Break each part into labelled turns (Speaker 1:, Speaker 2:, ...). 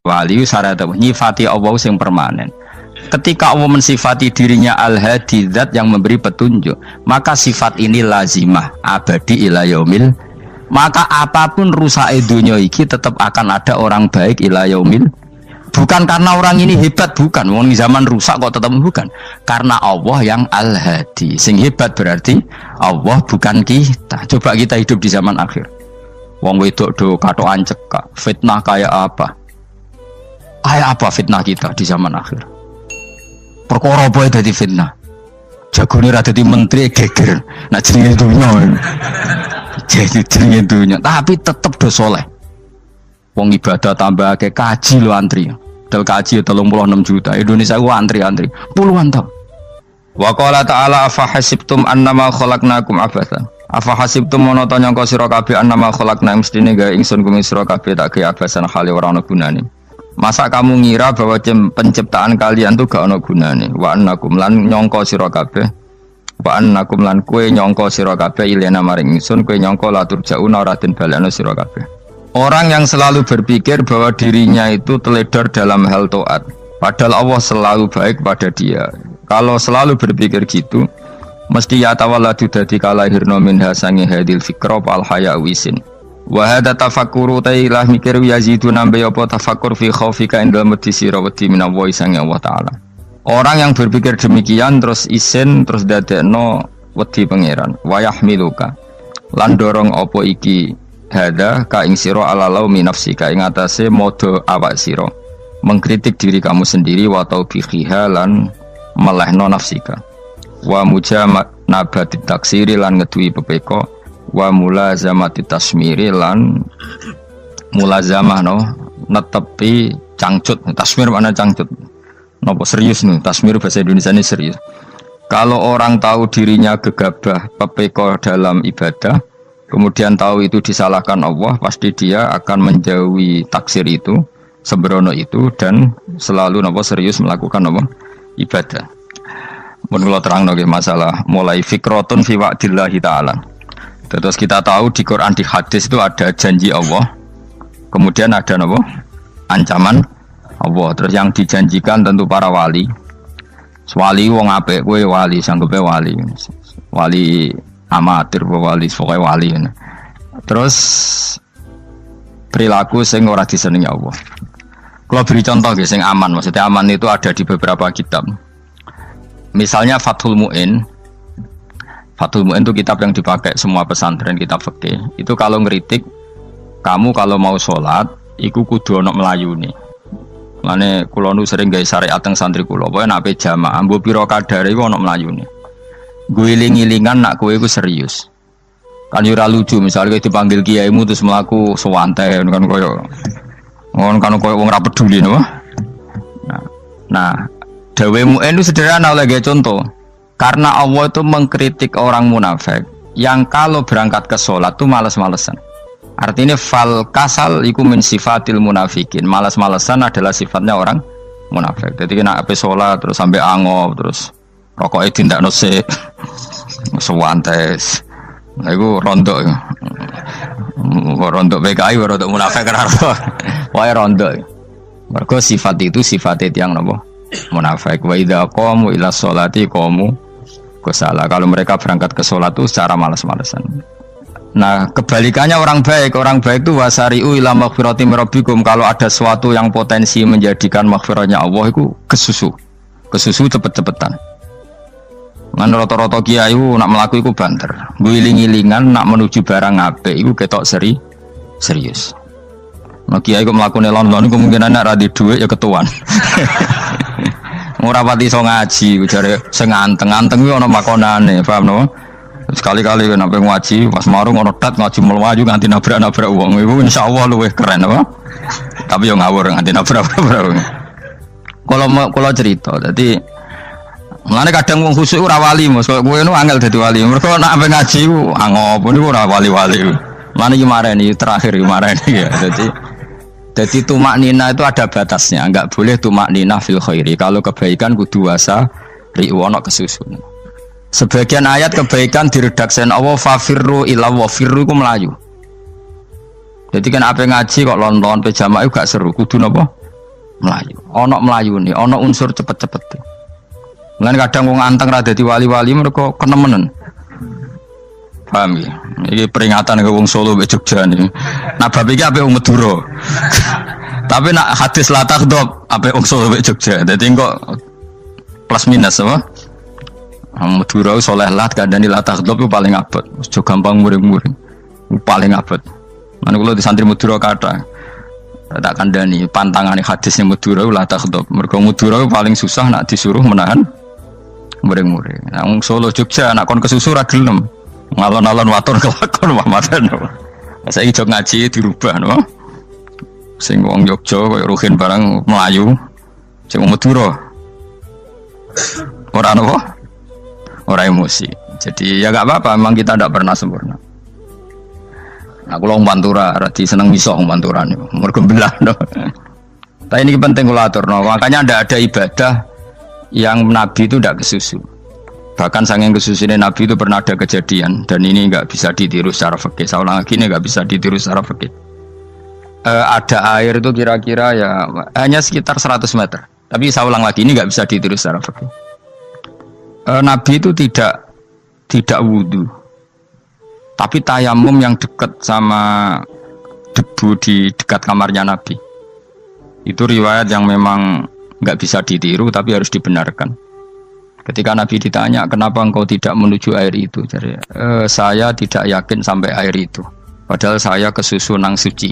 Speaker 1: wali syarat nyifati Allah sing permanen. Ketika Allah mensifati dirinya al-hadi, zat yang memberi petunjuk, maka sifat ini lazimah abadi ila yaumil. Maka apapun rusak dunia iki tetap akan ada orang baik ila yaumil. Bukan karena orang ini hebat, bukan. Wong zaman rusak kok tetap bukan. Karena Allah yang al-hadi. Sing hebat berarti Allah, bukan kita. Coba kita hidup di zaman akhir. Wong wedok do katokan cekak. Fitnah kayak apa? Kayak apa fitnah kita di zaman akhir? Perkara apa dadi fitnah? Jagone ra dadi menteri geger. Nak jenenge dunya. Jadi jenenge dunya, tapi tetep do saleh. Wong ibadah tambah ke kaji lo antri. Del kaji 36 juta. Indonesia ku antri-antri puluhan tahun. Wa qala ta'ala afa hasibtum annama khalaqnakum abatha. Afa hasibtum monoto nyangka sira kabeh annama khalaqna mestine gawe ingsun kuwi sira kabeh tak gawe abasan hale ora ana gunane. Masa kamu ngira bahwa penciptaan kalian tuh gak ana gunane? Wa annakum lan nyangka sira kabeh. Wa annakum lan kowe nyangka sira kabeh ilena maring ingsun kowe nyangka la turjauna ora den balekno sira kabeh. Orang yang selalu berpikir bahwa dirinya itu teledor dalam hal taat, padahal Allah selalu baik pada dia. Kalau selalu berpikir gitu, mesti ya tawalladu dadi kalahirna minha sange hadil fikra al haya wisin. Wa hadza tafakkuru tailah mikir yazidu nambe apa tafakkur fi khaufika indal mudisira wedi minallahi sange Allah taala. Orang yang berpikir demikian terus isin terus dadekno wedi pangeran. Wa yahmiluka lan dorong apa iki hada ka ing sira ala laumi nafsika ing atase modo awak sira mengkritik diri kamu sendiri wa taubihiha lan melehno nafsika wa mujamanabati taksiri lan ngeduwi pepeko wa mulazamati tasmiri lan mulazamah netepi cangcut. Tasmir mana cangcut napa serius nih tasmir bahasa Indonesia ini serius. Kalau orang tahu dirinya gegabah pepeko dalam ibadah kemudian tahu itu disalahkan Allah, pasti dia akan menjauhi taksir itu, sembrono itu, dan selalu serius melakukan ibadah. Menurut terang masalah mulai fikrotun fi wa'dillahi ta'ala. Terus kita tahu di Quran, di hadis itu ada janji Allah, kemudian ada ancaman Allah. Terus yang dijanjikan tentu para wali. Wali wong apik kowe wali, sanggepe wali. Wali amatir wali pokoknya wali. Terus perilaku sing ora disenengi Allah. Kalau beri contoh sing aman, maksudnya aman itu ada di beberapa kitab. Misalnya Fathul Mu'in. Fathul Mu'in itu kitab yang dipakai semua pesantren, kitab fikih. Itu kalau ngeritik kamu kalau mau sholat iku kudu ana melayune. Lane kula nu sering gawe syariat teng santri kula, pokoke nek ape jamaah mbok pira kadare iku ana melayune. Guling-gilingan nak kowe iku serius. Kan yo ora lucu misalnya dipanggil kiaimu terus mlaku sewantai kan koyo wong ora peduli no. Nah, dawe Mu'in itu sederhana oleh contoh. Karena Allah itu mengkritik orang munafik yang kalau berangkat ke sholat tuh malas-malesan. Artinya fal kasal iku min sifatil munafikin. Malas-malesan adalah sifatnya orang munafik. Jadi kena ape sholat terus sampai angop terus rokoknya tindak nose sewantes. Nah itu rontok. Rontok PKI, rontok munafik kenapa? Wah rontok. Mergo sifat itu sifatnya yang napa? Munafik. Wa idza qamu ila sholati qamu kusala. Kalau mereka berangkat ke sholat itu secara malas-malesan. Nah kebalikannya orang baik itu wasari'u ila maghfirati mirabbikum. Kalau ada sesuatu yang potensi menjadikan maghfiratnya Allah itu kesusu cepet-cepetan. Ngan rata-rata kiai nak melaku iku banter. Guling-gilingan nak menuju barang apik iku ketok serius. Nah kiai kok mlakune lon-lon kemungkinan nek ra di dhuwit ya ketuan. Ora pati iso ngaji jare sing anteng-anteng kuwi ana makonane, paham no? Sekali-kali nek ngaji pas marung ana tat ngaji mlayu nganti nabrak-nabrak wong. Iku insyaallah luwih keren apa? Tapi yo ngawur nganti nabrak-nabrak wong. Kalau cerita, jadi mulane kadang wong khusuk ora wali, Mas. Kowe nu angel dadi wali. Mergo nek ampe ngaji ku angop niku ora wali-wali. Mulane iki mareni terakhir iki mareni ya. Jadi tumak nina itu ada batasnya, enggak boleh tumak nina fil khairi. Kalau kebaikan kudu wasa riwana kesusun. Sebagian ayat kebaikan diredaksikan Allah fafirru ila wa firru ku melayu. Jadi kan apa ngaji kok lon-lon pe jamaah gak seru, kudu napa? Melayu. Ono melayune, ono unsur cepet-cepet. Lan kadang wong anteng ra dadi wali-wali mereka kenemenen. Paham ya? Ini peringatan ke wong Solo mbek Jogja nih. Nah bab iki apik wong Madura. Tapi nak hadis la takhdhab apik wong Solo mbek Jogja. Dadi kok plus minus apa? Madura soleh lah kandhani la takhdhab itu paling abot. Aja gampang muring-muring. Paling abot. Lan kula di santri Madura kata tak kandhani pantangane hadisnya Madura la takhdhab. Mergo Madura paling susah nak disuruh menahan muring-muring. Nah wong Solo Jogja nak kon kesusu ra gelem. Ngalon-alon waton kelakon Muhammadan. Saiki jog ngaji dirubah no. Sing wong Jogja koyo Ruhin barang Melayu. Sing wong Madura. Ora apa? Ora emosi. Jadi ya enggak apa-apa, memang kita tidak pernah sempurna. Nah, kula wong Pantura radi seneng misah wong Pantura niku. Mergo belah no. Tapi ini penting kula aturno. Makanya ada ibadah yang Nabi itu tidak kesusu. Bahkan saking kesusunya Nabi itu pernah ada kejadian dan ini nggak bisa ditiru secara fikih. Saya ulang lagi ini nggak bisa ditiru secara fikih. Ada air itu kira-kira ya hanya sekitar 100 meter. Tapi saya ulang lagi ini nggak bisa ditiru secara fikih. Nabi itu tidak wudu, tapi tayamum yang dekat sama debu di dekat kamarnya Nabi. Itu riwayat yang memang nggak bisa ditiru tapi harus dibenarkan. Ketika Nabi ditanya, kenapa engkau tidak menuju air itu? Jadi, saya tidak yakin sampai air itu. Padahal saya kesusu nang suci.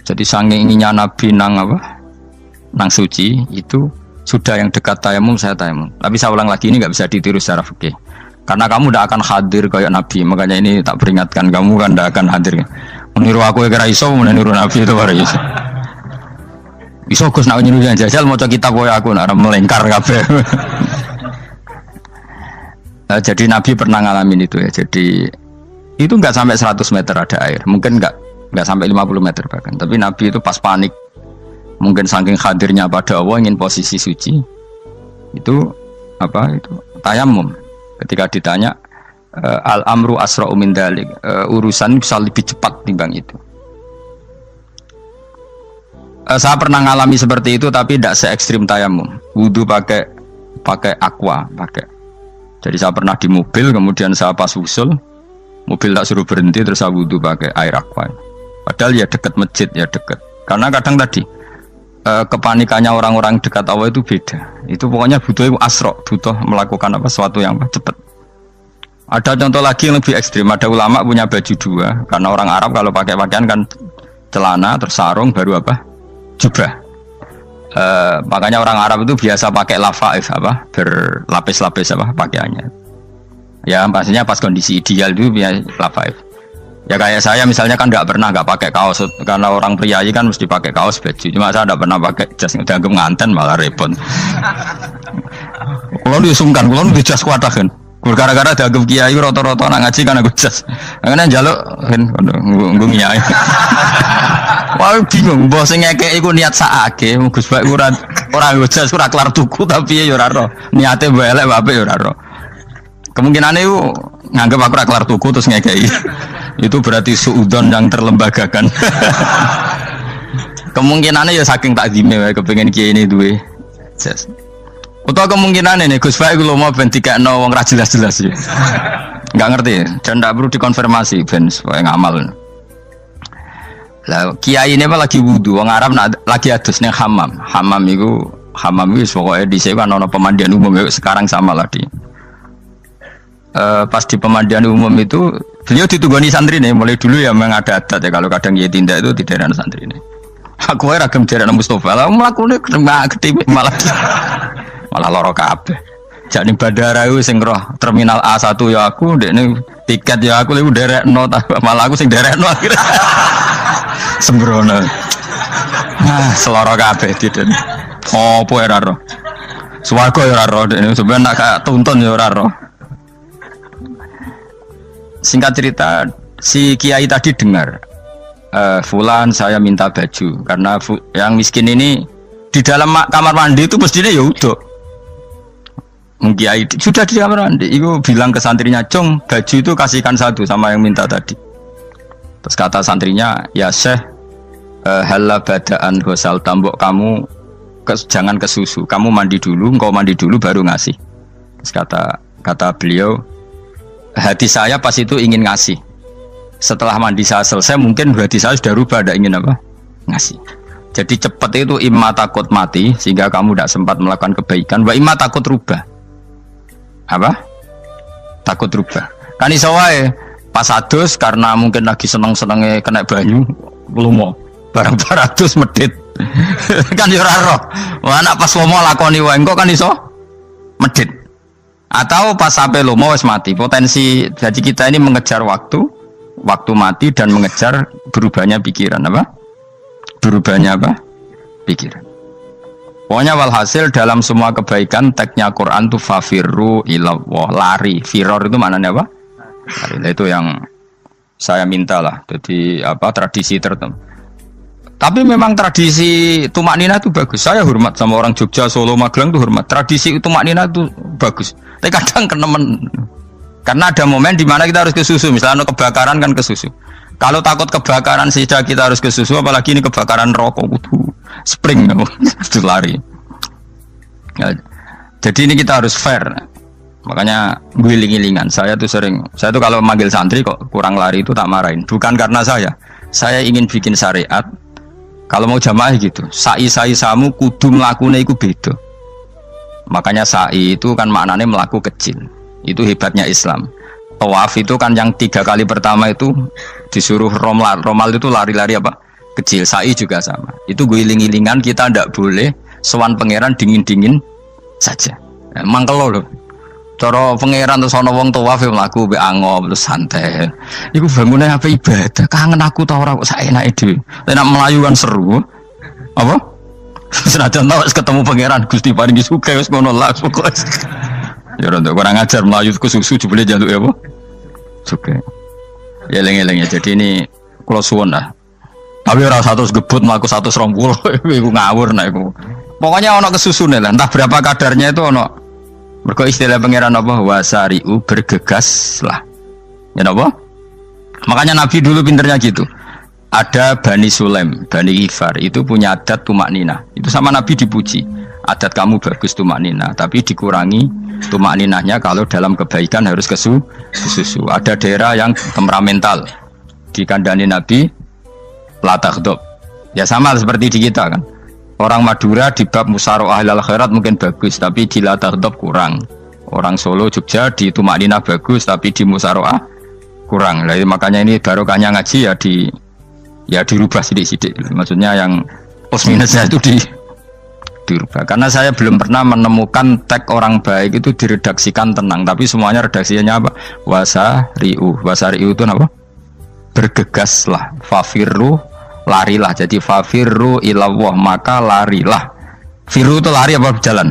Speaker 1: Jadi saking inginnya Nabi nang apa? Nang suci itu sudah yang dekat tayamum saya tayamum. Tapi saya ulang lagi ini nggak bisa ditiru secara fikih. Karena kamu tidak akan hadir kayak Nabi. Makanya ini tak peringatkan kamu kan tidak akan hadir. Meniru aku ya kira iso, meniru Nabi itu baru iso. Iso Gus nak nyuruh yang jajal mau kitab koyo aku nak melengkar kabeh. Jadi Nabi pernah ngalamin itu ya. Jadi itu enggak sampai 100 meter ada air. Mungkin enggak sampai 50 meter bahkan. Tapi Nabi itu pas panik. Mungkin saking hadirnya pada Allah ingin posisi suci. Itu apa itu? Tayamum. Ketika ditanya al-amru asra'u min dzalik. Urusan bisa lebih cepat timbang itu. Saya pernah ngalami seperti itu tapi tidak se ekstrim tayamum. Wudu pakai aqua, pakai. Jadi saya pernah di mobil kemudian saya pas usul mobil tak suruh berhenti terus saya wudu pakai air aqua. Padahal ya dekat masjid ya dekat. Karena kadang tadi kepanikannya orang-orang dekat Allah itu beda. Itu pokoknya butuh asro, butuh melakukan apa sesuatu yang cepat. Ada contoh lagi yang lebih ekstrim. Ada ulama punya baju dua karena orang Arab kalau pakai pakaian kan celana terus sarung baru apa? Jubah. Makanya orang Arab itu biasa pakai lafaif apa berlapis-lapis apa pakaiannya. Ya pastinya pas kondisi ideal itu biasa lafaif. Ya kayak saya misalnya kan nggak pakai kaos karena orang priayi kan mesti pakai kaos baju. Cuma saya nggak pernah pakai jas udah nganten malah repot. Kalau disungkan, kalau di jas kuatakan. Gara-gara dianggap kiai roto-roto nak ngaji kan aku jas. Karena jaluk kan nggung kiai. Wah bingung, bos ngekek iku niat sakake, Gus Bak ora jas ora kelar tuku tapi ya ora ro. Niate mbok elek wae ya ora ro. Kemungkinane iku nganggep aku ora kelar tuku terus ngekeki. Itu berarti suudzon yang terlembagakan. Kemungkinannya ya saking takzime wae kepengin kiai ini duwe jas. Utawa kemungkinane nih Gus Bak iku lho mau ben dikekno wong ra jelas-jelas ya. Enggak ngerti dan ndak perlu dikonfirmasi ben supaya ngamal. Lah kiai ini lagi wudu, wong Arab lagi adus ning hammam. Hammam itu pokoknya di sini kan ono pemandian umum sekarang sama lah di. Pas di pemandian umum itu beliau ditunggoni santri nih, mulai dulu ya memang ada adat ya kalau kadang dia tindak itu tidak ada santri nih. Aku ragam dari Mustafa lah, melakukan gede malah loro kabeh. Jadi bandara itu sing roh terminal A1 ya aku, ini tiket ya aku lebih derekno, malah aku sing derekno akhirnya. Sembrono. Seloro kabeh tidak. Opo ora ro. Swarga ya ora ro, sebenarnya nak kayak tuntun ya ora ro. Singkat cerita, si kiai tadi dengar, Fulan saya minta baju karena yang miskin ini di dalam kamar mandi itu mestinya ya udah. Kiai sudah di kamar mandi, itu bilang ke santrinya, Cong baju itu kasihkan satu sama yang minta tadi. Terus kata santrinya, ya Syekh, Hala badaan gosal tambok kamu jangan ke susu, kamu mandi dulu, engkau mandi dulu baru ngasih. Terus kata beliau, hati saya pas itu ingin ngasih. Setelah mandi saya selesai, mungkin hati saya sudah rubah, ada ingin apa? Ngasih. Jadi cepat itu imma takut mati sehingga kamu tidak sempat melakukan kebaikan, wa imma takut rubah. Apa? Takut rubah. Kan iso wae pas adus karena mungkin lagi seneng-senenge kena banyu, lumo. Barang 200 medit. Kan yo ora roh. Anak pas lomo lakoni wae engko kan iso medit. Atau pas sampai lomo wis mati. Potensi jadi kita ini mengejar waktu mati dan mengejar berubahnya pikiran apa? Berubahnya apa? Pikiran. Pokoknya walhasil dalam semua kebaikan teksnya Quran tuh fafirru ilallah, lari. Firor itu maknanya apa? Lari. Nah, itu yang saya minta lah. Jadi apa tradisi tertentu. Tapi memang tradisi tumak nina itu bagus. Saya hormat sama orang Jogja, Solo, Magelang itu hormat. Tradisi tumak nina itu bagus. Tapi kadang kenemen. Karena ada momen di mana kita harus ke susu. Misalnya kebakaran kan ke susu. Kalau takut kebakaran sehingga kita harus ke susu, apalagi ini kebakaran rokok, spring, itu lari. Ya, jadi ini kita harus fair. Makanya guling-gilingan. Saya tuh kalau manggil santri kok kurang lari itu tak marahin. Bukan karena saya ingin bikin syariat. Kalau mau jamaah gitu, sa'i samu kudu mlakune iku beda. Makanya sa'i itu kan maknanya melaku kecil. Itu hebatnya Islam. Tawaf itu kan yang 3 kali pertama itu disuruh romal itu lari-lari apa? Kecil. Sa'i juga sama. Itu guling-gilingan, kita ndak boleh sowan pangeran dingin-dingin saja. Mangkel lho. Cara pangeran terus ana wong tawaf mlaku mbek angop terus santai. Iku bangune apa ibadah. Kangen aku ta ora kok saenake dhewe. Nek melayu kan seru. Apa? Senajan tau ketemu pangeran Gusti paringi sugih wis ngono lah pokoke. Ya ora kurang ajar melayu ku susu jebule jaluk ya apa? Sugih. Ya eling-eling ya. Jadi ini kula suwun lah. Tapi ora 100 gebut mlaku 120 iku ngawur nek iku. Pokoknya ana kesusune lah, entah berapa kadarnya itu ana. Mergo istilah pangeran apa? Wasari'u bergegas lah. Ya apa? Makanya Nabi dulu pinternya gitu. Ada Bani Sulaim, Bani Ifar itu punya adat tumak nina. Itu sama Nabi dipuji. Adat kamu bagus tumak nina, tapi dikurangi tumak ninahnya kalau dalam kebaikan harus ke susu. Ada daerah yang temperamental. Dikandani Nabi la taghdab. Ya sama seperti di kita kan. Orang Madura di bab musyaroah ilal khairat mungkin bagus, tapi di la taghdab kurang. Orang Solo, Jogja di tumak nina bagus, tapi di musyaroah kurang. Jadi makanya ini barokahnya ngaji ya dirubah sidik-sidik. Maksudnya yang plus minusnya itu dirubah. Karena saya belum pernah menemukan tag orang baik itu diredaksikan tenang, tapi semuanya redaksinya apa? Wasari'u itu apa? Bergegaslah, fafirru, larilah. Jadi fafirru ilallah, maka larilah. Firu itu lari apa berjalan?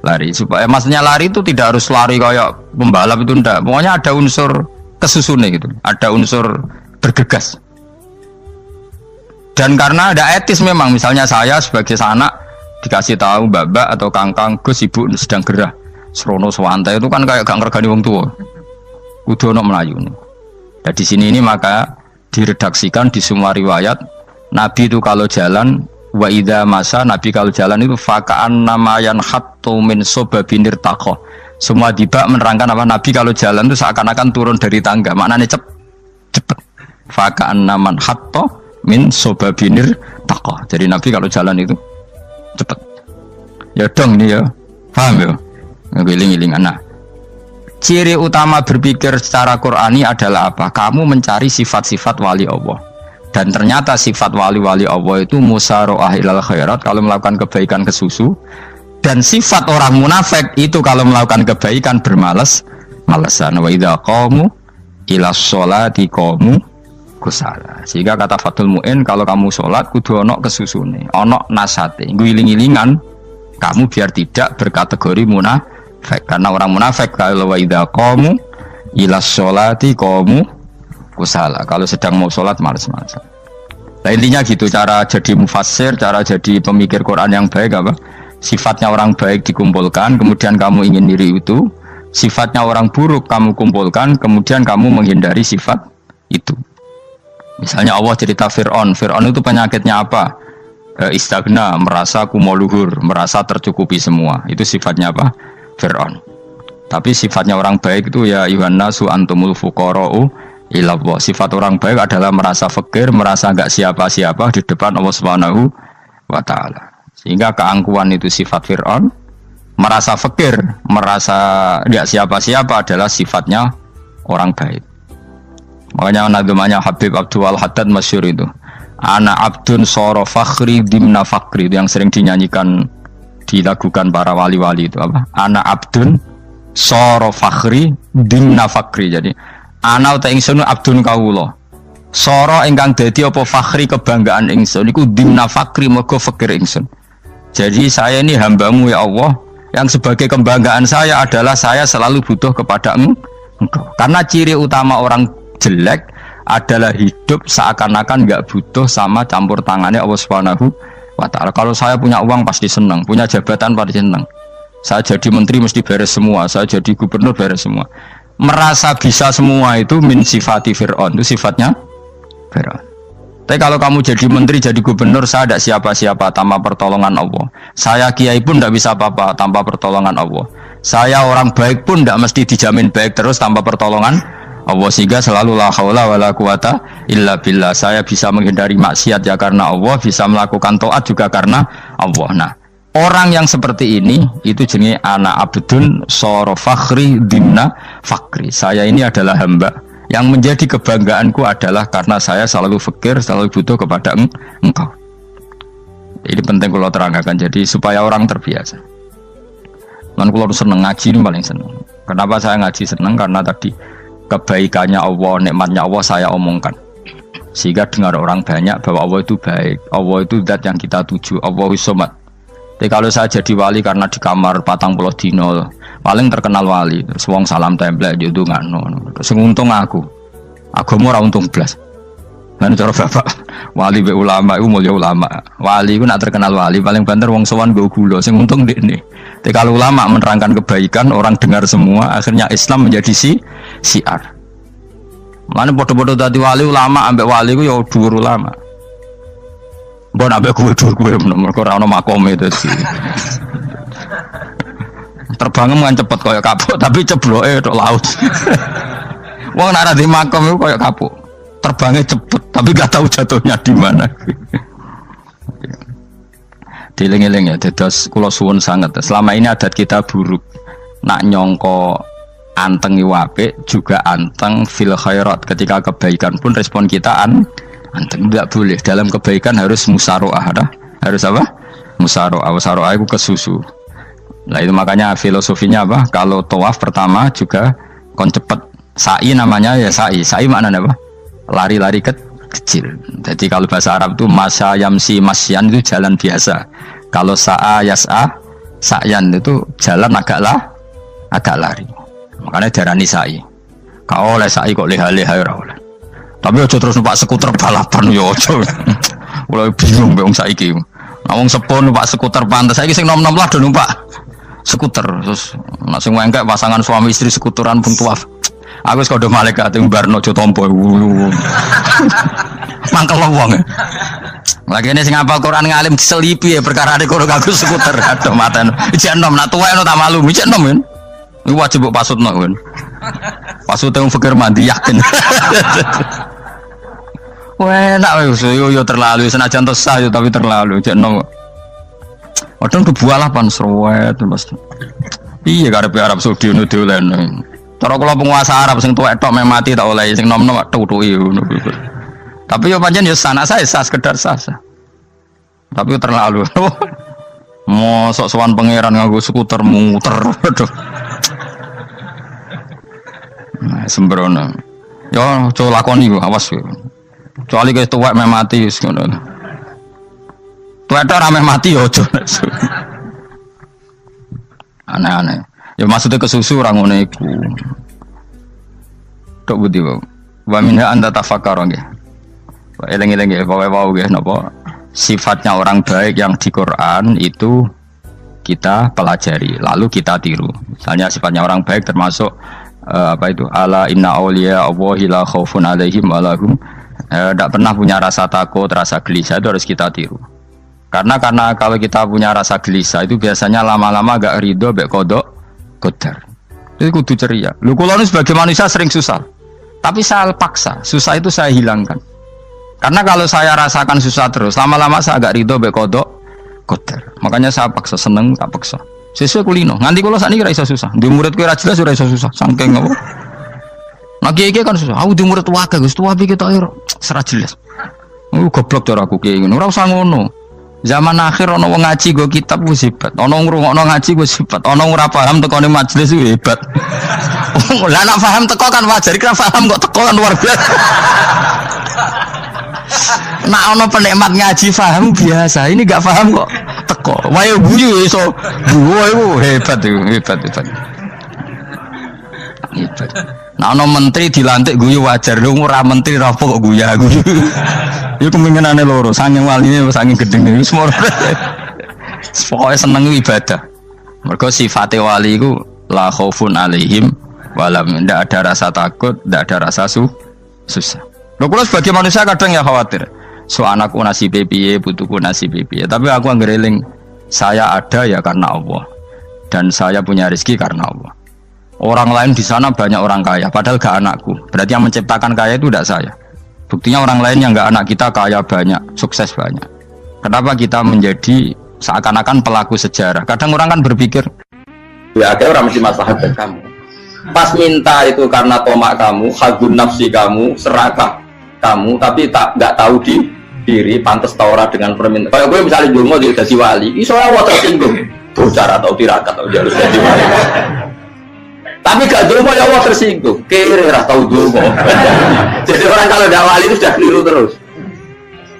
Speaker 1: Lari. Supaya maksudnya lari itu tidak harus lari kayak pembalap itu enggak. Pokoknya ada unsur kesusune gitu. Ada unsur bergegas. Dan karena ada etis memang, misalnya saya sebagai anak dikasih tahu babak atau kangkang Gus ibu sedang gerah. Serono swantai itu kan kayak gak ngergani wong tua. Kudu ono melayu. Dan di sini ini maka diredaksikan di semua riwayat Nabi itu kalau jalan wa idza masa, Nabi kalau jalan itu fakaan namayan hattu min sobabinir taqo. Semua dibak menerangkan apa Nabi kalau jalan itu seakan-akan turun dari tangga. Maknanya cepet. Fakaan naman hatto min sobabinir taqo. Jadi Nabi kalau jalan itu cepet. Ya dong ini ya. Paham ya? Ngiling-ngiling anak. Ciri utama berpikir secara Qur'ani adalah apa? Kamu mencari sifat-sifat wali Allah. Dan ternyata sifat wali-wali Allah itu musyaroah ilal khairat, kalau melakukan kebaikan ke susu. Dan sifat orang munafik itu kalau melakukan kebaikan bermalas-malasan. Wa idza qamu ilas sholati qamu kusala. Sehingga kata Fathul Mu'in, kalau kamu sholat kudu ono kesusune, ono nasate, guling-gilingan kamu biar tidak berkategori munafik. Karena orang munafik kalau wa idza qamu ilas sholati qamu kusala. Kalau sedang mau sholat malas-malasan. Nah intinya gitu, cara jadi mufassir, cara jadi pemikir Quran yang baik apa? Sifatnya orang baik dikumpulkan, kemudian kamu ingin diri itu. Sifatnya orang buruk kamu kumpulkan, kemudian kamu menghindari sifat itu. Misalnya Allah cerita Fir'aun. Fir'aun itu penyakitnya apa? Istagna, merasa kumoluhur, merasa tercukupi semua. Itu sifatnya apa? Fir'aun. Tapi sifatnya orang baik itu ya Yuhannasu antumul fuqara'u ilallah. Sifat orang baik adalah merasa fakir, merasa enggak siapa-siapa di depan Allah Subhanahu wa taala. Sehingga keangkuhan itu sifat Fir'aun, merasa fakir, merasa enggak siapa-siapa adalah sifatnya orang baik. Makanya nadumanya Habib Abdul Haddad masyhur itu. Ana abdun soro fakhri dimna fakri, itu yang sering dinyanyikan dilakukan para wali-wali itu apa? Ana abdun soro fakhri dimna fakri. Jadi ana uta ingsun abdun kawula. Soro ingkang dadi apa fakhri kebanggaan ingsun iku dimna fakri mergo fakir ingsun. Jadi saya ini hambamu ya Allah, yang sebagai kebanggaan saya adalah saya selalu butuh kepada Engkau. Karena ciri utama orang jelek adalah hidup seakan-akan enggak butuh sama campur tangannya Allah Subhanahu wa taala. Kalau saya punya uang pasti senang, punya jabatan pasti senang. Saya jadi menteri mesti beres semua, saya jadi gubernur beres semua. Merasa bisa semua itu min sifati Fir'aun, itu sifatnya Fir'aun. Tapi kalau kamu jadi menteri, jadi gubernur, saya tidak siapa-siapa tanpa pertolongan Allah. Saya kiai pun tidak bisa apa-apa tanpa pertolongan Allah. Saya orang baik pun tidak mesti dijamin baik terus tanpa pertolongan Allah. Sehingga selalu la haula wala quwata illa billah. Saya bisa menghindari maksiat ya karena Allah, bisa melakukan taat juga karena Allah. Nah, orang yang seperti ini itu jenis anak abdun soro fakhri dimna fakri. Saya ini adalah hamba yang menjadi kebanggaanku adalah karena saya selalu fakir, selalu butuh kepada Engkau. Ini penting kalau terangkan, jadi supaya orang terbiasa. Man kalau seneng ngaji ini paling seneng. Kenapa saya ngaji seneng? Karena tadi kebaikannya Allah, nikmatnya Allah saya omongkan. Sehingga dengar orang banyak bahwa Allah itu baik, Allah itu zat yang kita tuju, Allahus Somad. Tapi kalau saya jadi wali karena di kamar 40 dino, paling terkenal wali, terus wong salam template itu ngano, terus untung aku mau ora untung blas. Lan cara bapak wali be ulama iku mulya ulama. Wali iku nak terkenal wali paling banter wong sowan nggo gula, sing untung ndekne. Tapi kalau ulama menerangkan kebaikan, orang dengar semua, akhirnya Islam menjadi siar. Mana bodoh-bodoh tadi wali ulama ambek wali ku ya dhuwur ulama. Mbok ambek kuwe mergo ora ono makome itu sih. Terbangnya kan cepet kayak kapuk tapi cebloke tok laut. Wong nek di makom itu kayak kapuk. Terbangnya cepet tapi gak tahu jatuhnya di mana. Dieling-eling ya, dados kula suwun sangat. Selama ini adat kita buruk. Nak nyongko anteng apik juga anteng fil khairat. Ketika kebaikan pun respon kita anteng, tidak boleh. Dalam kebaikan harus musaroah, harus apa? Musaroah itu kesusu. Nah itu makanya filosofinya apa? Kalau tawaf pertama juga kon cepet. Sa'i namanya ya sa'i. Sa'i maknanya apa? Lari-lari kecil. Jadi kalau bahasa Arab itu masya yamsi masyan itu jalan biasa. Kalau sa'a yas'a sa'yan itu jalan agak lari. Makanya darani sa'i. Kau oleh sa'i kok leha-leha ora oleh. Tapi aja terus numpak skuter balapan yo aja. Mulai bingung mbek wong saiki. Nah wong sepo numpak skuter pantes saiki sing nom-nom lah do numpak skuter. Terus nek sing wengkek pasangan suami istri skuteran pun tuaf. Aku wis kodho malaikat mbarno aja tampa. Mangkel wong. Lagi ini sing hafal Quran ngalim diselipi ya perkara ade karo aku skuter. Aduh maten. Ijek nom nak tuwek no tak malu. Ijek nom kan. Iku wajib mbok pasutno kan. Pasute wong fikir mandi yakin. Wah, nak yo terlalu senajan to sah tapi terlalu cek no. Padahal kebualapan serwet Mas. Iya karepe Arab Saudi ngono dolen. Cara kula penguasa Arab sing tuwek tok meh mati tak oleh sing nom-nom tutuki ngono. Tapi yo pancen yo sanak saya sah sekedar sah. Tapi terlalu. Mosok sowan pangeran nganggo skuter muter. Aduh. Nah, sembrono. Yo coba lakoni yo awas yo. Kecuali ke tuwek meh mati wis ngono. Tuwek tok ora meh mati yo aja. Aneh-aneh. Ya maksudnya kesusu ora ngono iku. Tok budi wae. Wa minha anta tafakkar nggih. Eleng-eleng nggih wae nggih napa sifatnya orang baik yang di Quran itu kita pelajari lalu kita tiru. Misalnya sifatnya orang baik termasuk apa itu ala inna auliya Allahi la khaufun alaihim wa lahum Tidak pernah punya rasa takut, rasa gelisah itu harus kita tiru. Karena kalau kita punya rasa gelisah itu biasanya lama-lama agak ridho, bek kodok, kodar. Itu kudu ceria. Lu kalau ini sebagai manusia sering susah, tapi saya paksa, susah itu saya hilangkan. Karena kalau saya rasakan susah terus, lama-lama saya agak ridho, bek kodok, kodar. Makanya saya paksa, seneng tak paksa. Sesuai kulino. Nganti kalau saat ini rasa susah. Di murid kira jelas sudah susah. Sangking apa? Nah kiai kan susah. Aku di murid waga, gus tua pikir tak serah jelas. Goblok cara aku kiai ngono. Ora usah ngono. Zaman akhir ono wong ngaji go kitab wis hebat. Ono ngrungokno ngaji wis hebat. Ono ora paham tekone majelis wis hebat. Lah nek paham teko kan wajar, kira paham kok teko kan luar biasa. Nak ono penikmat ngaji paham biasa. Ini gak paham kok teko. Wae guyu iso. Guyu hebat. Nah ono menteri dilantik guyu wajar. Lu ora menteri rapo kok guyu. Iku kemungkinane loro, saking waline saking gedeng iki semua. Pokoke seneng ibadah. Mergo sifate wali iku la khaufun alaihim walam, ndak ada rasa takut, ndak ada rasa susah. Lho kula sebagai manusia kadang ya khawatir. So anakku nasibe piye, putuku nasibe piye. Tapi aku anggereling saya ada ya karena Allah. Dan saya punya rezeki karena Allah. Orang lain di sana banyak orang kaya, padahal gak anakku. Berarti yang menciptakan kaya itu tidak saya. Buktinya orang lain yang gak anak kita kaya banyak, sukses banyak. Kenapa kita menjadi seakan-akan pelaku sejarah? Kadang orang kan berpikir, ya akhirnya orang mesti masalah dengan kamu. Pas minta itu karena tomak kamu, hagun nafsi kamu, serakah kamu, tapi nggak tahu diri, pantas taura dengan permintaan. Kalau gue misalnya dungo jadi wali, ini soalnya Allah tersinggung. Bocor atau tirakat atau jalur jadi wali. Tapi gak dungo ya Allah tersinggung. Kira rasa tahu dungo. Jadi orang kalau tidak wali itu sudah keliru terus.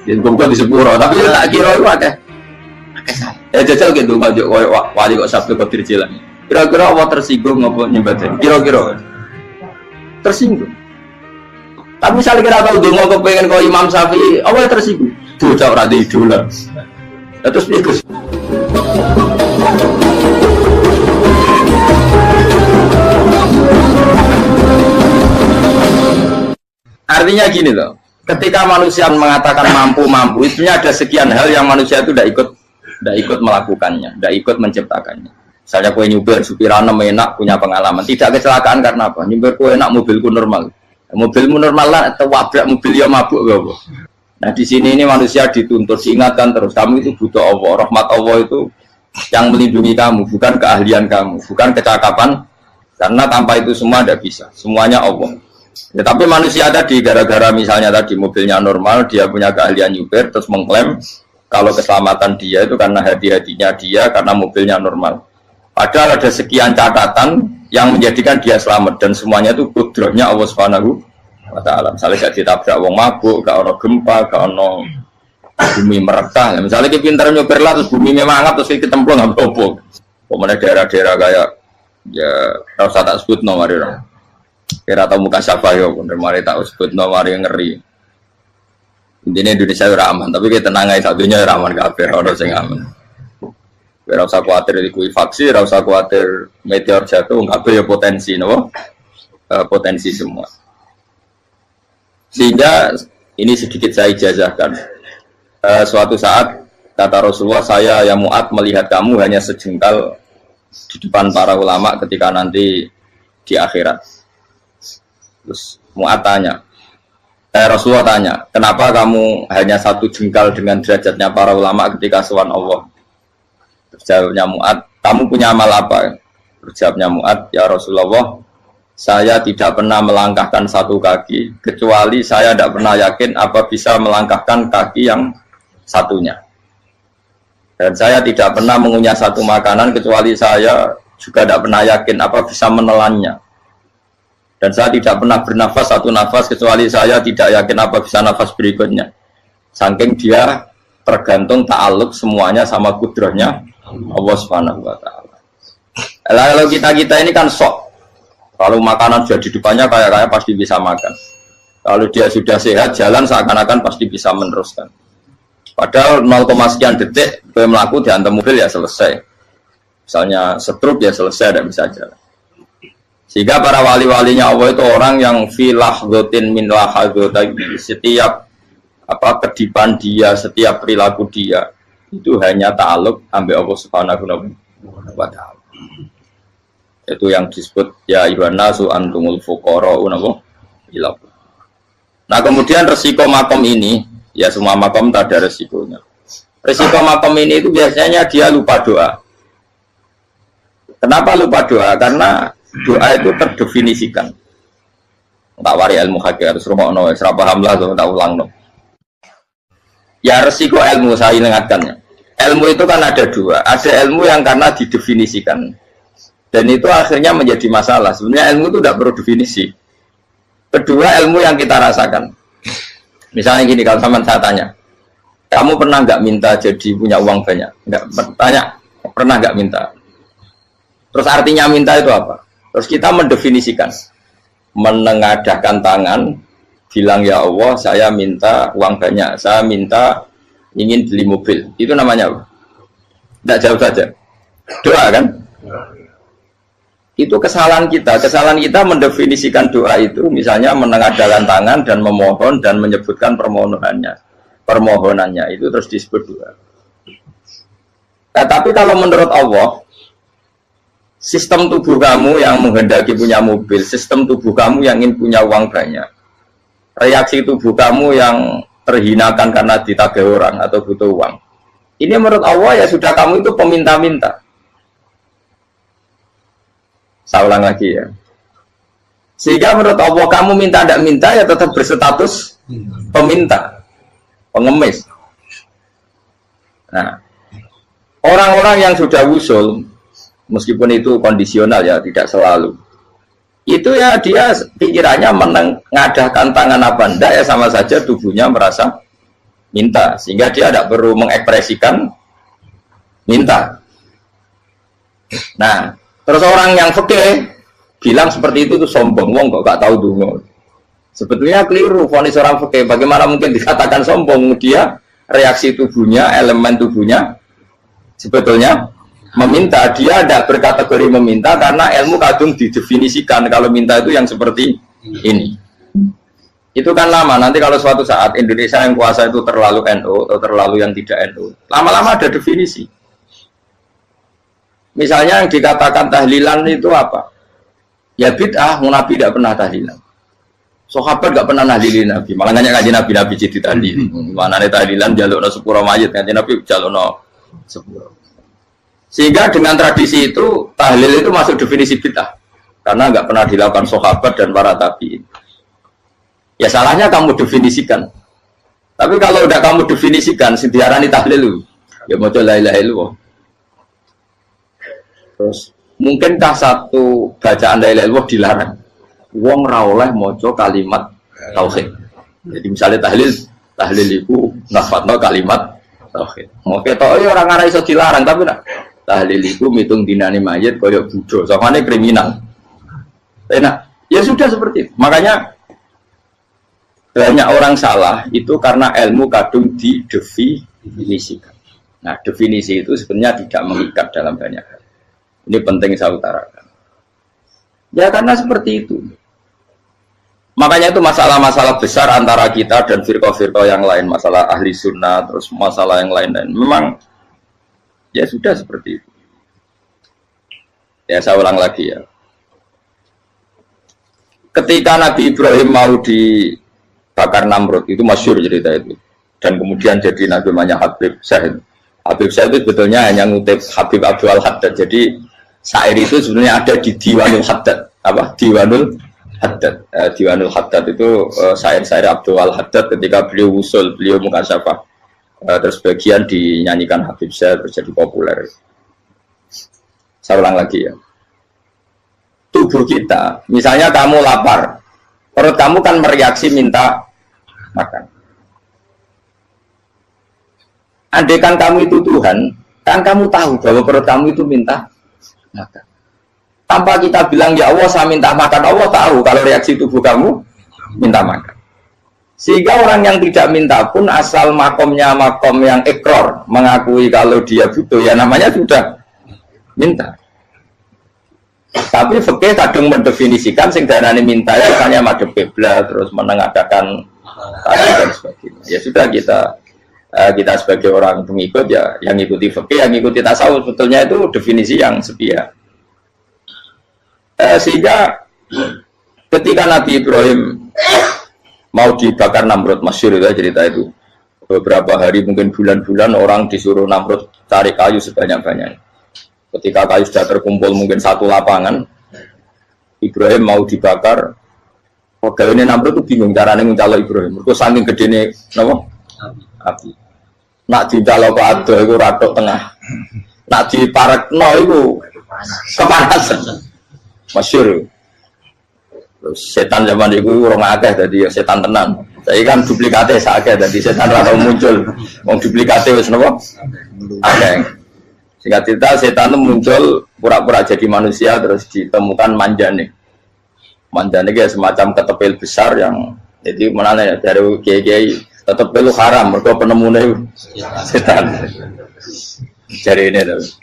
Speaker 1: Jadi gue di sepuro, tapi tak kira itu ada. Jajal gitu wali kok sabtu kok dirjilan. Kira-kira Allah tersinggung ngapa nyembatin? Kira-kira tersinggung. Tapi misalnya kira tahu dongo kepengen kau Imam Syafi'i, Allah tersinggung. Bocah ora di idola. Terus piye? Artinya gini loh. Ketika manusia mengatakan mampu, itu ada sekian hal yang manusia itu tidak ikut melakukannya, tidak ikut menciptakannya. Misalnya kue nyuber, supirana enak, punya pengalaman. Tidak kecelakaan karena apa? Nyuber kue enak, mobilku normal. Mobilmu normal lah, atau wabrak mobil ya mabuk gak apa. Nah di sini ini manusia dituntut, diingatkan terus. Kamu itu butuh Allah, rahmat Allah itu yang melindungi kamu, bukan keahlian kamu, bukan kecakapan. Karena tanpa itu semua tidak bisa. Semuanya Allah. Ya, tapi manusia tadi gara-gara misalnya tadi mobilnya normal, dia punya keahlian nyuber, terus mengklaim kalau keselamatan dia itu karena hati-hatinya dia, karena mobilnya normal. Padahal ada sekian catatan yang menjadikan dia selamat dan semuanya itu kudrahnya Allah Subhanahu wa Ta'ala. Misalnya gak ditabrak wong mabuk, gak ono gempa, gak ono bumi merekah. Misalnya kita pintar nyuber lah, terus bumi memangap, terus kita templung nggak apa-apa. Kemudian daerah-daerah kayak ya rasa tak sebut nomor orang. Kira tahu muka siapa ya, bener mari tak sebut nomor yang ngeri. Intinya Indonesia itu aman, tapi kita tenang aja satunya aman kabeh, orang sing aman. Ora usah kuatir likuifaksi, ora usah kuatir meteor jatuh, kabeh ya potensi, no? Potensi semua. Sehingga ini sedikit saya ijazahkan. Suatu saat kata Rasulullah, saya ya Mu'ad melihat kamu hanya sejengkal di depan para ulama ketika nanti di akhirat. Terus Mu'ad tanya, Rasulullah tanya, kenapa kamu hanya satu jengkal dengan derajatnya para ulama ketika sowan Allah? Jawabnya Mu'ad, kamu punya amal apa? Jawabnya Mu'ad, ya Rasulullah, saya tidak pernah melangkahkan satu kaki, kecuali saya tidak pernah yakin apa bisa melangkahkan kaki yang satunya. Dan saya tidak pernah mengunyah satu makanan, kecuali saya juga tidak pernah yakin apa bisa menelannya. Dan saya tidak pernah bernafas satu nafas, kecuali saya tidak yakin apa bisa nafas berikutnya. Saking dia tergantung ta'aluk semuanya sama kudrahnya Allah Subhanahu wa Ta'ala. Kalau kita ini kan sok. Kalau makanan sudah di depannya kayak pasti bisa makan. Kalau dia sudah sehat, jalan seakan-akan pasti bisa meneruskan. Padahal 0, sekian detik gue melaku dihantam mobil ya selesai. Misalnya stroke ya selesai, tidak bisa jalan.
Speaker 2: Sehingga para wali-walinya Allah itu orang yang filah gotin min lahadotagi, setiap kedipan dia, setiap perilaku dia itu hanya ta'aluk ambil Allah Subhanahu wa ta'ala. Itu yang disebut ya ayuhan nasu antumul fuqara'u ila. Nah, kemudian resiko makom ini, ya semua makom tak ada resikonya. Resiko makom ini itu biasanya dia lupa doa. Kenapa lupa doa? Karena doa itu terdefinisikan. Tak wari ilmu hakik harus rumah serap paham lah tak ulang no. Ya resiko ilmu saya ingatkannya. Ilmu itu kan ada dua. Ada ilmu yang karena didefinisikan dan itu akhirnya menjadi masalah. Sebenarnya ilmu itu tidak perlu definisi. Kedua ilmu yang kita rasakan. Misalnya gini, kalau sama saya tanya, kamu pernah nggak minta jadi punya uang banyak? Nggak tanya, pernah nggak minta? Terus artinya minta itu apa? Terus kita mendefinisikan, menengadahkan tangan, bilang ya Allah, saya minta uang banyak, saya minta ingin beli mobil. Itu namanya apa? Tidak jauh saja. Doa kan? Itu kesalahan kita. Kesalahan kita mendefinisikan doa itu, misalnya menengadahkan tangan dan memohon dan menyebutkan permohonannya itu terus disebut doa. Tapi kalau menurut Allah, sistem tubuh kamu yang menghendaki punya mobil, sistem tubuh kamu yang ingin punya uang banyak, reaksi tubuh kamu yang terhinakan karena ditagih orang atau butuh uang, ini menurut Allah ya sudah kamu itu peminta-minta. Saya ulang lagi ya. Sehingga menurut Allah kamu minta tidak minta ya tetap berstatus peminta, pengemis. Nah, orang-orang yang sudah usul, meskipun itu kondisional ya, tidak selalu. Itu ya dia pikirannya menengadahkan tangan apa enggak ya sama saja tubuhnya merasa minta. Sehingga dia tidak perlu mengekspresikan minta. Nah, terus orang yang fikih bilang seperti itu sombong, wong kok gak tahu dungo. Sebetulnya keliru vonis orang fikih. Bagaimana mungkin dikatakan sombong? Dia reaksi tubuhnya, elemen tubuhnya sebetulnya meminta. Dia tidak berkategori meminta karena ilmu kadung didefinisikan kalau minta itu yang seperti ini. Itu kan lama. Nanti kalau suatu saat Indonesia yang kuasa itu terlalu NU atau terlalu yang tidak NU, lama-lama ada definisi. Misalnya yang dikatakan tahlilan itu apa? Ya bid'ah, Nabi tidak pernah tahlilan. Sahabat tidak pernah nahlilin Nabi. Malah nanya kaji Nabi jadi tahlil. Mana nih tahlilan jalukno sepuro mayit, kaji Nabi jalukno sepuro. Sehingga dengan tradisi itu tahlil itu masuk definisi bid'ah karena nggak pernah dilakukan sahabat dan para tabi'in. Ya salahnya kamu definisikan. Tapi kalau udah kamu definisikan, diarani tahlil, ya mau la ilaha illallah. Terus mungkinkah satu bacaan la ilaha illallah dilarang? Wong ra oleh maca kalimat tauhid. Jadi misalnya tahlil itu nafadno kalimat tauhid. Mau ketok orang ora iso dilarang tapi nak tahlil itu mitung dinane mayit koyo budo, soalnya kriminal. Enak, ya sudah seperti itu. Makanya banyak orang salah itu karena ilmu kadung didefinisikan. Nah, definisi itu sebenarnya tidak mengikat dalam banyak hal. Ini penting saya utarakan. Ya karena seperti itu. Makanya itu masalah-masalah besar antara kita dan firqah-firqah yang lain, masalah ahli sunnah, terus masalah yang lain-lain. Memang ya sudah seperti itu. Ya saya ulang lagi ya. Ketika Nabi Ibrahim mau dibakar Namrud, itu masyhur cerita itu. Dan kemudian jadi Nabi namanya Habib Syahid. Habib Syahid itu sebetulnya hanya ngutip Habib Abdul Haddad. Jadi syair itu sebenarnya ada di Diwanul Haddad. Apa? Diwanul Haddad. Diwanul Haddad itu syair-syair Abdul Haddad ketika beliau usul, beliau mukasyafah. Terus bagian dinyanyikan Habib Syahid terus jadi populer. Saya ulang lagi ya. Tubuh kita, misalnya kamu lapar, perut kamu kan mereaksi minta makan. Andaikan kamu itu Tuhan, kan kamu tahu bahwa perut kamu itu minta makan. Tanpa kita bilang ya Allah saya minta makan, Allah tahu kalau reaksi tubuh kamu minta makan. Sehingga orang yang tidak minta pun asal makomnya makom yang ikror, mengakui kalau dia butuh, ya namanya sudah minta. Tapi fikih kadang mendefinisikan sing darane minta itu hanya madhep kiblat terus menengadakan tadi dan sebagainya. Ya sudah kita sebagai orang pengikut ya yang ikuti fikih, yang ikuti tasawuf sebetulnya itu definisi yang sepihak. Sehingga ketika Nabi Ibrahim mau dibakar Namrud, masyhur itu cerita itu. Beberapa hari mungkin bulan-bulan orang disuruh Namrud cari kayu sebanyak-banyaknya. Ketika kayu sudah terkumpul mungkin satu lapangan, Ibrahim mau dibakar. Pegawainya Namrud itu bingung caranya mencalok Ibrahim. Mereka saking gedene napa? Api. Nak dicalok ke ado itu ratok tengah. Nak diparekno itu kepanasan. Masyhur. Setan zaman itu orang akeh dadi setan tenan. Saya kan duplikate sakake dadi setan ra tau muncul. Wong duplikate wis napa? Akeh. Singkat cerita setan itu muncul pura-pura jadi manusia terus ditemukan manjane. Manjane kayak semacam ketepil besar yang jadi menane dari kiai-kiai ketepil itu haram mergo penemune setan. Jadi ini tuh.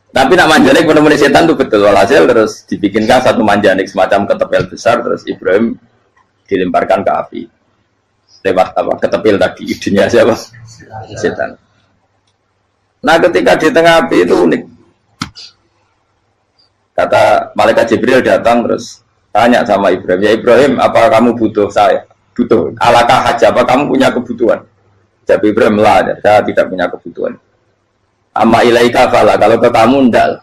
Speaker 2: Tapi nak manjanik penemuan setan itu betul walhasil terus dibikinkan satu manjanik semacam ketepil besar terus Ibrahim dilemparkan ke api lewat apa ketepil tadi idenya siapa setan. Nah ketika di tengah api itu unik, kata malaikat Jibril datang terus tanya sama Ibrahim, ya Ibrahim apa kamu butuh saya? Butuh alakah haja apa kamu punya kebutuhan? Jawab Ibrahim lah, saya tidak punya kebutuhan. Amma ilaika fala, kalau ke kamu ndak,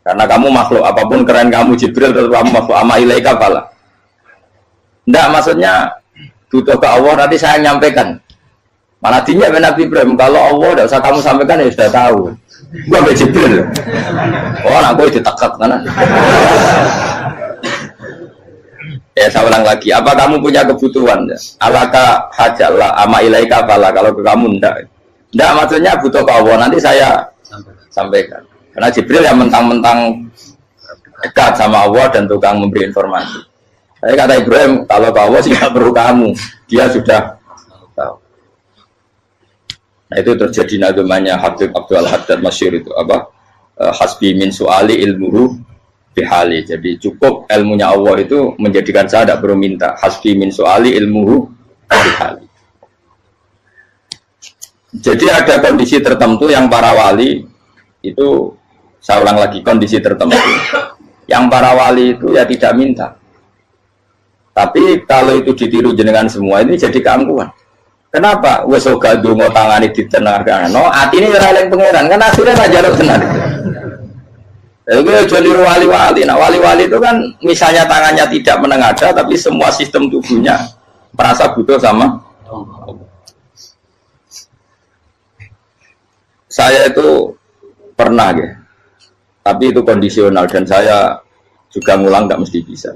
Speaker 2: karena kamu makhluk apapun keren kamu Jibril tetap kamu makhluk. Amma ilaika fala, ndak maksudnya butuh ke Allah nanti saya nyampaikan. Malah dinya Nabi Ibrahim kalau Allah ndak usah kamu sampaikan ya sudah tahu. Gua be Jibril. Oh nak gue ditekak kan. Ya saya ulang lagi, apa kamu punya kebutuhan? Alaka hajalah amma ilaika fala, kalau ke kamu ndak. Ndak maksudnya butuh ke Allah nanti saya sampaikan. Karena Jibril yang mentang-mentang dekat sama Allah dan tukang memberi informasi. Saya kata Ibrahim, kalau ke Allah sih nggak perlu kamu, dia sudah tahu. Nah itu terjadi nagamanya Habib Abdul Haddad masyhur itu apa? Hasbi min su'ali ilmuhu bihali. Jadi cukup ilmunya Allah itu menjadikan saya tidak perlu minta. Hasbi min su'ali ilmuhu bihali. Jadi ada kondisi tertentu yang para wali itu, saya ulang lagi, kondisi tertentu yang para wali itu ya tidak minta. Tapi kalau itu ditiru jenengan semua ini jadi keangkuhan. Kenapa? Wes ora ndonga tangane ditenangkan. No, atine ora eling pangeran, kan akhirnya ra jaluk tenan. Itu jadi wali-wali. Nah, wali-wali itu kan misalnya tangannya tidak menengadah tapi semua sistem tubuhnya merasa butuh sama saya itu pernah ya, tapi itu kondisional dan saya juga ngulang nggak mesti bisa.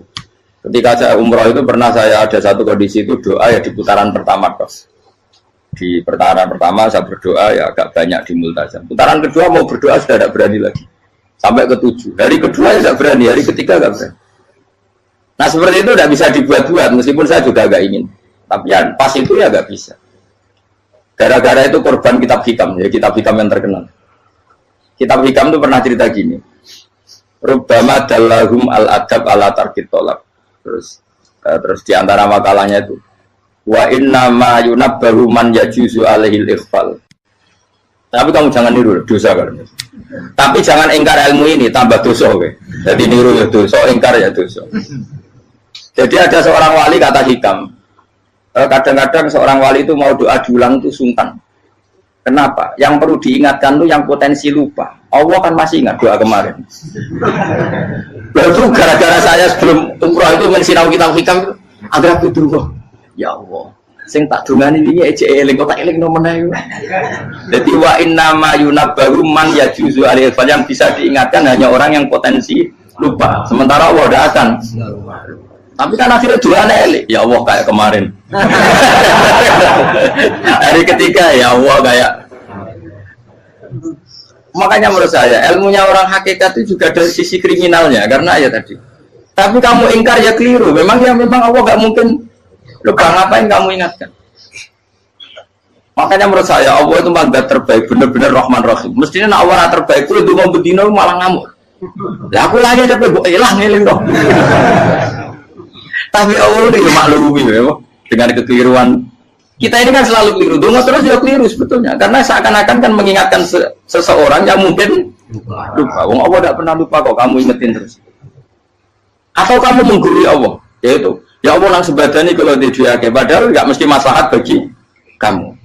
Speaker 2: Ketika saya umroh itu pernah saya ada satu kondisi itu doa ya di putaran pertama terus. Di putaran pertama saya berdoa ya agak banyak di multazam. Putaran kedua mau berdoa sudah tidak berani lagi. Sampai ke-7. Hari kedua ya tidak berani, hari ketiga nggak berani. Nah seperti itu tidak bisa dibuat-buat meskipun saya juga agak ingin. Tapi ya pas itu ya nggak bisa. Gara-gara itu korban kitab hikam, ya kitab hikam yang terkenal. Kitab hikam itu pernah cerita gini. Rubbama dallahum al-adab ala tarkit tolak. Terus di antara makalahnya itu wa inna ma yunabbahu man yajuzu alaihil ikhfal. Tapi kamu jangan niru dosa kan. Tapi jangan ingkar ilmu ini tambah dosa kowe. Jadi niru ya dosa, ingkar ya dosa. Jadi ada seorang wali kata hikam. Kadang-kadang seorang wali itu mau doa diulang itu sungkan. Kenapa? Yang perlu diingatkan tuh yang potensi lupa. Allah kan masih ingat doa kemarin. Lalu gara-gara saya sebelum umroh itu mensinau kitab hikam itu agar aku dulu. Ya Allah, sing tak dongani iki ejek eling kok tak eling nomene. Jadi wa inna ma yunabbaru man yajuzu alaihi yang bisa diingatkan hanya orang yang potensi lupa. Sementara Allah udah akan. Tapi kan akhirnya doa elik. Ya Allah kayak kemarin. Hari ketiga ya Allah kayak. Makanya menurut saya ilmunya orang hakikat itu juga dari sisi kriminalnya karena ya tadi. Tapi kamu ingkar ya keliru. Memang Allah gak mungkin lupa, ngapain kamu ingatkan. Makanya menurut saya Allah itu mazhab terbaik, benar-benar Rahman Rahim. Mestinya nak Allah terbaik itu mau bedino malah ngamuk. Lah aku lagi tapi mbok ilang eling kok. Tapi Allah itu maklumi ya, dengan kekeliruan. Kita ini kan selalu keliru, donga terus juga keliru sebetulnya. Karena seakan-akan kan mengingatkan seseorang yang mungkin lupa. Wong Allah tidak pernah lupa kok, kamu ingetin terus. Atau kamu menggurui Allah, yaitu ya Allah nang sebadani kalau di diake, padahal nggak mesti maslahat bagi kamu.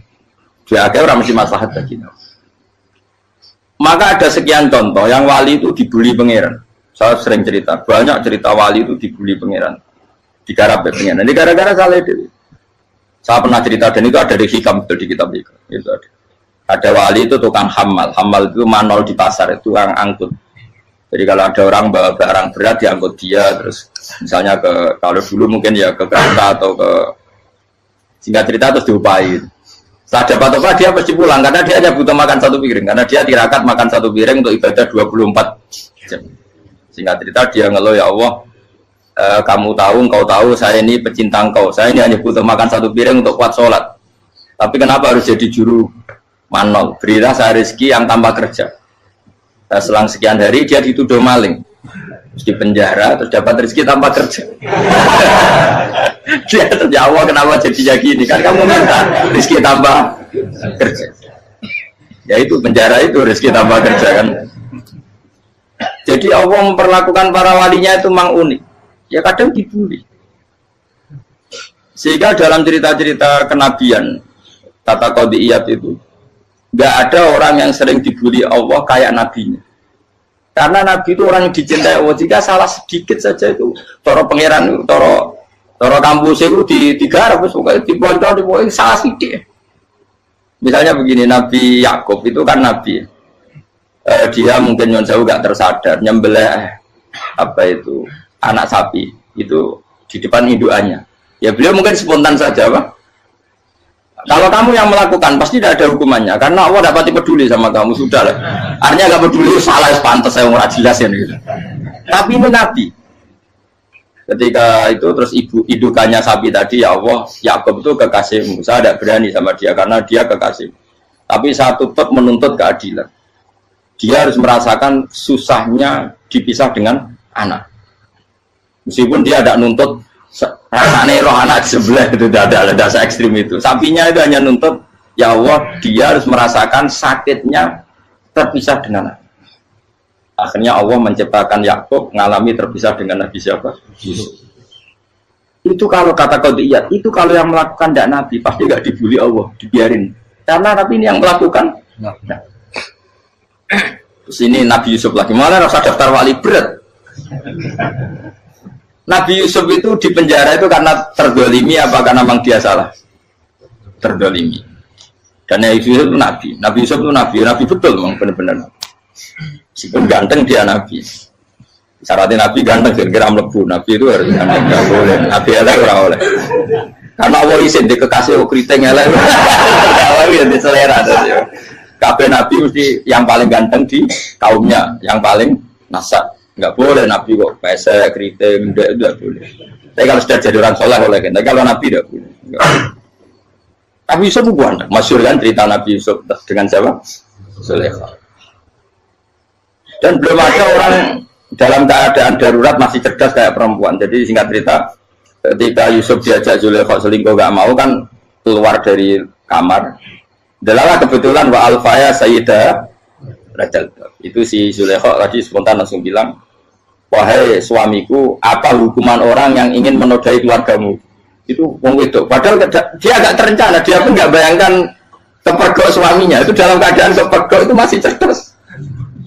Speaker 2: Diake orang mesti maslahat bagi kamu. Maka ada sekian contoh yang wali itu dibully pangeran. Saya sering cerita, banyak cerita wali itu dibully pangeran. Digarap pangeran. Ini gara-gara salah itu. Saya pernah cerita dan itu ada di hikam betul di kitab itu. Itu ada. Ada wali itu tukang hamal. Hamal itu manol di pasar, itu tukang angkut. Jadi kalau ada orang bawa barang berat diangkut dia, terus misalnya kalau dulu mungkin ya ke kereta atau ke singkat cerita terus diupain. Setelah dapat apa dia pasti pulang karena dia hanya butuh makan satu piring karena dia tirakat makan satu piring untuk ibadah 24 jam. Singkat cerita dia ngeluh ya Allah. Kamu tahu, engkau tahu saya ini pecinta engkau, saya ini hanya butuh makan satu piring untuk kuat sholat, tapi kenapa harus jadi juru manol? Berilah saya rezeki yang tanpa kerja. Selang sekian hari dia dituduh maling, terus di penjara, terus dapat rezeki tanpa kerja. Dia ya Allah kenapa jadi gini, kan kamu minta rezeki tanpa kerja. Ya itu penjara itu rezeki tanpa kerja kan. Jadi Allah memperlakukan para walinya itu memang unik. Ya kadang dibully. Sehingga dalam cerita-cerita kenabian tata qadiyat itu nggak ada orang yang sering dibully Allah kayak nabinya. Karena nabi itu orang yang dicintai Allah. Jika salah sedikit saja itu toro pangeran, toro kampus itu digarap, pokoknya dipontong salah sedikit. Misalnya begini, Nabi Yakub itu kan nabi. Dia mungkin yang jauh nggak tersadar nyembelih apa itu anak sapi itu di depan indukannya. Ya beliau mungkin spontan saja, Pak. Kalau kamu yang melakukan pasti tidak ada hukumannya karena Allah tidak pati peduli sama kamu, sudah lah. Artinya nggak peduli, salah pantas saya nggak jelas ya gitu. Tapi ini Nabi. Ketika itu terus indukannya sapi tadi, ya Allah, Yakub itu kekasihmu. Saya tidak berani sama dia karena dia kekasih. Tapi saya tetap menuntut keadilan. Dia harus merasakan susahnya dipisah dengan anak. Meskipun dia tidak nuntut rasanya roh anak sebelah itu tidak ada se-ekstrim itu. Sapinya itu hanya nuntut ya Allah dia harus merasakan sakitnya terpisah dengan anak. Akhirnya Allah menciptakan Yakub mengalami terpisah dengan Nabi siapa? Yusuf. Itu kalau kata qadiyat, itu kalau yang melakukan tidak Nabi pasti nggak dibully Allah, dibiarin. Karena Nabi ini yang melakukan. Nah. Terus ini Nabi Yusuf lagi mana rasa daftar wali berat. Nabi Yusuf itu di penjara itu karena terdolimi apa karena memang dia salah? Terdolimi. Dan Nabi Yusuf itu Nabi. Nabi Yusuf itu Nabi betul memang benar-benar. Meskipun ganteng dia Nabi. Syaratnya Nabi ganteng kira-kira mlebu. Nabi itu harus ganteng, nggak boleh. Nabi elek ora oleh. Karena Allah izin di kekasih keriting elek. Allah ya di selera. Kabeh Nabi mesti yang paling ganteng di kaumnya, yang paling nasab. Nggak boleh Nabi kok pesek, keriting, itu nggak boleh. Tapi kalau sudah jadi orang soleh boleh kan. Tapi kalau Nabi tidak boleh. Nabi Yusuf itu bukan. Masyhur kan cerita Nabi Yusuf dengan siapa? Zulaikha. Dan belum ada orang dalam keadaan darurat masih cerdas kayak perempuan. Jadi singkat cerita, ketika Yusuf diajak Zulaikha selingkuh nggak mau kan keluar dari kamar. Dalalah kebetulan wa alfaya sayyidah Rajal. Itu si Zulaikha tadi spontan langsung bilang, wahai suamiku, apa hukuman orang yang ingin menodai keluargamu? Itu wong wedok. Padahal dia agak terencana, dia pun nggak bayangkan kepergok suaminya. Itu dalam keadaan kepergok itu masih cerdas.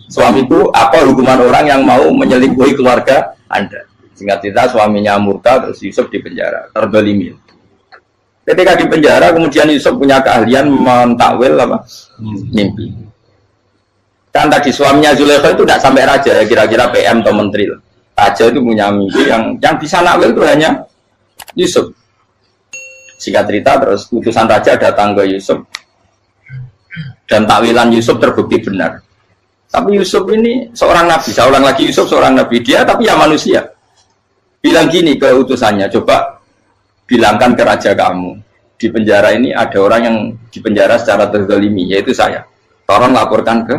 Speaker 2: Suamiku, apa hukuman orang yang mau menyelingkuhi keluarga Anda? Singkat cerita suaminya murtad, terus Yusuf di penjara, terdolimi. Ketika di penjara, kemudian Yusuf punya keahlian mentakwil apa? Mimpi. Kan tadi suaminya Zulaikha itu tidak sampai raja ya, kira-kira PM atau menteri. Raja itu punya mimpi yang bisa nakwil itu hanya Yusuf. Singkat cerita terus utusan raja datang ke Yusuf dan takwilan Yusuf terbukti benar. Tapi Yusuf ini seorang nabi, saya ulang lagi Yusuf seorang nabi dia tapi ya manusia. Bilang gini ke utusannya, coba bilangkan ke raja kamu di penjara ini ada orang yang di penjara secara terzalimi yaitu saya. Tolong laporkan ke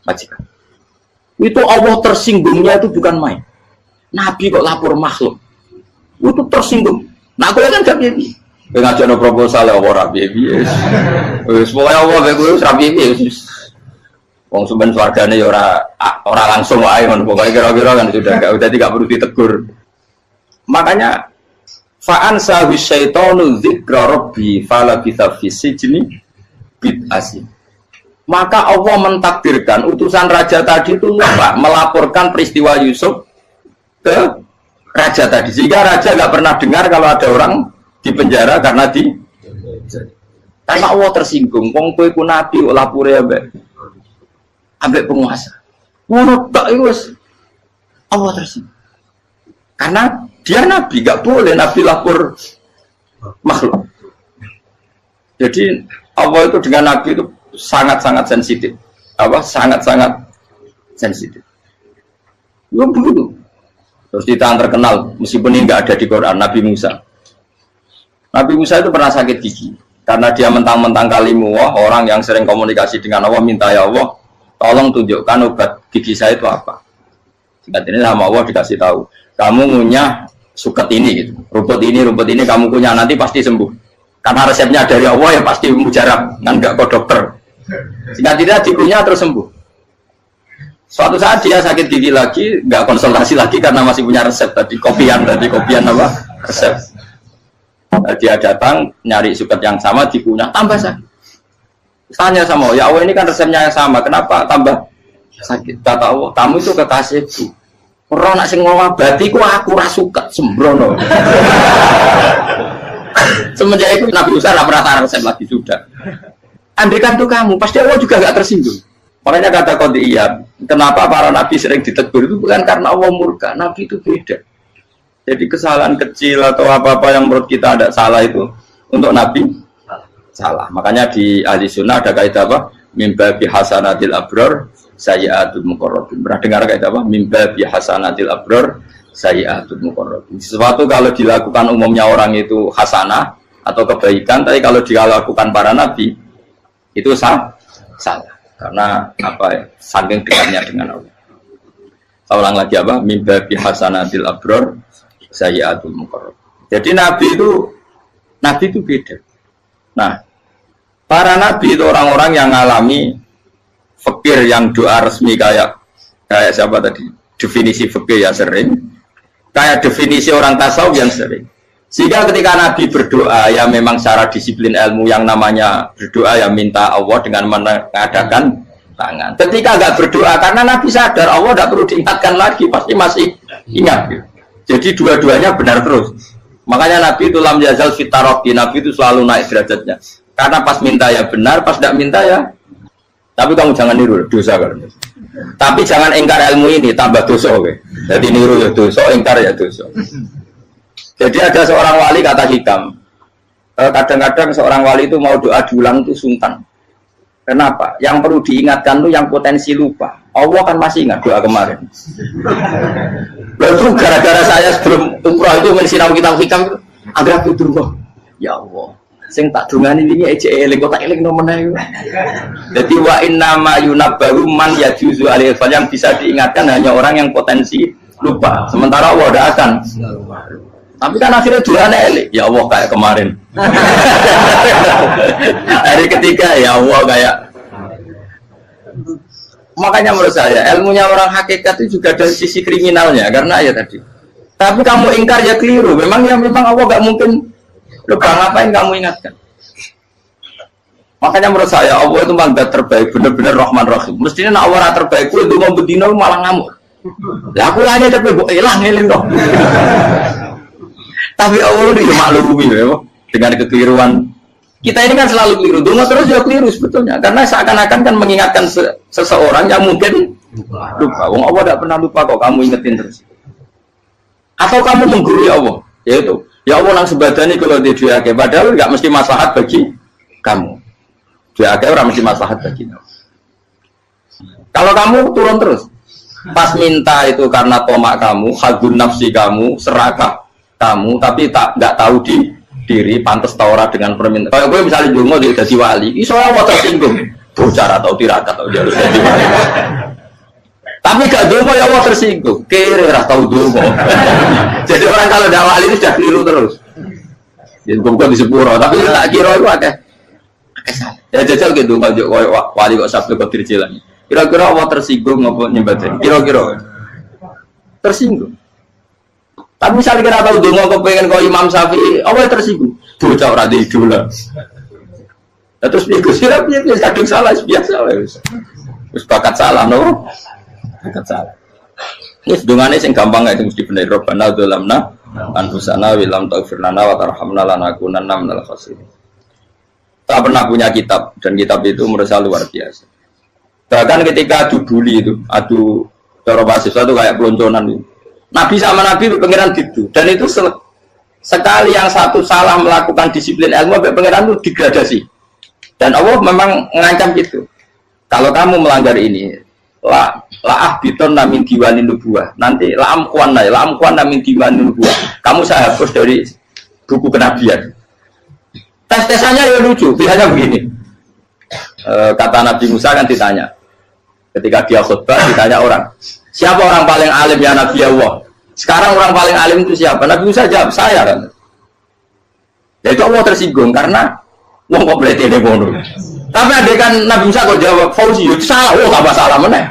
Speaker 2: majikan. Itu Allah tersinggungnya itu bukan main. Nabi kok lapor makhluk. Itu tersinggung. Nah aku kan gak piye. Ngajak no proposal ya ora piye. Wis pokoke Allah mek kuwi ora piye. Wong sampean swargane ya ora langsung wae ngono. Pokoke kira-kira kan sudah dadi gak perlu ditegur. Makanya fa'an sahu syaitanu dzikra rabbi fala bisa fi sijni bid'asi. Maka Allah mentakdirkan utusan raja tadi itu lupa melaporkan peristiwa Yusuf ke raja tadi, sehingga raja nggak pernah dengar kalau ada orang di penjara karena Allah tersinggung. Wong kowe ku nabi kok lapore ambek penguasa. Ngono tok iku wis Allah tersinggung. Karena dia nabi, nggak boleh nabi lapor makhluk. Jadi Allah itu dengan nabi itu sangat-sangat sensitif. Sangat-sangat sensitif. Ya begitu. Terus kita terkenal, meskipun ini nggak ada di Quran, Nabi Musa. Nabi Musa itu pernah sakit gigi karena dia mentang-mentang kalimullah, orang yang sering komunikasi dengan Allah, minta ya Allah, tolong tunjukkan obat gigi saya itu apa. Singkat ini sama Allah dikasih tahu, kamu ngunyah suket ini gitu, rumput ini kamu kunyah nanti pasti sembuh. Karena resepnya dari Allah ya pasti mujarab, kan nggak ke dokter. Singkat tidak dikunyah terus sembuh. Suatu saat dia sakit gigi lagi, nggak konsultasi lagi karena masih punya resep tadi kopian apa resep. Dia datang nyari suket yang sama dikunyah tambah sakit. Tanya sama Allah, ya Allah ini kan resepnya yang sama, kenapa tambah sakit? Kata Allah, kamu itu kekasihku. Orang nak sing ngobati ku aku ra suket sembrono. Semenjak itu Nabi Musa nggak pernah resep lagi sudah. Andaikan tuh kamu, pasti Allah juga nggak tersinggung. Makanya kata Qadiyat, kenapa para nabi sering ditegur itu bukan karena Allah murka, nabi itu beda. Jadi kesalahan kecil atau apa-apa yang menurut kita ada salah itu untuk nabi salah. Makanya di ahli sunnah ada kaidah apa? Mimba bihasanatil abror sayyi'atul muqarrabin. Pernah dengar kaidah apa? Mimba bihasanatil abror sayyi'atul muqarrabin. Sesuatu kalau dilakukan umumnya orang itu hasanah atau kebaikan, tapi kalau dilakukan para nabi itu salah. Karena apa ya, saking dekatnya dengan Allah. Saya ulang lagi apa? Mimba bihasanatil abror sayyi'atul muqarrab. Jadi nabi itu beda. Nah, para nabi itu orang-orang yang mengalami fikir yang doa resmi kayak siapa tadi? Definisi fikir ya sering. Kayak definisi orang tasawuf yang sering. Sehingga ketika Nabi berdoa, ya memang secara disiplin ilmu yang namanya berdoa, ya minta Allah dengan mengadakan tangan. Ketika nggak berdoa, karena Nabi sadar Allah tidak perlu diingatkan lagi, pasti masih ingat. Jadi dua-duanya benar terus. Makanya Nabi itu lam yazal fitaroki, Nabi itu selalu naik derajatnya. Karena pas minta ya benar, pas tidak minta ya. Tapi kamu jangan niru, dosa kan. Tapi jangan ingkar ilmu ini, tambah dosa. Jadi niru ya dosa, ingkar ya dosa. Jadi ada seorang wali kata Hikam, kadang-kadang seorang wali itu mau doa diulang itu sungkan. Kenapa? Yang perlu diingatkan itu yang potensi lupa. Allah kan masih ingat doa kemarin. Lalu gara-gara saya sebelum umrah itu mensinau kitab Hikam itu, agar aku dulu, ya Allah, sing tak dungani ini aja eling, kok tak eling nomornya itu. Jadi wa inna ma yunabbahu man yajuzu alaihi yang bisa diingatkan hanya orang yang potensi lupa. Sementara Allah tidak akan. Tapi kan akhirnya doanya elik, ya Allah kayak kemarin. Hari ketiga ya Allah kayak. Makanya menurut saya ilmunya orang hakikat itu juga dari sisi kriminalnya karena ya tadi. Tapi kamu ingkar ya keliru. Memang Allah nggak mungkin lupa, ngapain kamu ingatkan? Makanya menurut saya Allah itu mandat terbaik, benar-benar Rahman Rahim. Mestinya nak Allah terbaik, itu mau bedino malah ngamuk. Ya aku hanya tapi hilang dong. Tapi Allah itu maklumi ya, dengan kekeliruan. Kita ini kan selalu keliru, dungo terus juga keliru sebetulnya. Karena seakan-akan kan mengingatkan seseorang yang mungkin lupa. Wong Allah tidak pernah lupa kok, kamu ingetin terus. Atau kamu menggurui Allah, yaitu ya Allah nang sebadani kalau dia padahal nggak mesti maslahat bagi kamu. Dia orang mesti maslahat bagi kamu. Kalau kamu turun terus, pas minta itu karena tomak kamu, hagun nafsi kamu, serakah kamu, tapi nggak tahu diri pantas taura dengan permintaan. Kalau gue misalnya dungo dia jadi wali, iso Allah tersinggung, bocor atau tirakat atau dia harus jadi wali. Tapi gak dongo ya Allah tersinggung. Kira ora tau dongo. Jadi orang kalau dakwah itu sudah keliru terus. Ya bukan di sepuro, tapi tak kira itu akeh. Ya jajal gitu ngajak wali kok sabtu Qadir Jilani. Kira-kira Allah tersinggung ngopo nyembadani? Kira-kira tersinggung. Tapi misalnya kira tahu dongo kepengen kau Imam Syafi'i, Allah tersinggung. Bocah ora di idola. Nah, terus dia gusir kadung salah biasa wes. Wis bakat salah no. Bakat salah. Wis dongane sing gampang ae mesti bener Rabbana dzalamna anfusana wa lam taghfir lana wa tarhamna lanakunanna minal khasirin. Tak pernah punya kitab dan kitab itu menurut saya luar biasa. Bahkan ketika adu bully itu, adu cara mahasiswa itu kayak pelonconan itu. Nabi sama Nabi pengiran gitu dan itu sekali yang satu salah melakukan disiplin ilmu sampai pengiran itu degradasi. Dan Allah memang mengancam gitu. Kalau kamu melanggar ini, la ahbiton namin diwanin nubuah. Nanti la amkuan namin diwanin nubuah. Kamu saya hapus dari buku kenabian. Tes-tesannya ya lucu, biasanya begini. Kata Nabi Musa kan ditanya. Ketika dia khutbah ditanya orang, siapa orang paling alim ya Nabi Allah? Sekarang orang paling alim itu siapa? Nabi Musa jawab, saya kan. Ya itu Allah tersinggung karena wong kok boleh telepon. Tapi ada kan Nabi Musa kok jawab Fauzi, itu salah, tambah salah meneh.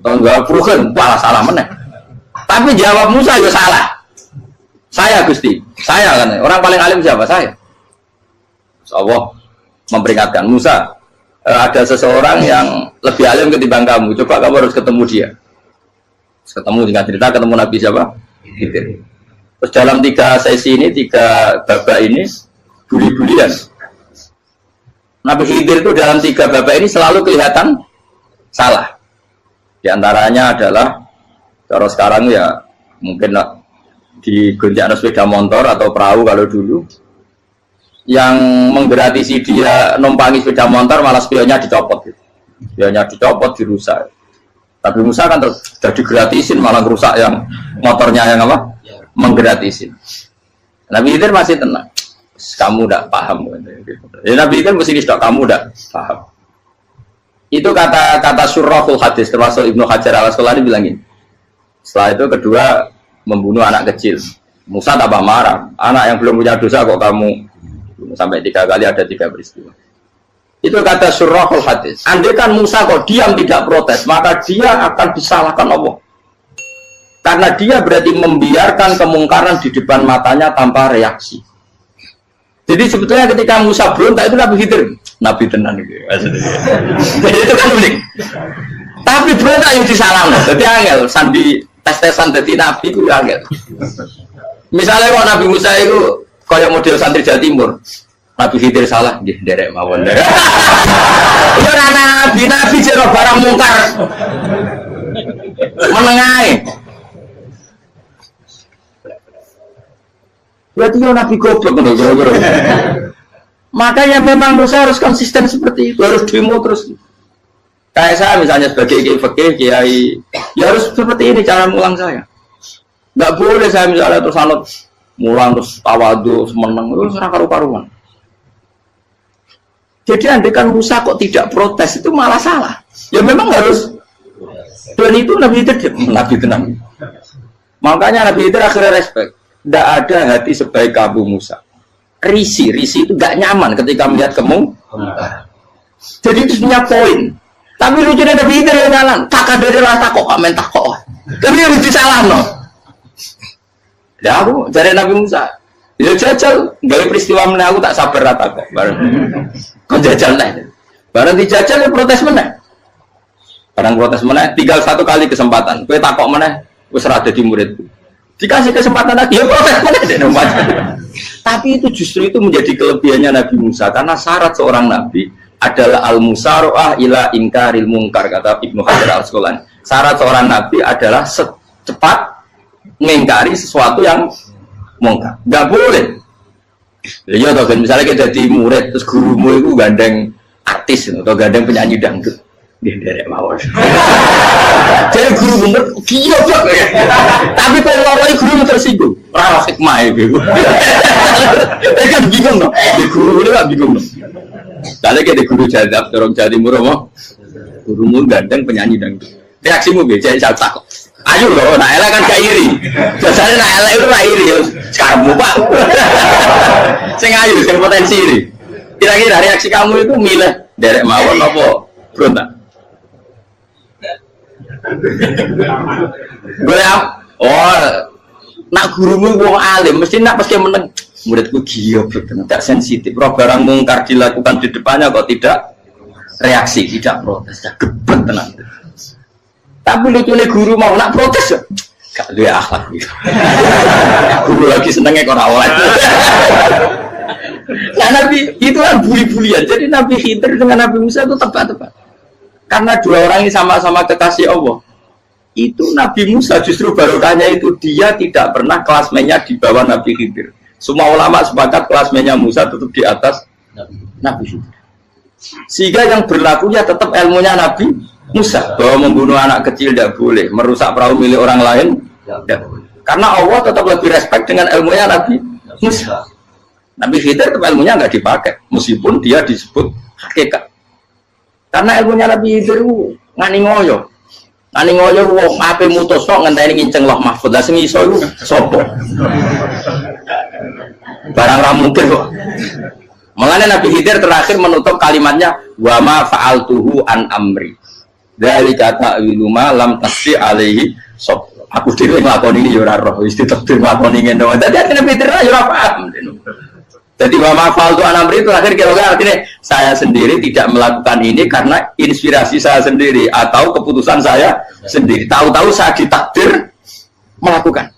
Speaker 2: Atau enggak Burhan, malah salah meneh. Tapi jawab Musa ya salah. Saya Gusti, saya kan. Orang paling alim siapa? Saya. Allah memperingatkan Musa, ada seseorang yang lebih alim ketimbang kamu. Coba kamu harus ketemu dia. Ketemu dengan cerita ketemu Nabi siapa? Khidir. Terus dalam 3 sesi ini, 3 babak ini buli-bulian. Nabi Khidir itu dalam 3 babak ini selalu kelihatan salah. Di antaranya adalah kalau sekarang ya mungkin di gonjak sepeda motor atau perahu kalau dulu yang menggratisi dia numpangi sepeda motor malah spionnya dicopot gitu. Spionnya dicopot, dirusak. Tapi Musa kan sudah digratisin malah rusak yang motornya yang apa? Menggratisin. Nabi Khidir masih tenang. Kamu tidak paham. Ya, Nabi Khidir mesti tidak kamu tidak paham. Itu kata surahul hadis termasuk Ibnu Hajar al-Asqalani bilang ini. Setelah itu kedua membunuh anak kecil. Musa tambah marah. Anak yang belum punya dosa kok kamu sampai 3 kali ada 3 peristiwa. Itu kata surahul hadis. Andai kan Musa kok diam tidak protes, maka dia akan disalahkan Allah. Karena dia berarti membiarkan kemungkaran di depan matanya tanpa reaksi. Jadi sebetulnya ketika Musa berontak itu Nabi Khidir, Nabi tenan gitu. Jadi itu kan unik. Tapi berontak yang disalahkan. Jadi angel sandi tes-tesan jadi Nabi itu angel. Misalnya kalau Nabi Musa itu kayak model santri Jawa Timur, Nabi Khidir salah, nggih derek mawon. Ya nabi jero barang mungkar. Menengae. Berarti ya nabi goblok ngono kira-kira. Makanya memang Musa harus konsisten seperti itu, harus demo terus. Kayak saya misalnya sebagai kiai, ya harus seperti ini cara mulang saya. Enggak boleh saya misalnya terus anut mulang terus tawadu semeneng terus ora karu-karuan. Jadi andekan Musa kok tidak protes itu malah salah. Ya memang harus. Dan itu Nabi tenang. Makanya Nabi itu akhirnya respect. Tidak ada hati sebaik kamu Musa. Risi itu gak nyaman ketika melihat kamu. Jadi itu punya poin. Tapi lucunya Nabi itu yang jalan. Kakak dari rasa kok kamen takok. Tapi harus disalah no. Ya aku dari Nabi Musa. Ya jajal. Dari peristiwa mana aku tak sabar rata kok. Kau jajal nih. Barang dijajal ya protes mana. Barang protes mana. Tinggal 1 kali kesempatan. Kau takok mana. Kau serada di muridku. Dikasih kesempatan lagi, ya proses mana. Tapi itu justru itu menjadi kelebihannya Nabi Musa. Karena syarat seorang Nabi adalah al-musaro'ah ila ingkaril mungkar. Kata Ibnu Hajar al-Asqalani. Syarat seorang Nabi adalah secepat mengingkari sesuatu yang mungkar. Gak boleh. Ya toh, misalnya kita jadi murid, terus gurumu itu gandeng artis, atau gandeng penyanyi dangdut. Dia derek mawon. Jadi guru bener gila banget. Tapi kalau orang guru tersinggung, ora hikmah itu. Dia kan bingung loh. Di guru itu kan bingung loh. Kali kita guru jadab, orang Jawa Timur mau gurumu gandeng penyanyi dangdut. Reaksimu biasa cak. Ayo loh, nak elek kan gak iri. Biasanya nak elek itu gak iri. Kamu Pak. Sing ayu, sing potensi iri. Kira-kira reaksi kamu itu milih derek mawon apa berontak? Boleh oh, nak gurumu wong alim mesti nak pas meneng muridku gila tidak sensitif. Roh barang mungkar dilakukan di depannya kok tidak reaksi, tidak protes, ya gebet tenang. Tapi lucunya guru mau nak protes ya, gak luwe akhlak gitu. Guru lagi senengnya kok awal. Nah Nabi itu kan buli-bulian. Jadi Nabi Khidir dengan Nabi Musa itu tepat-tepat. Karena dua orang ini sama-sama kekasih Allah. Itu Nabi Musa justru barokahnya itu dia tidak pernah kelasmennya di bawah Nabi Khidir. Semua ulama sepakat kelasmennya Musa tetap di atas Nabi Khidir. Sehingga yang berlakunya tetap ilmunya Nabi Musa, bahwa membunuh anak kecil tidak boleh, merusak perahu milik orang lain tidak boleh. Karena Allah tetap lebih respect dengan ilmunya Nabi Musa. Nabi Khidir tetap ilmunya nggak dipakai, meskipun dia disebut hakikat. Karena ilmunya Nabi Khidir ngani ngoyo, wong ape mutus kok ngenteni nginceng loh mahfud, lah sing iso iku sapa? Barang ra mungkin kok. Makanya Nabi Khidir terakhir menutup kalimatnya wa ma fa'altuhu an amri. Dzalika ta'wilu ma lam tasbi alaihi sob. Aku dhewe nglakoni iki ya ora roh, wis ditakdir nglakoni ngene. Dadi Nabi Khidir ya ora paham. Jadi wa ma fa'altu an amri itu terakhir kira-kira artinya saya sendiri tidak melakukan ini karena inspirasi saya sendiri atau keputusan saya sendiri. Tahu-tahu saya ditakdir melakukan.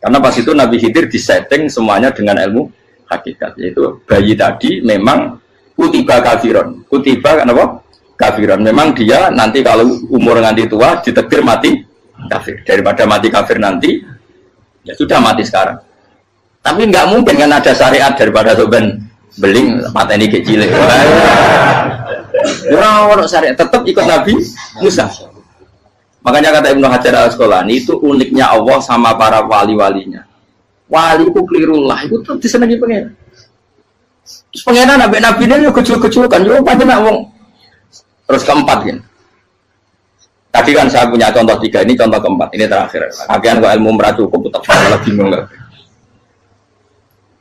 Speaker 2: Karena pas itu Nabi Khidir disetting semuanya dengan ilmu hakikat, yaitu bayi tadi memang kutiba kafiron, kutiba kenapa? Kafiron, memang dia nanti kalau umur nganti tua ditakdir mati kafir, daripada mati kafir nanti ya sudah mati sekarang. Tapi nggak mungkin kan ada syariat daripada soben beling mata ini kecil. Orang syariat tetap ikut Nabi Musa. Makanya kata Ibnu Hajar Al-Asqalani itu uniknya Allah sama para wali-walinya. Wali itu kelirullah, itu tetap disenangi pengen. Terus pengenan nabi-nabi ini juga kecil-kecil kan, juga pada nak wong. Terus keempat kan. Tadi kan saya punya contoh 3, ini contoh keempat, ini terakhir. Akhirnya kok ilmu merah cukup, tetap malah bingung nggak.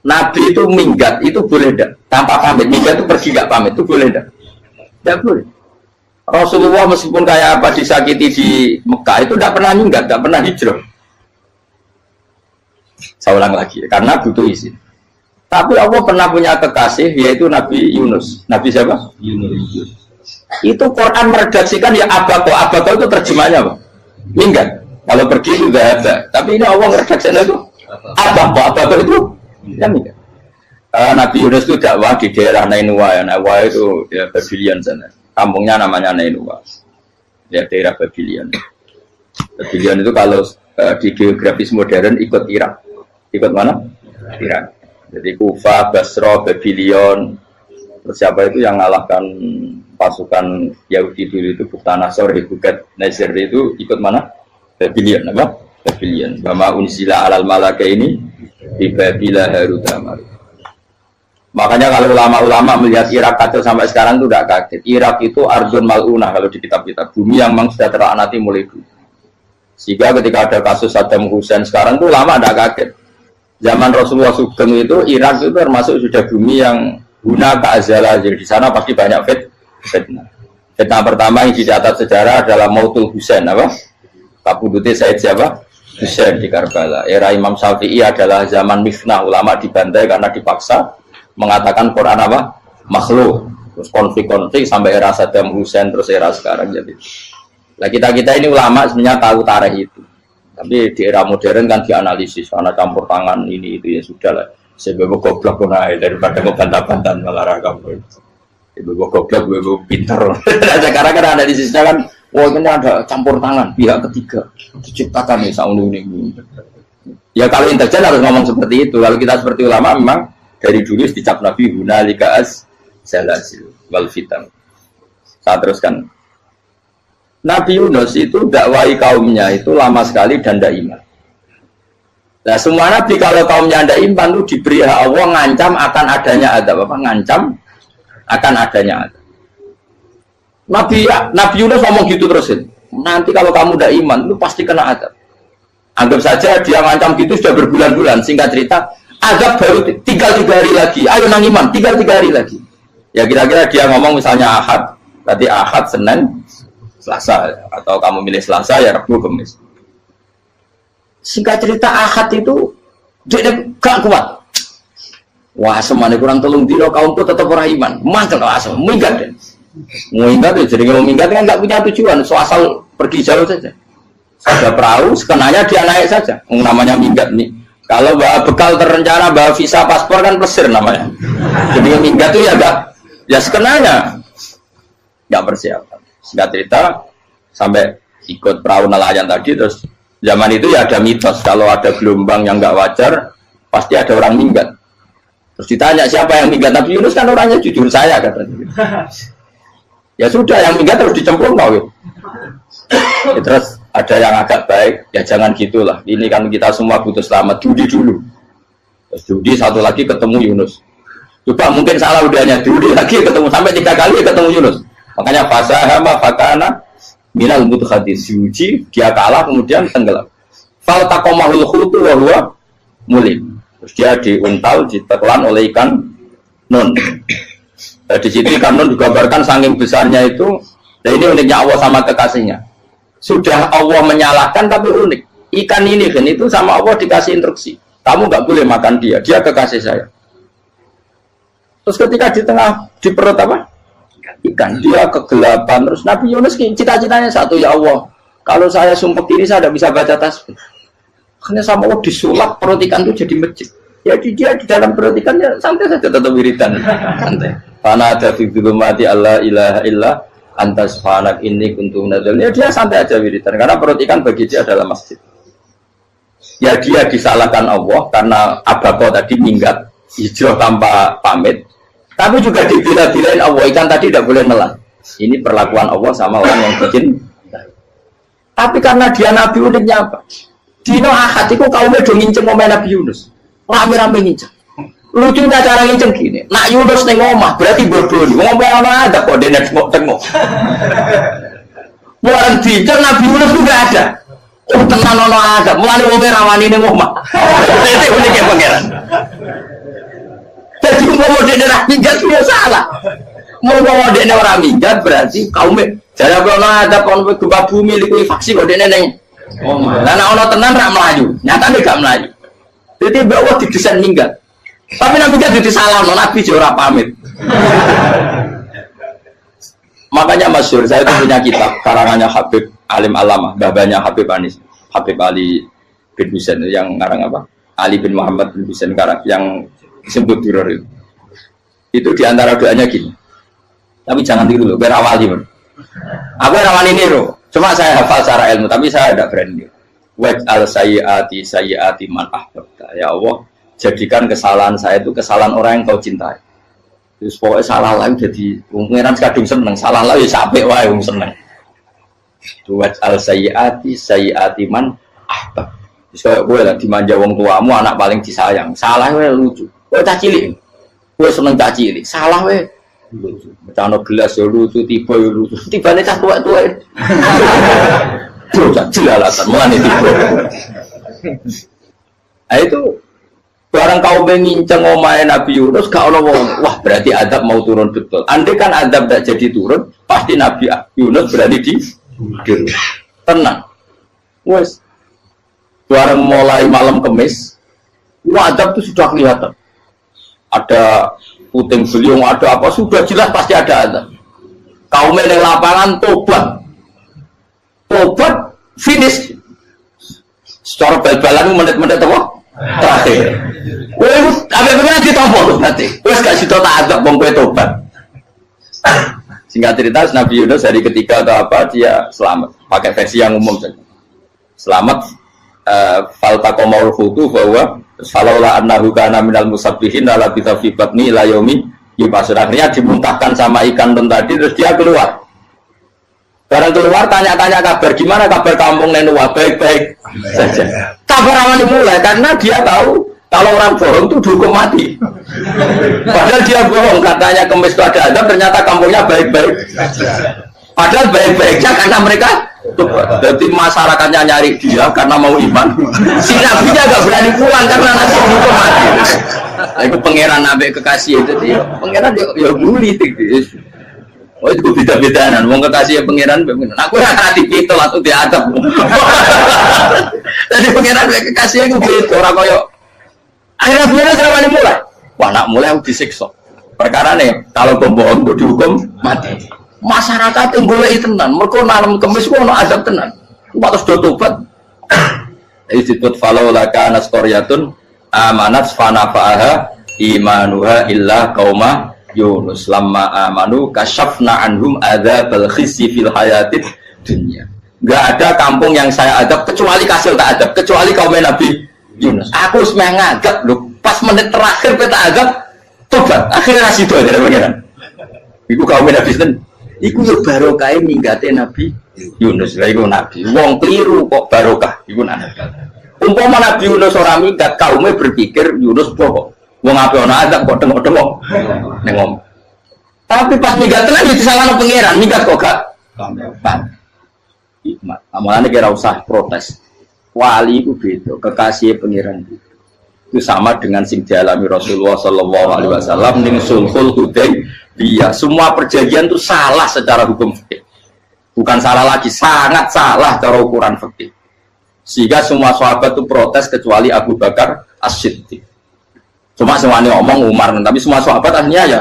Speaker 2: Nabi itu minggat, itu boleh tidak? Tanpa pamit, minggat itu pergi nggak pamit, itu boleh tidak? Tidak boleh. Rasulullah meskipun kayak apa disakiti di Mekah itu tidak pernah minggat, tidak pernah hijrah. Saya ulang lagi, karena butuh izin. Tapi Allah pernah punya kekasih, yaitu Nabi Yunus. Nabi siapa? Yunus. Itu Quran meredaksikan ya abako. Abako itu terjemahnya apa? Minggat. Kalau pergi itu tidak ada. Tapi ini Allah meredaksikan itu abako. Abako itu ya minggat. Nabi Yunus itu dakwah di daerah Nainua. Ya, Nainua itu ya Babylon sana. Kampungnya namanya Nainua. Ya daerah Babylon. Babylon itu kalau di geografis modern ikut Irak. Ikut mana? Irak. Jadi Kufa, Basra, Babylon. Terus siapa itu yang ngalahkan pasukan Yahudi dulu itu Buktanasor, Hebukat, Nasir itu ikut mana? Babylon, apa? Babylon. Bama unsila alal malaka ini di Babila Harutama. Makanya kalau ulama-ulama melihat Irak kacau sampai sekarang itu tidak kaget. Irak itu Ardun Mal'unah kalau di kitab-kitab. Bumi yang memang sudah terlaknati mulai dulu. Sehingga ketika ada kasus Saddam Hussein sekarang itu ulama tidak kaget. Zaman Rasulullah Sugeng itu Irak itu termasuk sudah bumi yang guna keazalah. Jadi di sana pasti banyak fitnah. Fitnah pertama yang dicatat sejarah adalah Mautul Husain, apa? Kabudutnya Said siapa? Husain di Karbala. Era Imam Syafi'i adalah zaman mifnah, ulama dibantai karena dipaksa mengatakan Quran apa? Makhluk. Terus konflik-konflik sampai era Saddam Hussein terus era sekarang jadi. Nah kita ini ulama sebenarnya tahu tarikh itu. Tapi di era modern kan dianalisis karena campur tangan ini itu ya sudah lah. Sebab goblok naik daripada ngebantah-bantah malah rakam. Sebab goblok, sebab pintar. Sekarang kan analisisnya kan, wah ini ada campur tangan pihak ketiga diciptakan nih saunu ini. Ya kalau intelijen harus ngomong seperti itu. Kalau kita seperti ulama memang dari dulu dicap Nabi hunalika az-zalazil wal fitan. Saya teruskan. Nabi Yunus itu dakwai kaumnya itu lama sekali dan tidak iman. Nah semua nabi kalau kaumnya tidak iman itu diberi hak Allah ngancam akan adanya azab apa? Ngancam akan adanya azab. Nabi Yunus ngomong gitu terusin. nanti kalau kamu udah iman, lu pasti kena azab. Anggap saja dia ngancam gitu sudah berbulan-bulan. Singkat cerita, azab baru tinggal 3 hari lagi. Ayo nang iman, tinggal 3 hari lagi. Ya kira-kira dia ngomong misalnya Ahad, berarti Ahad, Senin, Selasa, atau kamu milih Selasa ya Rabu, Kamis. Singkat cerita Ahad itu dia gak kuat. Wah, semane kurang telung dino kaumku tetap ora iman. Mangkel asem, minggat deh. Minggat ya jadi kalau minggat kan nggak punya tujuan, so asal pergi jauh saja. Ada perahu, sekenanya dia naik saja. Namanya minggat nih. Kalau bawa bekal terencana, bawa visa, paspor kan plesir namanya. Jadi minggat itu ya enggak, ya sekenanya nggak persiapan. Singkat cerita sampai ikut perahu nelayan tadi, terus zaman itu ya ada mitos kalau ada gelombang yang nggak wajar pasti ada orang minggat. Terus ditanya siapa yang minggat, Nabi Yunus kan orangnya jujur saya katanya. Ya sudah yang minggat terus dicemplung mau. Ya, terus ada yang agak baik, ya jangan gitulah. Ini kan kita semua butuh selamat. Judi dulu. Terus judi satu lagi ketemu Yunus. Coba mungkin salah udahnya judi lagi ketemu sampai 3 kali ketemu Yunus. Makanya fasahama fakana minal mudhadis suci dia kalah kemudian tenggelam. Fal taqamahul khutu wa huwa mulim. Terus dia diuntal ditelan oleh ikan nun. Di situ ikan nun digambarkan saking besarnya itu. Dan ini uniknya Allah sama kekasihnya. Sudah Allah menyalahkan tapi unik. Ikan ini kan itu sama Allah dikasih instruksi. Kamu nggak boleh makan dia. Dia kekasih saya. Terus ketika di tengah di perut apa? Ikan dia kegelapan. Terus Nabi Yunus cita-citanya satu, ya Allah. Kalau saya sumpah diri saya tidak bisa baca tasbih. Karena sama Allah disulap perut ikan itu jadi masjid. Ya dia di dalam perut ikannya santai saja tetap wiridan. Santai. Karena ada fi dzulumati Allah ilaha illa antas fanak ini kuntum nazal. Ya dia santai aja wiridan karena perut ikan bagi dia adalah masjid. Ya dia disalahkan Allah karena abako tadi minggat hijrah tanpa pamit. Tapi juga dibila-bilain Allah ikan tadi tidak boleh nelan. Ini perlakuan Allah sama orang yang bikin. Tapi karena dia Nabi uniknya apa? Dino Ahad itu kaumnya do nginceng omah Nabi Yunus. Rame-rame nginceng. Lucunya cara nginceng gini. Nak Yunus ning omah berarti bodoh. Ngomong ana ada kok dene tengok. Bukan dinceng Nabi Yunus juga ada. Oh tenan ono ada. Mulane wong rawani ning omah. Itu uniknya pangeran. Jadi mau dene ra minggat ya salah. Mau dene ora minggat berarti kaumnya jare ono ada kon gempa bumi liku faksi kok dene ning omah. Lah nek ono tenan ra mlayu. Nyatane gak mlayu. Jadi bahwa didesain minggat. Tapi Nabi kan disalahno, Nabi juga ora pamit. Makanya masyhur saya itu punya kitab karangannya Habib Alim Alama, babanya Habib Anis, Habib Ali bin Husain yang ngarang apa? Ali bin Muhammad bin Husain karang yang disebut duror itu. Itu diantara doanya gini. Tapi jangan tiru loh, biar awali bro. Aku rawani niru, cuma saya hafal secara ilmu, tapi saya tidak berani. Waj'al sayyiati man ahbabta. Ya Allah, jadikan kesalahan saya itu kesalahan orang yang kau cintai. Terus pokoknya salah lagi jadi pengiran kadung seneng, salah lagi sampai wae wong seneng. Waj'al sayyiati man ahbab. Terus kayak gue lah dimanja wong tuamu anak paling disayang. Salah wae lucu. Kowe cah cilik. Kowe seneng cah cilik. Salah wae lucu. Becano gelas ya lucu, tiba ya lucu. Tibane cah tuwek-tuwek. Dosa jelalatan mulane tiba. Nah itu barang kau menginceng omahe Nabi Yunus gak ono wong. Wah, berarti adab mau turun betul. Andai kan adab tidak jadi turun, pasti Nabi Yunus berarti di tenang. Wes. Barang mulai malam Kamis, adab itu sudah kelihatan. Ada puting beliung, ada apa sudah jelas pasti ada adab. Kaum yang lapangan tobat finish. Secara bal-balan menit-menit apa? Terakhir. Wes apa benar ditompo berarti. Wes gak sida tak adab wong kowe tobat. Singkat cerita Nabi Yunus hari ketiga atau apa dia selamat. Pakai versi yang umum saja. Selamat faltaqamaul hutu bahwa falaula annahu kana minal musabbihin la bi batni ila yaumi yub'ats. Akhirnya dimuntahkan sama ikan tadi terus dia keluar. Barang keluar tanya-tanya kabar gimana kabar kampung Nenua baik-baik saja. Kabar awalnya mulai karena dia tahu kalau orang bohong itu dihukum mati. Padahal dia bohong katanya Kemis itu ada adab ternyata kampungnya baik-baik. Padahal baik-baiknya karena mereka Jadi masyarakatnya nyari dia karena mau iman. Si nabinya gak berani pulang karena nanti hukum mati. Itu pangeran nabi kekasih itu dia. Pangeran ya bully gitu. Oh itu beda-bedaan. Mau kekasih ya pangeran. Aku yang hati itu atau diadab. Jadi pangeran kekasih itu gitu. Orang koyo. Akhirnya pangeran selama mulai. Wah nak mulai aku disiksa. Perkara nih kalau pembohong itu dihukum mati. Masyarakat yang boleh tenan, mereka malam kemis itu ada azab tenan. Waktu sudah tobat, disebut falau laka naskoryatun amanat fanafa'aha imanuha illa kauma Yunus lamma amanu kasyafna anhum adzabal khizyi fil hayatid dunya. Gak ada kampung yang saya adab kecuali kasih tak adab, kecuali kaum Nabi Yunus. Aku semangat ngadab loh, pas menit terakhir kita adab tobat, akhirnya nasi itu aja pengiran. Iku kaum Nabi Yunus. Iku yo barokah minggate Nabi Yunus. Lah iku nabi. Wong keliru kok barokah iku nabi. Umpama Nabi Yunus ora minggat, kaume berpikir Yunus bohong. Wong ape ana azab kok tengok-tengok. Ning ngomong. Tapi pas minggat tenan yo disalahno pangeran, minggat kok gak. Hikmat. Amalane kira usah protes. Wali iku beda, kekasih pangeran. Itu sama dengan sing dialami Rasulullah sallallahu alaihi wasallam ning Sulhul Hudaybiyah. Semua perjanjian itu salah secara hukum fikih. Bukan salah lagi, sangat salah cara ukuran fikih. Sehingga semua sahabat itu protes kecuali Abu Bakar As-Siddiq. Cuma semuanya ngomong Umar, tapi semua sahabat akhirnya ya.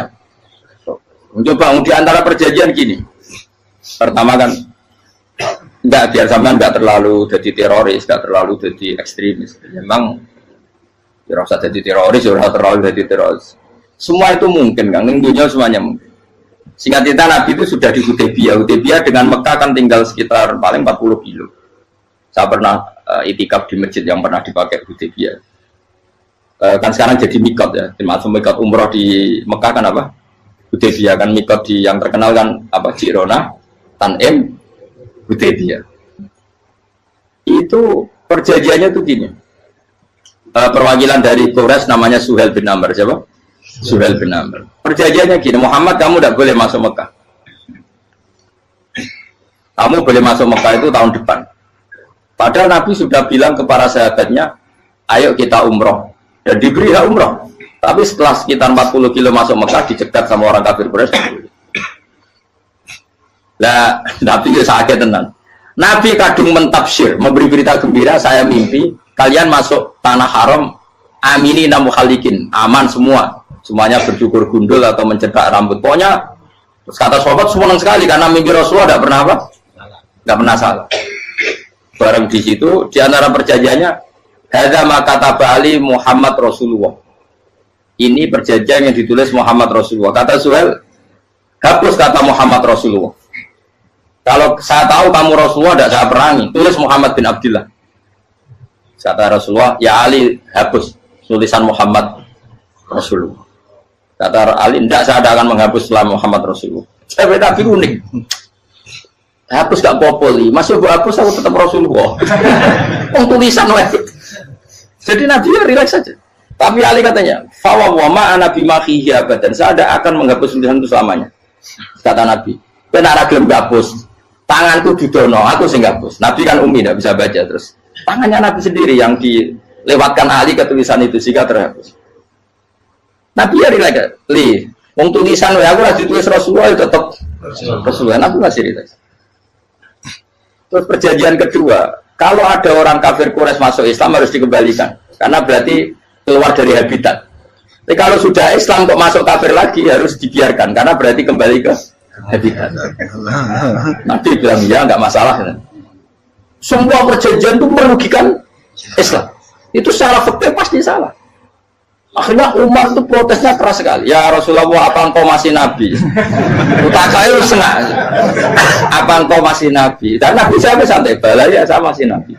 Speaker 2: Coba di antara perjanjian gini. Pertama kan enggak biar sampean enggak terlalu jadi teroris, enggak terlalu jadi ekstremis. Memang ya usah jadi teroris, ya terlalu jadi teroris. Semua itu mungkin, Kang. Dunia semuanya mungkin. Singkat cerita Nabi itu sudah di Hudaybiyah. Hudaybiyah dengan Mekah kan tinggal sekitar paling 40 kilo. Saya pernah itikaf di masjid yang pernah dipakai Hudaybiyah. Kan sekarang jadi mikot ya. Termasuk mikot umroh di Mekah kan apa? Hudaybiyah kan mikot di yang terkenal kan apa? Jirona, Tanim, Hudaybiyah. Itu perjanjiannya tuh gini. Perwakilan dari Quraisy namanya Suhail bin Amr, siapa? Suhail bin Amr. Perjanjiannya gini, Muhammad kamu tidak boleh masuk Mekah. Kamu boleh masuk Mekah itu tahun depan. Padahal Nabi sudah bilang ke para sahabatnya, ayo kita umroh. Dan diberi hak umroh. Tapi setelah sekitar 40 kilo masuk Mekah, dicegat sama orang kafir Quraisy. Lah, Nabi itu sakit tenang. Nabi kadung mentafsir, memberi berita gembira, saya mimpi kalian masuk tanah haram amini namukhalikin, aman semua, semuanya bercukur gundul atau mencetak rambut. Pokoknya kata sahabat senang sekali karena mimpi Rasulullah tidak pernah apa, tidak pernah salah. Bareng di situ di antara perjanjiannya hadza ma kataba ali Muhammad Rasulullah. Ini perjanjian yang ditulis Muhammad Rasulullah. Kata Suhail, hapus kata Muhammad Rasulullah. Kalau saya tahu kamu Rasulullah tidak saya perangi, tulis Muhammad bin Abdullah. Kata Rasulullah, ya Ali hapus tulisan Muhammad Rasulullah. Kata Ali, tidak saya akan menghapus setelah Muhammad Rasulullah. Saya tapi unik. Hapus gak populi, masih gue hapus aku tetap Rasulullah. Tulisan wajib. Jadi Nabi ya relax saja. Tapi Ali katanya, fawwama ana bimakhihi abadan. Saya tidak akan menghapus tulisan itu selamanya. Kata Nabi, benar gelem hapus. Tanganku didono, aku sing hapus. Nabi kan umi tidak bisa baca terus. Tangannya Nabi sendiri yang dilewatkan Ali ke tulisan itu sehingga terhapus. Nabi ya relax. Wong tulisan aku lagi tulis Rasulullah tetap Rasulullah. Nabi masih relax. Terus perjanjian kedua, kalau ada orang kafir Quraisy masuk Islam harus dikembalikan karena berarti keluar dari habitat. Tapi kalau sudah Islam kok masuk kafir lagi harus dibiarkan karena berarti kembali ke habitat. Nabi bilang ya nggak masalah. Semua perjanjian itu merugikan Islam. Itu secara fikih pasti salah. Akhirnya Umar itu protesnya keras sekali. Ya Rasulullah, apa engkau masih Nabi? Utakai lu senang. Apa engkau masih Nabi? Dan Nabi saya santai bala ya saya masih Nabi.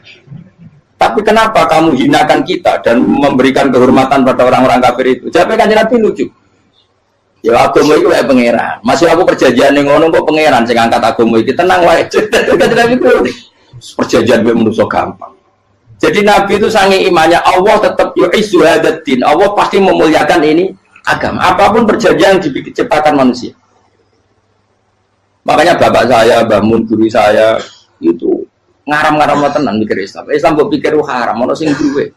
Speaker 2: Tapi kenapa kamu hinakan kita dan memberikan kehormatan pada orang-orang kafir itu? Jawabnya kan Nabi lucu. Ya agama itu kayak pangeran. Masih aku perjanjian yang ngono kok pangeran sing angkat agama iki tenang wae. Perjanjian gue manusia gampang. Jadi Nabi itu sange imannya Allah tetap yu'izzu hadzal-din. Allah pasti memuliakan ini agama. Apapun perjanjian yang diciptakan manusia. Makanya bapak saya, Mbah Mun, guru saya itu ngaram-ngaram tenan mikir Islam. Islam mbok pikir haram, ono sing duwe.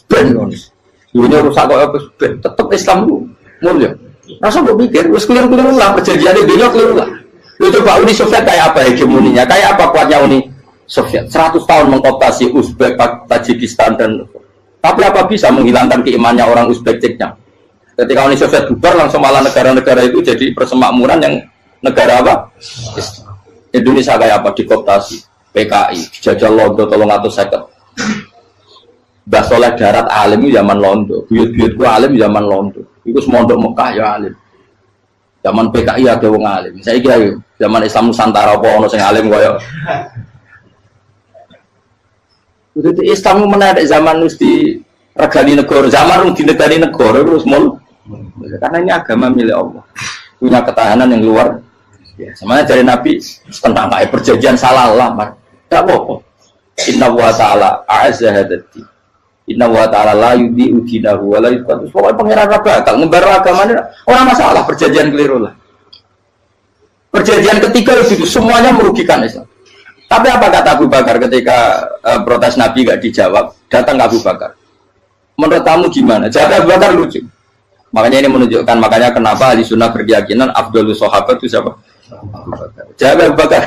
Speaker 2: Ben ngono. Dunia rusak kok apa ben tetep Islam ku mulia. Rasa mbok pikir wis keliru-keliru lah perjanjiane dunia keliru lah. Lu coba Uni Soviet kayak apa hegemoninya? Kayak apa kuatnya Uni Soviet? 100 tahun mengkooptasi Uzbek, Tajikistan dan tapi apa bisa menghilangkan keimannya orang Uzbek Ceknya? Ketika Uni Soviet bubar langsung malah negara-negara itu jadi persemakmuran yang negara apa? Indonesia kayak apa? Dikooptasi PKI, dijajah Londo 350. Mbah Soleh Darat alim zaman Londo, buyut-buyutku alim zaman Londo. Iku semondok Mekah ya alim. Zaman PKI ada wong alim. Saiki ayo zaman Islam Nusantara apa ono sing alim koyo. Jadi Islam menarik zaman mesti regani negara, zaman di negara terus mul. Karena ini agama milik Allah, punya ketahanan yang luar biasa. Semuanya dari Nabi tentang perjanjian salah lah, tak apa-apa. Inna wa ta'ala a'azza hadati. Inna wa ta'ala la yudhi'u dinahu wa la yudhi'u. Pokoknya pengiran bakal ngembar agamanya orang masalah perjanjian keliru lah. Perjanjian ketiga itu semuanya merugikan Islam. Tapi apa kata Abu Bakar ketika protes Nabi gak dijawab? Datang ke Abu Bakar. Menurut kamu gimana? Jawab Abu Bakar lucu. Makanya ini menunjukkan makanya kenapa ahli sunnah berkeyakinan Abdullah sahabat itu siapa? Abu Bakar. Jawab Abu Bakar.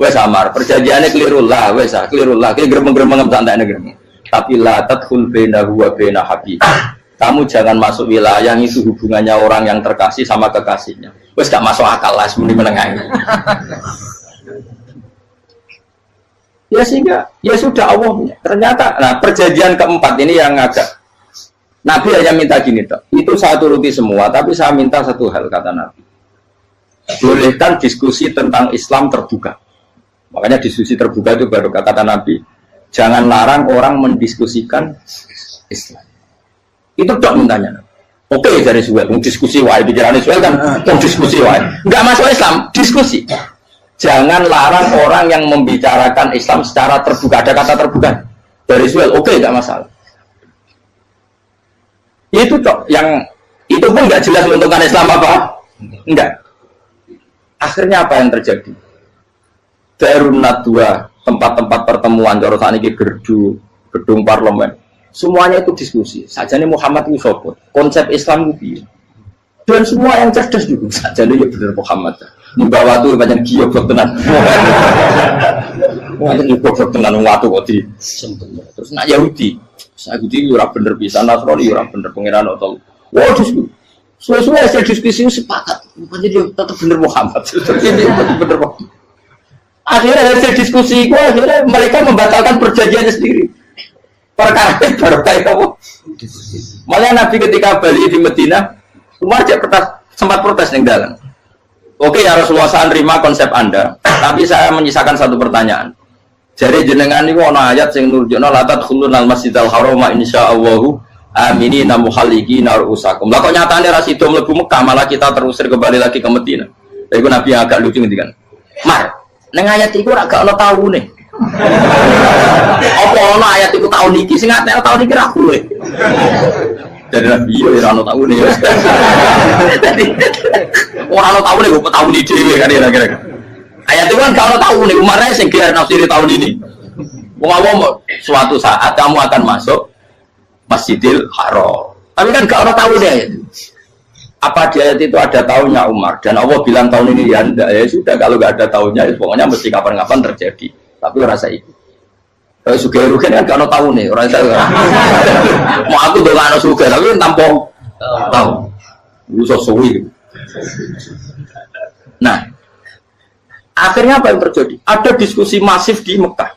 Speaker 2: Wes samar. Perjanjiannya keliru lah. Wes keliru lah. Kita geremeng-geremeng santai negeri. Tapi la tadkhul bainahu wa baina habib. Kamu jangan masuk wilayah itu hubungannya orang yang terkasih sama kekasihnya. Wes gak masuk akal lah semuanya menengah. Ya sehingga ya sudah Allah. Ternyata nah perjanjian keempat ini yang agak Nabi hanya minta gini toh. Itu saya turuti semua, tapi saya minta satu hal kata Nabi. Bolehkan diskusi tentang Islam terbuka. Makanya diskusi terbuka itu baru kata Nabi. Jangan larang orang mendiskusikan Islam. Itu dok mintanya. Oke dari Suwel, diskusi wae pikirannya Suwel kan, diskusi wae. Enggak masuk Islam, diskusi. Jangan larang orang yang membicarakan Islam secara terbuka. Ada kata terbuka dari Suwel, oke enggak masalah. Itu toh yang itu pun nggak jelas menentukan Islam apa enggak. Akhirnya apa yang terjadi? Darun Nadwa, tempat-tempat pertemuan jorosan ini gerdu gedung parlemen semuanya itu diskusi sajane Muhammad itu sopot konsep Islam itu dan semua yang cerdas juga sajane ya bener Muhammad membawa tuh banyak giok tenan banyak giok tenan waktu kok di terus nak Yahudi ora bener bisa Nasrani ora bener pengiran atau wah diskusi sesuai hasil diskusi sepakat jadi tetap bener Muhammad bener Muhammad. Akhirnya hasil diskusi itu akhirnya mereka membatalkan perjanjiannya sendiri. Perkara baru kayak apa? Malah Nabi ketika balik di Medina, Umar sempat protes yang dalam. Oke ya Rasulullah saya terima konsep Anda, tapi saya menyisakan satu pertanyaan. Jadi jenengan ini ana ayat sing nurjuna la tadkhulunal masjidal haram insyaallahu aminina muhalliqina ru'usakum. Lah kok nyatane ra sido mlebu Mekah malah kita terusir kembali lagi ke Medina. Lha iku Nabi yang agak lucu ngendikan. Mar, neng ayat itu agak ono tahu nih. Apa ono ayat itu tahun ini? Sing ngatnya tahun ini aku nih. Jadi Nabi ya ono tahu nih. Jadi orang ono tahu nih, gue tahu nih dewi kan kira-kira. Ayat itu kan kalau tahu nih kemarin sing kira nafsiri tahun ini. Mau suatu saat kamu akan masuk Masjidil Haram. Tapi kan kalau tahu deh ayat itu. Apa di ayat itu ada tahunnya Umar dan Allah bilang tahun ini ya enggak ya sudah kalau nggak ada tahunnya ya, pokoknya mesti kapan-kapan terjadi tapi rasa itu kalau suka rugen kan kalau tahu nih orang saya mau aku udah nggak suka tapi tampung tahu usah suwi. Nah akhirnya apa yang terjadi ada diskusi masif di Mekah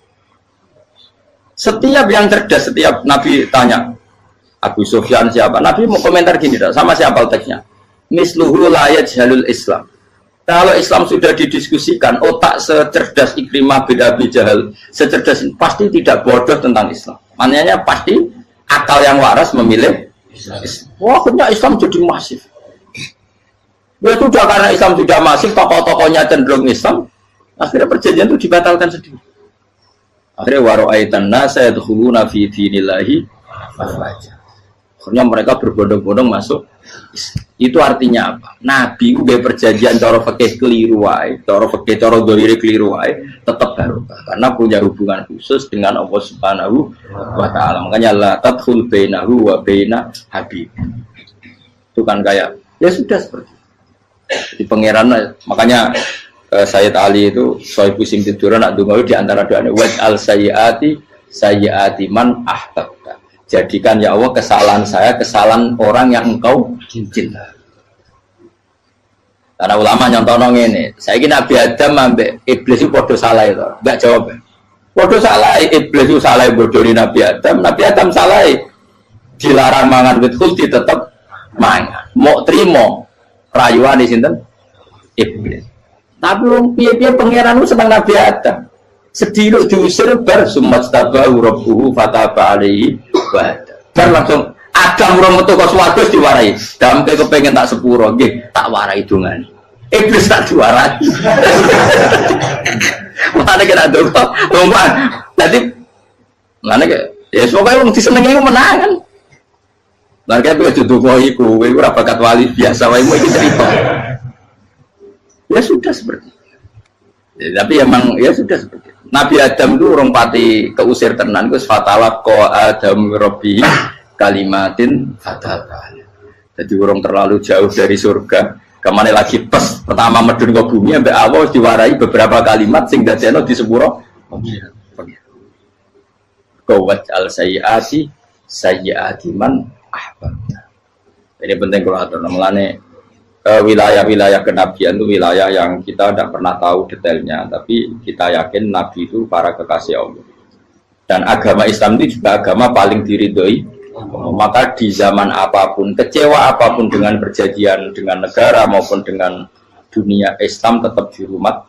Speaker 2: setiap yang cerdas setiap Nabi tanya Abu Sufyan siapa Nabi mau komentar gini dah sama siapa teksnya misluhu la yajhalul Islam. Kalau Islam sudah didiskusikan, otak secerdas Ikrimah bin Abi Jahal, secerdas pasti tidak bodoh tentang Islam. Maknanya pasti akal yang waras memilih Islam. Wah, akhirnya Islam jadi masif. Ya sudah karena Islam sudah masif, tokoh-tokohnya cenderung Islam, akhirnya perjanjian itu dibatalkan sendiri. Akhirnya waro'aitan nasa yadkhuluna fi dinillahi afwaja. Akhirnya mereka berbondong-bondong masuk. Itu artinya apa? Nabi udah perjanjian cara fikih keliru wae, cara fikih cara dzahir keliru wae, tetap barokah karena punya hubungan khusus dengan Allah Subhanahu wa taala. Makanya la tadkhul bainahu wa baina habib. Itu kan kayak ya sudah seperti di pangeran. Makanya Sayyid Ali itu soal pusing tiduran nak donga di antara doanya wa al sayyiati man ahbabta. Jadikan ya Allah kesalahan saya kesalahan orang yang engkau cinta. Karena ulama nyontono ngene, saiki Nabi Adam ambek iblis itu padha salah itu. Enggak jawab. Padha salah iblis itu salah bodoni Nabi Adam salah. Dilarang mangan wit khuldi tetep mangan. Mau trimo rayuane sinten? Iblis. Tapi wong piye-piye pangeran ku seneng Nabi Adam. Sediluk diusir bar sumat tabahu rabbuhu fataba alaihi wa bar langsung Adam urung metu kok swarga diwarai. Damke kepengin tak sepuro nggih tak warai dongane. Iblis tak diwarai. Mane kira donga. Umpan. Dadi mane ya pokoke wong disenengi ku menangan. Lah kaya kudu donga iku kowe ora bakat wali biasa wae iki cerita. Ya sudah seperti ya, tapi emang ya sudah seperti itu. Nabi Adam itu orang pati keusir tenan itu fatala ko Adam Robbi kalimatin fatala. Jadi orang terlalu jauh dari surga. Kemana lagi pas pertama medun ke bumi sampai awal diwarai beberapa kalimat sing dadekno di sepuro. Kawat al sayyiati man ahbabta. Ini penting kalau atur namanya. Wilayah-wilayah kenabian itu wilayah yang kita tidak pernah tahu detailnya, tapi kita yakin Nabi itu para kekasih Allah. Dan agama Islam itu juga agama paling diridhoi. Maka di zaman apapun, kecewa apapun dengan perjanjian dengan negara maupun dengan dunia, Islam tetap dihormat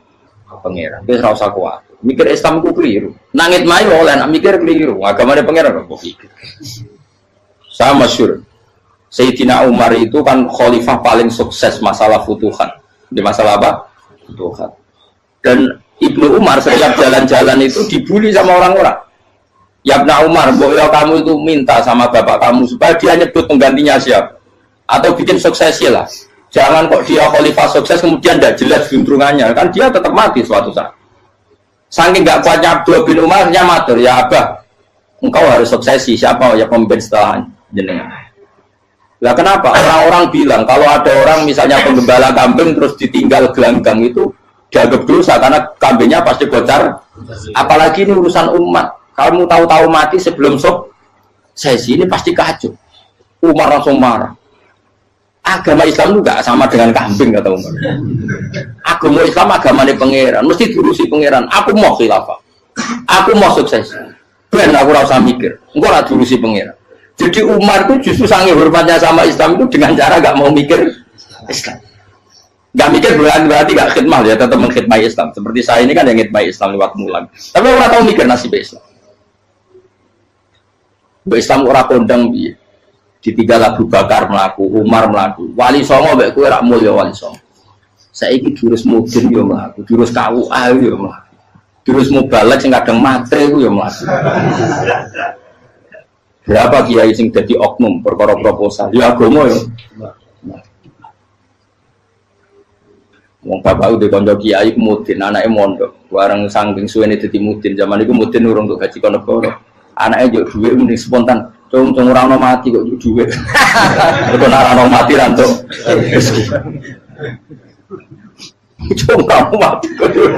Speaker 2: pangeran. Itu ora usah kuat. Mikir Islam ku keliru. Nangit mayu oleh nak mikir keliru. Agamane pangeran kok pikir. Sama masyhur. Sayyidina Umar itu kan khalifah paling sukses masalah futuhan. Di masalah apa? Futuhan. Dan Ibnu Umar setiap jalan-jalan itu dibully sama orang-orang. Ya Ibnu Umar, boleh kamu itu minta sama bapak kamu supaya dia nyebut penggantinya siapa. Atau bikin suksesi lah. Jangan kok dia khalifah sukses kemudian tidak jelas juntrungannya. Kan dia tetap mati suatu saat. Saking gak kuatnya Abdul bin Umar, dia matur, ya Abah, engkau harus suksesi. Siapa ya pemimpin setelah jenengan? Lah kenapa? Orang-orang bilang kalau ada orang misalnya penggembala kambing terus ditinggal gelanggang itu dianggap dosa karena kambingnya pasti bocor. Apalagi ini urusan umat. Kamu tahu-tahu mati sebelum sesi ini pasti kacau. Umar langsung marah. Agama Islam itu gak sama dengan kambing kata Umar. Agama Islam agamanya pangeran, mesti diurusi pangeran. Aku mau khilafah. Aku mau sukses. Ben aku rasa mikir. Engkau ora diurusi pangeran. Jadi Umar itu justru sangat hormatnya sama Islam itu dengan cara gak mau mikir Islam. Gak mikir berarti gak khidmah ya, tetap mengkhidmati Islam. Seperti saya ini kan yang khidmati Islam lewat mulan. Tapi orang tahu mikir nasib Islam. Islam orang kondang biye. Ditinggal Abu Bakar melaku, Umar melaku. Wali Songo mbek kowe rak mulya Wali Songo. Saiki jurus mudin yo mlaku, jurus KUA yo mlaku. Jurus mubalek sing kadang matre ku yo mlaku. Berapa kiai sing dadi oknum perkara proposal? Ya agama ya. Wong bapak udah kanca kiai mudin, anake mondok. Bareng saking suwene dadi mudin, zaman iku mudin urung untuk gaji kono negara. Anake yo dhuwit mending spontan. Cung ora ono mati kok dhuwit. Kok ora ono mati ra entuk rezeki. Cung kamu mati kok dhuwit.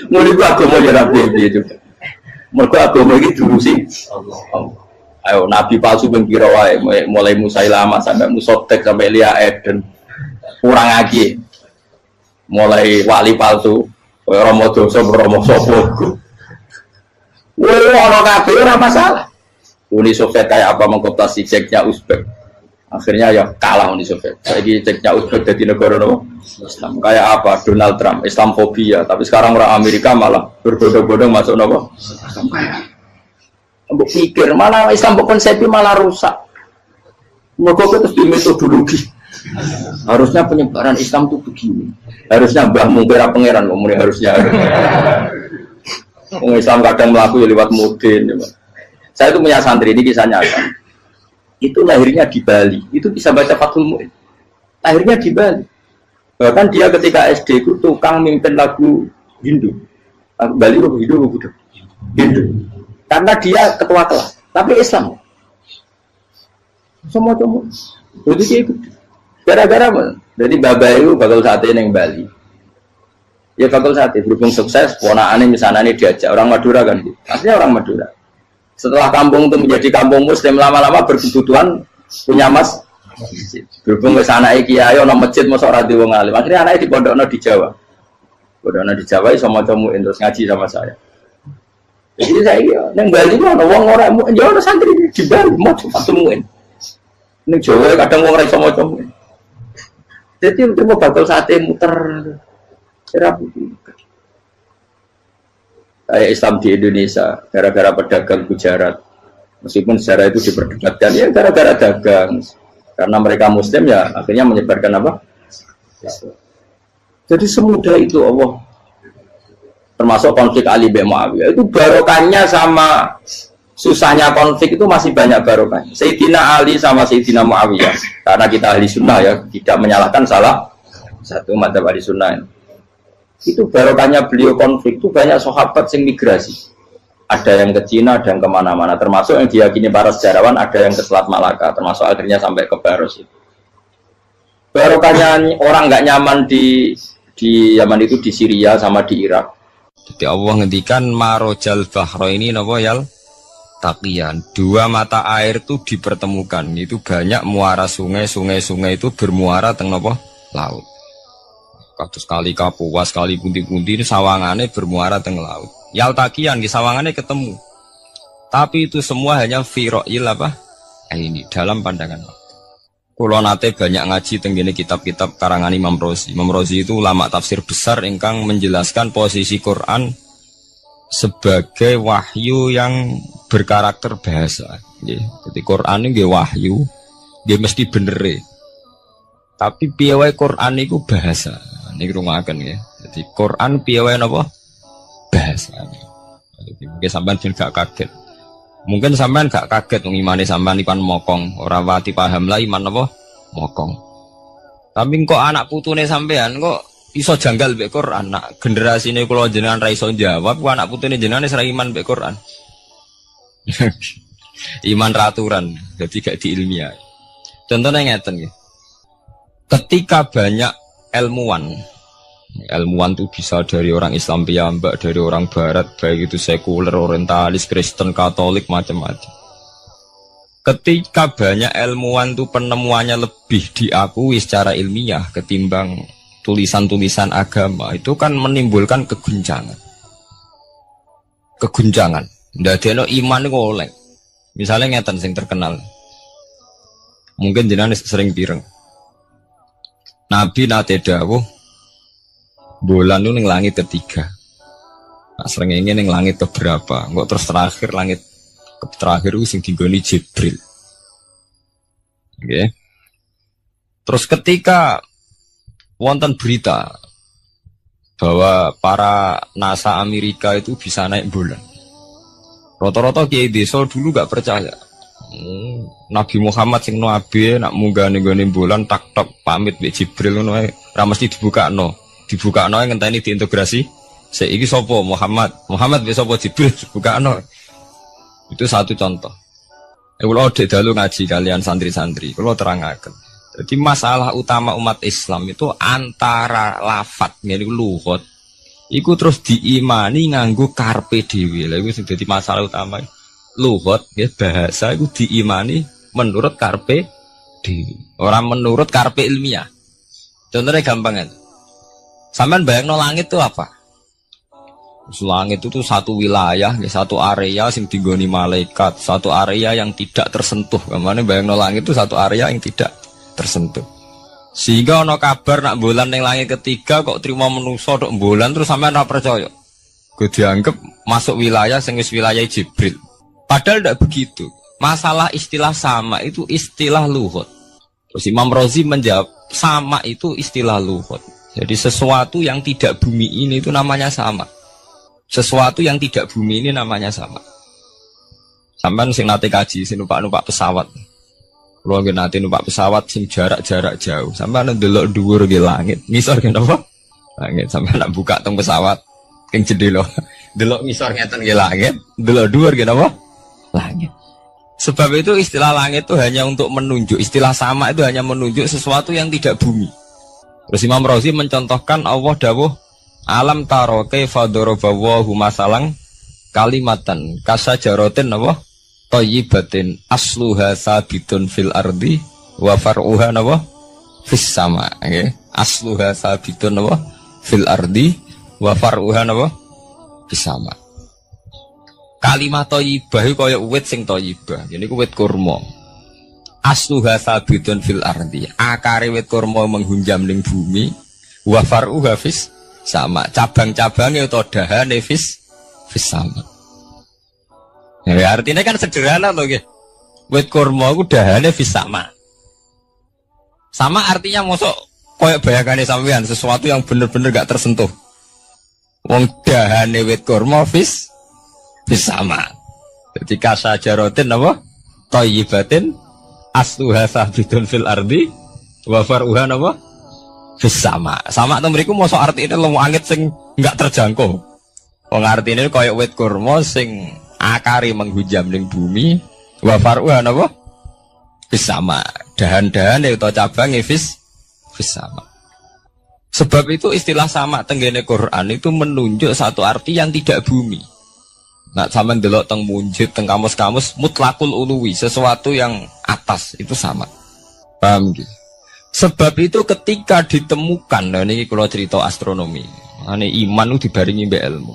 Speaker 2: Mulai agama ya rapi juga. Mereka agama ini diurusi Allah. Ayo Nabi palsu pengkira wae mulai Musailama sampai Musotek sampai Elia Eden kurang lagi mulai wali palsu Romo Doso Romo Sopo. Orang kafir ora masalah. Uni Soviet kayak apa mengkooptasi Ceknya Uzbek. Akhirnya ya kalah Uni Soviet. Lagi Ceknya Uzbek jadi negara Islam. Kayak apa Donald Trump Islamfobia, tapi sekarang orang Amerika malah berbodong-bodong masuk nopo. Mbok pikir malah Islam konsepnya malah rusak. Mergo terus di metodologi. Harusnya penyebaran Islam itu begini. Harusnya Mbah Mungkira pangeran ngomongnya harusnya. Islam kadang melaku ya lewat mudin. Saya itu punya santri, ini kisahnya kan. Itu lahirnya di Bali, itu bisa baca Fathul Mu'in. Lahirnya di Bali. Bahkan dia ketika SD itu tukang mimpin lagu Hindu. Bali itu Hindu. Karena dia ketua kelas, tapi Islam. Semua. Jadi dia ikut. Gara-gara jadi bapak itu bakal sate yang Bali. Ya bakal sate, berhubung sukses, ponakannya misalnya ini diajak orang Madura kan, aslinya orang Madura. Setelah kampung itu menjadi kampung Muslim, lama-lama berkebutuhan punya masjid. Berhubung ke sana kiai, ono masjid masuk radio wong alim. Akhirnya anaknya di pondokno di Jawa. Pondokno di Jawa iso maca muin terus ngaji sama saya. Jadi saya neng Bali ono wong ora muin, ya ono santri di Bali mau Fathul Muin. Neng Jawa kadang wong ora iso maca muin. Jadi itu mau bakal sate muter. Kayak Islam di Indonesia gara-gara pedagang Gujarat, meskipun sejarah itu diperdebatkan ya gara-gara dagang, karena mereka Muslim ya akhirnya menyebarkan apa? Jadi semudah itu Allah. Termasuk konflik Ali bin Muawiyah itu barokahnya sama susahnya konflik itu masih banyak barokahnya. Sayyidina Ali sama Sayyidina Muawiyah, karena kita ahli sunnah ya tidak menyalahkan salah satu madzhab ahli sunnah ini. Itu barokahnya beliau konflik itu banyak sahabat yang migrasi, ada yang ke Cina, ada yang kemana-mana, termasuk yang diyakini para sejarawan ada yang ke Selat Malaka, termasuk akhirnya sampai ke Baros itu. Barokahnya orang nggak nyaman di Yaman itu di Syria sama di Irak.
Speaker 1: Jadi Allah ngendikan marojal bahro ini nopo yal taqiyan, dua mata air itu dipertemukan, itu banyak muara sungai itu bermuara teng nopo laut. Kados kali Kapuas, kali pundi-pundi ini sawangannya bermuara teng laut. Yaltakian di sawangannya ketemu. Tapi itu semua hanya firo'il apa? Ini dalam pandangan. Kulo nate banyak ngaji tenggene kitab-kitab karangan Imam Rozi. Imam Rozi itu ulama tafsir besar ingkang menjelaskan posisi Quran sebagai wahyu yang berkarakter bahasa. Jadi Quran ini wahyu, dia mesti bener. Tapi piye wae Quran itu bahasa. Ini rungaken ya. Jadi Quran piye wae napa? Bahasa. Jadi mungkin sampean gak kaget. Mungkin sampean gak kaget wong imane sampean ipan mokong, ora wati paham lah iman apa? Mokong. Tapi kok anak putune sampean kok iso janggal mbek Quran. Nak generasine kula jenengan ra iso jawab, kok anak putune jenengan wis ra iman mbek Quran. Iman raturan, jadi gak diilmiah. Contohnya ngeten nggih. Ketika banyak ilmuwan itu bisa dari orang Islam piyambak, dari orang Barat, baik itu sekuler, orientalis, Kristen, Katolik, macam-macam. Ketika banyak ilmuwan itu penemuannya lebih diakui secara ilmiah ketimbang tulisan-tulisan agama, itu kan menimbulkan keguncangan. Ndadekno iman iku oleh. Misalnya ngeten sing terkenal. Mungkin jenengan sering pireng. Nabi nate dawuh bulan itu ning langit ketiga. Nah, srengenge ning langit keberapa? Kok terus terakhir langit terakhir itu sing dinggoni Jibril. Oke. Terus ketika wonten berita bahwa para NASA Amerika itu bisa naik bulan. Rata-rata kiai desa dulu gak percaya. Nabi Muhammad sing nabi nak munggah ning bulan tak pamit mbek Jibril ngono ae ra mesti dibukakno ngenteni diintegrasi saiki sapa Muhammad mbek sapa Jibril dibukakno. Itu satu contoh. Kula dek dalu ngaji kalian santri-santri kula terangaken. Jadi masalah utama umat Islam itu antara lafat ngene luhut iku terus diimani nganggo karpe dhewe. Lha iku sing dadi masalah utama. Luhut ya bahasa itu diimani menurut karpe dhewe, orang menurut karpe ilmiah. Contohnya gampang kan. Sampean bayangno langit itu apa? Langit itu satu wilayah, satu area yang digoni malaikat, satu area yang tidak tersentuh. Kemana bayangno langit itu satu area yang tidak tersentuh. Sehingga ono kabar nak bulan yang langit ketiga kok terima manusa tok bulan terus sampean ora percaya. Gue dianggap masuk wilayah sing wis wilayah Jibril. Padahal tidak begitu. Masalah istilah sama itu istilah luhut. Terus Imam Rozi menjawab sama itu istilah luhut. Jadi sesuatu yang tidak bumi ini itu namanya sama. Sesuatu yang tidak bumi ini namanya sama.
Speaker 3: Sampean sing nate kaji sing numpak pesawat. Kulo nggih nate numpak pesawat sing jarak-jarak jauh. Sampean ndelok dhuwur nggih langit. Ngisor nggih napa? Langit. Sampean nak buka teng pesawat ing jendela. Delok ngisor ngeten nggih langit, delok dhuwur nggih napa? Langit. Sebab itu istilah langit itu hanya untuk menunjuk, istilah sama itu hanya menunjuk sesuatu yang tidak bumi. Terus Imam Razi mencontohkan Allah dawuh alam taro kaifa daraballahu masalan kalimatan kasajaratin apa thayyibatin asluha sabitun fil ardi wa far'uha apa fis sama nggih asluha sabitun apa fil ardi wa far'uha apa fis sama. Kalimat thayyibah iku kaya wit sing thayyibah. Ini ku wit kurma. Asluha sabitun fil ardi. Akare wit kurma menghunjam ning bumi. Wa far'uha fis sama. Cabang-cabange utawa dahane fis sama. Ya artinya kan sederhana to nggih. Wit kurma ku dahane fis sama. Sama artinya mosok kaya bayangane sampean sesuatu yang bener-bener gak tersentuh. Wong dahane wit kurma fis sama. Jadi kasajaratin apa? Thayyibatin asluha sabitun fil ardi wa far'uha apa? Fis sama. Sama to mriku mosok artine lemu angit sing enggak terjangkau. Wong artine kaya wit kurma sing akare menghujam ning bumi wa far'uha apa? Fis sama. Dahan-dahane utawa cabange fis sama. Sebab itu istilah sama tenggene Quran itu menunjuk satu arti yang tidak bumi. Nah, sama delok teng munjid, teng kamus-kamus mutlakul uluwi, sesuatu yang atas itu sama. Paham gitu? Sebab itu ketika ditemukan, nah ini kalau cerita astronomi, ini iman itu dibaringi mbek ilmu.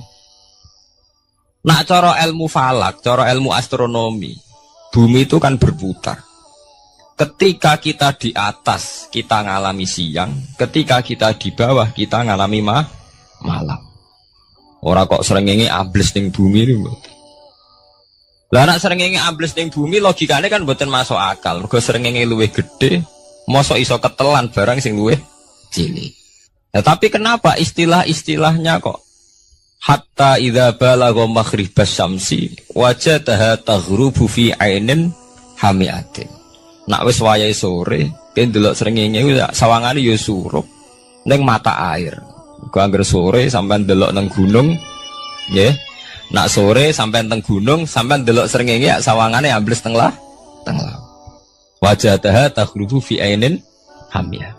Speaker 3: Nah, cara ilmu falak, cara ilmu astronomi, bumi itu kan berputar. Ketika kita di atas, kita ngalami siang. Ketika kita di bawah, kita ngalami malam. Orang kok srengenge ambles ning bumi niku. Lah nek srengenge ambles ning bumi logikane kan mboten masuk akal. Mergo srengenge luwih gedhe, mosok iso ketelan barang sing luwih cilik. Nah, tapi kenapa istilah-istilahnya kok hatta idza balagha maghribas syamsi wajadaha taghrubu fi ainin hamiatin. Nak wis wayahe sore, ben delok srengenge sawangane ya surup ning mata air. Angger sore sampean delok nang gunung, nggih. Nak sore sampean teng gunung, sampean delok srengenge sawangane ambles teng laut. Wajadaha taghrubu fi ainin hamiyah.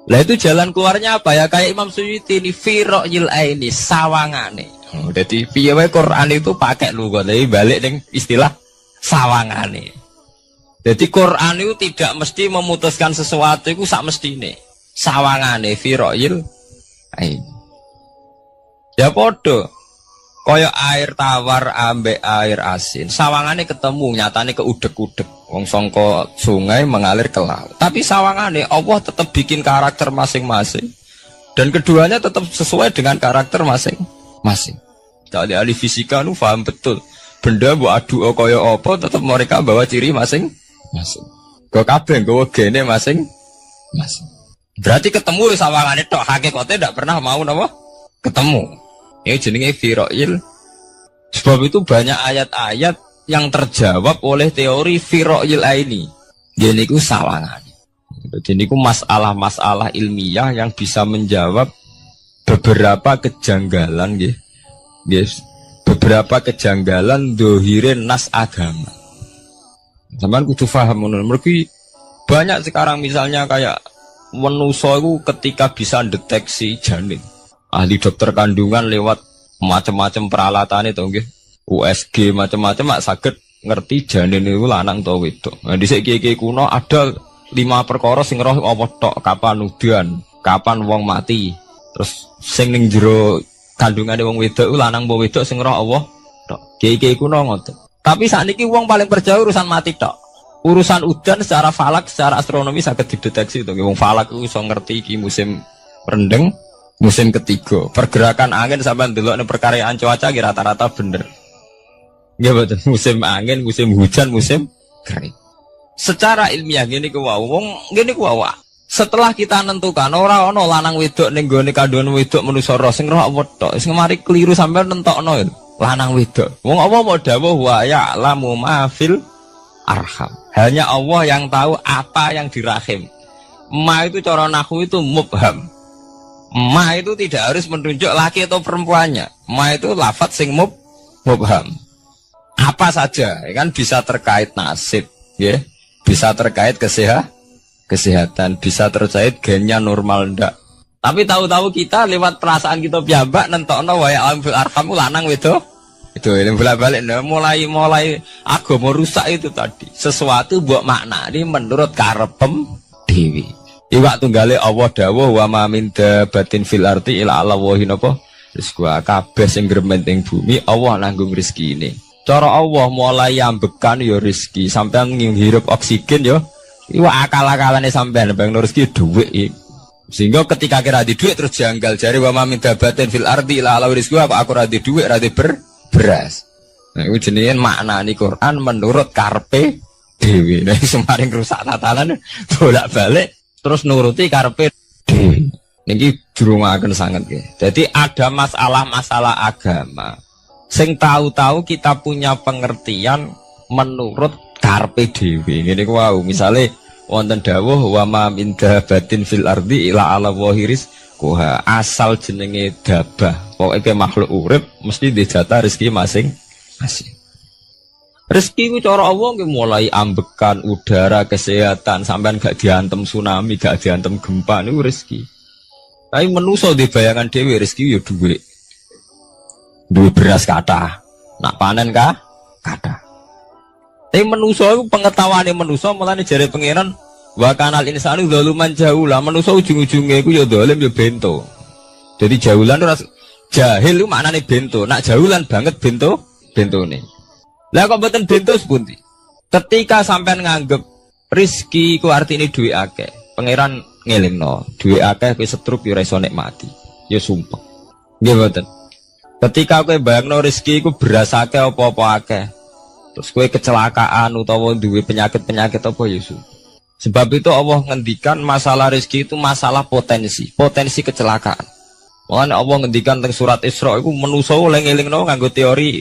Speaker 3: Lah itu jalan keluarnya apa ya? Kayak Imam Suyuti ini fi ra'yil aini sawangane. Dadi piye wae Quran itu pakai lugat, tapi balik ning istilah sawangane. Jadi Quran itu tidak mesti memutuskan sesuatu itu sak mestine. Sawangane firoil ain. Ya podo kaya air tawar ambek air asin. Sawangane ketemu nyatane keudek-udek. Wong sangka sungai mengalir ke laut. Tapi sawangane Allah tetap bikin karakter masing-masing. Dan keduanya tetap sesuai dengan karakter masing-masing. Jadi ahli fisika nu paham betul. Benda mbok adu kaya apa tetap mereka bawa ciri masing-masing. Kok kabeh nggawa gene masing-masing. Berarti ketemu sawangane tok hakikate ndak pernah mau napa? Ketemu. Ini jenenge firoil. Sebab itu banyak ayat-ayat yang terjawab oleh teori firoil aini. Jadi niku sawangane. Jadi niku masalah-masalah ilmiah yang bisa menjawab beberapa kejanggalan nggih. Yes. Beberapa kejanggalan dohirin nas agama. Sampeyan kudu paham ngono. Mergi banyak sekarang misalnya kayak manusia itu ketika bisa deteksi janin, ahli dokter kandungan lewat macam-macam peralatan itu, nggih, USG macam-macam, mak saged ngerti janin itu lanang atau wedok. Nah, di segi kuno ada 5 perkara sing roh apa tok, kapan udan, kapan wong mati, terus sing ning jero kandungane wong wedok itu lanang apa wedok sing roh Allah tok. Kiai kuno ngoten. Tapi sakniki wong paling percaya urusan mati tok. Urusan udan secara falak, secara astronomi sangat dideteksi itu. Wong falak itu bisa ngerti iki musim rendeng, musim ketiga. Pergerakan angin sampai ndelok ning perkaryaan cuaca rata-rata bener. Nggih betul. Musim angin, musim hujan, musim kering. Secara ilmiah gini ku wae. Wong ngene ku wae. Setelah kita nentukan ora ana lanang wedok ning gone kandungan wedok manusa roh sing roh apa tok. Sing mari keliru sampean nentokno. lanang wedok. Wong Allah mau dawuh wa ya'lamu ma fil arham. Hanya Allah yang tahu apa yang di rahim. Ma itu cara nahwu itu mubham. Ma itu tidak harus menunjuk laki atau perempuannya. Ma itu lafadz sing mubham. Apa saja, ya kan bisa terkait nasib, ya. Bisa terkait kesehatan, bisa terkait gennya normal ndak. Tapi tahu-tahu kita lewat perasaan kita piyambak nentokno wa ya'lamu fil arham lanang wedok. Itu yang bolak-balik mulai agama rusak itu tadi. Sesuatu buat makna ini menurut karepem dewi. Iwak tunggale Allah dawuh wa ma min dabatin fil ardi illa ala wahi napa. Rizku kabeh sing grementing bumi Allah nanggung rezeki ini. Cara Allah mulai ambekan ya rezeki sampean ngirup oksigen ya. Iwak akal-akalane sampean bang rezeki dhuwit. Sehingga ketika kira di dhuwit terus janggal jare wa ma min dabatin fil ardi illa ala rizku apa aku ra di dhuwit ra di beras. Nah, itu jenenge maknani Quran menurut karpe dewi. Nah, semaring rusak tatanan bolak-balik terus nuruti karpe dewi. Niki jurungaken sanget nggih. Jadi ada masalah-masalah agama. Sing tahu-tahu kita punya pengertian menurut karpe dewi. Ngene ku wau, misale wonten dawuh wa ma min dabatin fil ardi ila ala wahiris kuha asal jenenge dabah. Pokoknya makhluk urip mesti dijatah rezeki masing-masing. Rezeki ku cara Allah ki mulai ambekan udara, kesehatan, sampean gak diantem tsunami, gak diantem gempa niku rezeki. Tapi manusa di bayangan dhewe rezeki ya dhuwit. Duwe beras kathah. Nak panen kathah. Tapi manusa iku pengetahuane manusa mulane jare pangeran wa kanal insanu zaluman jahula. Manusa ujung-ujunge iku ya zalim ya bento. Jadi jahulan ora jahil itu maknanya bento, nak jahulan banget bentone. Lah kok mboten bento sepundi? Ketika sampean nganggep rezeki ku artine duwe akeh, pangeran ngelingno, duwe akeh kowe setruk yo ora iso nikmati. Ya sumpah. Nggih mboten. Ketika kowe bayangno rezeki ku beras akeh apa-apa akeh. Terus kowe kecelakaan utawa duwe penyakit-penyakit apa ya sumpah. Sebab itu Allah ngendikan masalah rezeki itu masalah potensi kecelakaan. Makanya Allah ngendikan teng surat Isra iku manusa oleh ngelingno nganggo teori